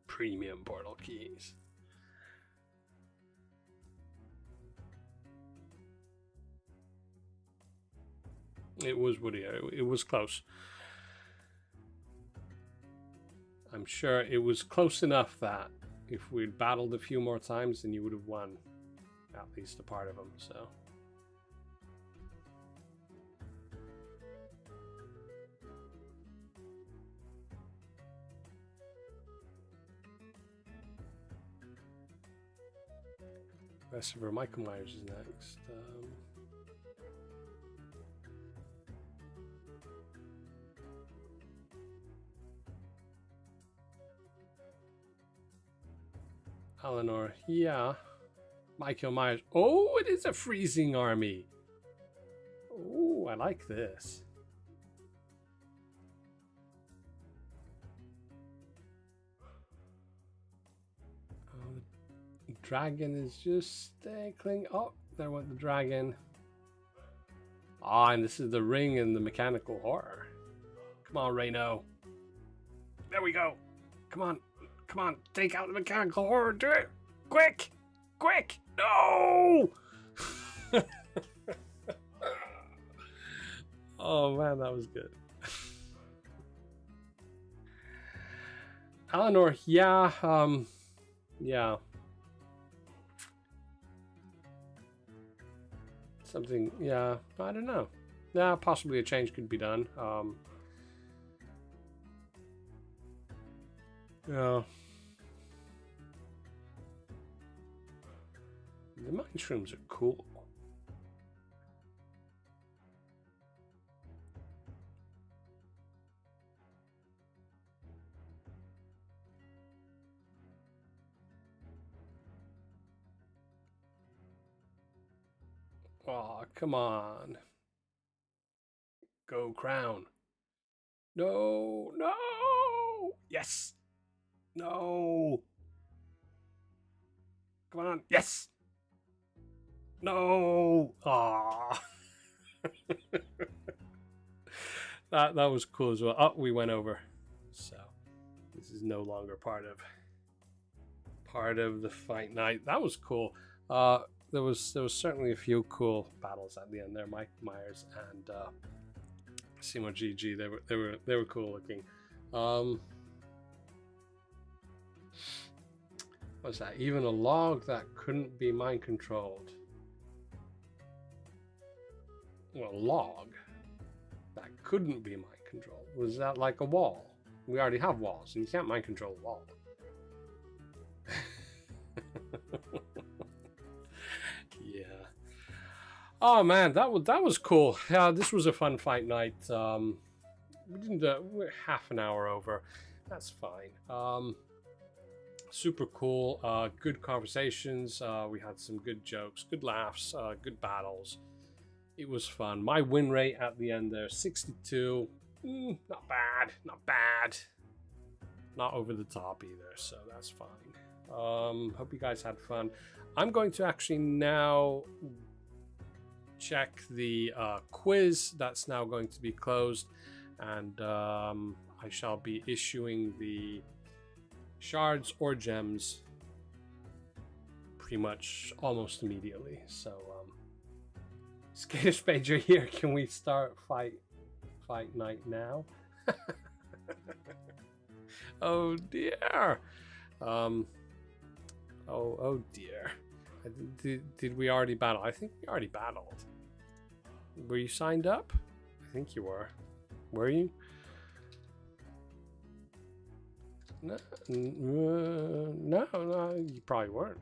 premium portal keys. It was Woody. It was close. I'm sure it was close enough that if we'd battled a few more times, then you would have won at least a part of them. So. Christopher Michael Myers is next. Eleanor, yeah. Michael Myers. Oh, it is a freezing army. Oh, I like this. Oh, the dragon is just clinging. Oh, there went the dragon. Ah, and this is the ring and the mechanical horror. Come on, Reno. There we go. Come on. Come on, take out the mechanical horror. Do it. Quick. Quick. No! Oh, man, that was good. Eleanor, yeah. Yeah. Something, yeah. I don't know. Yeah, possibly a change could be done. Yeah. The mind shrooms are cool. Oh, come on. Go crown. No, no. Yes. No. Come on. Yes. No. Ah. that was cool as well. Oh, we went over. So this is no longer part of the fight night. That was cool. There was certainly a few cool battles at the end there. Mike Myers and SimoGG. They were cool looking. What's that? Even a log that couldn't be mind controlled. Well, a log that couldn't be mind controlled. Was that like a wall? We already have walls, and you can't mind control a wall. Yeah. Oh man, that was cool. Yeah, this was a fun fight night. We didn't. We're half an hour over. That's fine. Super cool. Good conversations. We had some good jokes, good laughs, good battles. It was fun. My win rate at the end there, 62. Not bad. Not bad. Not over the top either, so that's fine. Hope you guys had fun. I'm going to actually now check the quiz that's now going to be closed, and I shall be issuing the shards or gems pretty much almost immediately. So Skater Spade, you're here. Can we start fight night now? Oh dear. Oh dear. Did we already battle? I think we already battled. Were you signed up? I think you were. Were you? No, you probably weren't.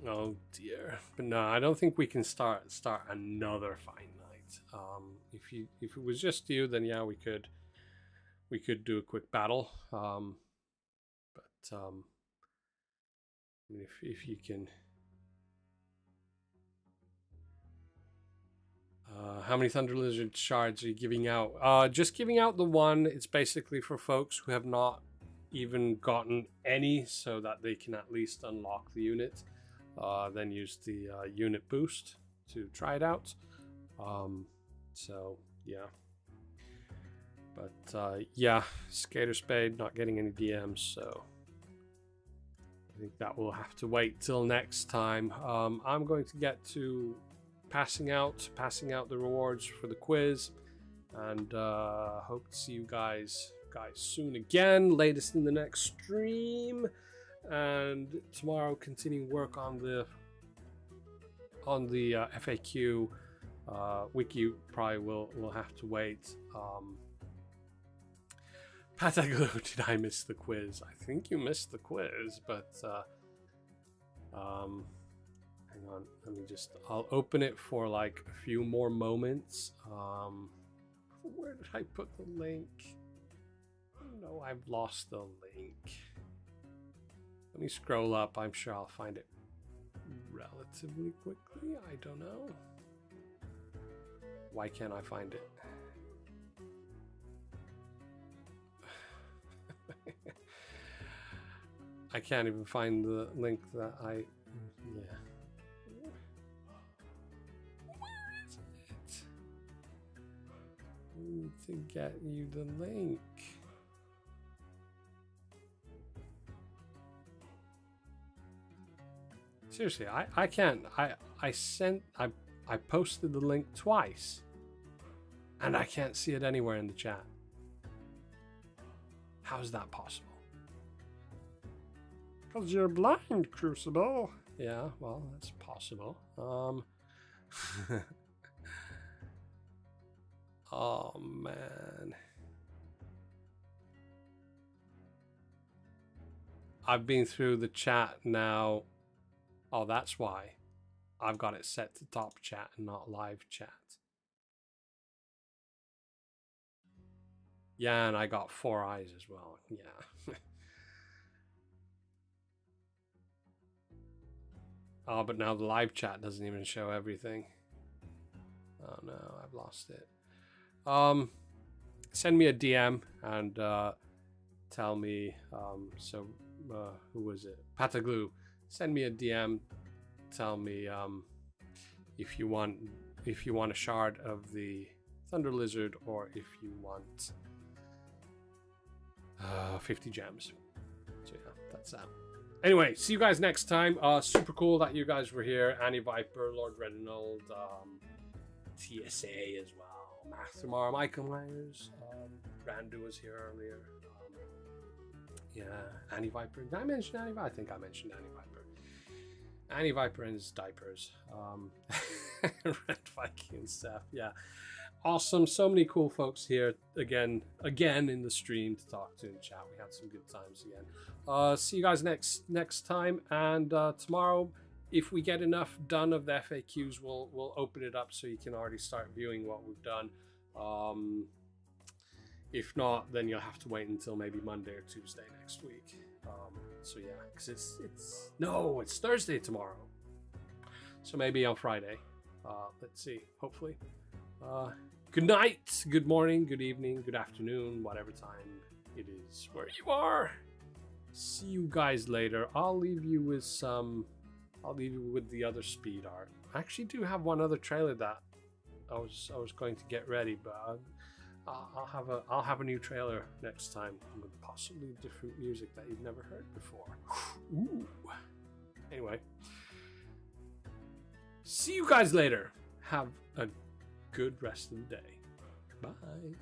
Oh dear. But no, I don't think we can start another fight night. If it was just you, then yeah, we could do a quick battle. But if you can, how many Thunder Lizard shards are you giving out? Just giving out the one. It's basically for folks who have not even gotten any, so that they can at least unlock the unit. Then use the unit boost to try it out. So yeah. But yeah, Skater Spade not getting any DMs, so I think that will have to wait till next time. I'm going to get to passing out the rewards for the quiz, and hope to see you guys soon again, latest in the next stream. And tomorrow continue work on the FAQ. Wiki probably will have to wait. Pataglu, did I miss the quiz? I think you missed the quiz, but hang on, I'll open it for like a few more moments. Where did I put the link? No, I've lost the link. Let me scroll up. I'm sure I'll find it relatively quickly. I don't know. Why can't I find it? I can't even find the link that I... Yeah. Where is it? I need to get you the link. Seriously, I can't. I posted the link twice, and I can't see it anywhere in the chat. How is that possible? Because you're blind, Crucible. Yeah, well, that's possible. Oh, man. I've been through the chat now. Oh, that's why. I've got it set to top chat and not live chat. Yeah, and I got 4 eyes as well. Yeah. Oh, but now the live chat doesn't even show everything. Oh no, I've lost it. Send me a DM and tell me. Who was it? Pataglu. Send me a DM. Tell me if you want a shard of the Thunder Lizard, or if you want 50 gems. So yeah, that's that. Anyway, see you guys next time. Super cool that you guys were here. Annie Viper, Lord Redinald, TSA as well. Mastermar, Michael Myers, Randu was here earlier. Yeah, Annie Viper. Did I mention Annie Viper? I think I mentioned Annie Viper. Annie Viper and his diapers. Red Viking and stuff. Yeah. Awesome. So many cool folks here again in the stream to talk to and chat. We had some good times again. See you guys next time, and tomorrow, if we get enough done of the FAQs, we'll open it up so you can already start viewing what we've done. If not, then you'll have to wait until maybe Monday or Tuesday next week. So yeah, because it's Thursday tomorrow, so maybe on Friday. Let's see. Hopefully. Good night, good morning, good evening, good afternoon, whatever time it is where you are. See you guys later. I'll leave you with the other speed art. I actually do have one other trailer that I was going to get ready, but I'll have a new trailer next time with possibly different music that you've never heard before. Ooh. Anyway, see you guys later. Have a good rest of the day. Bye.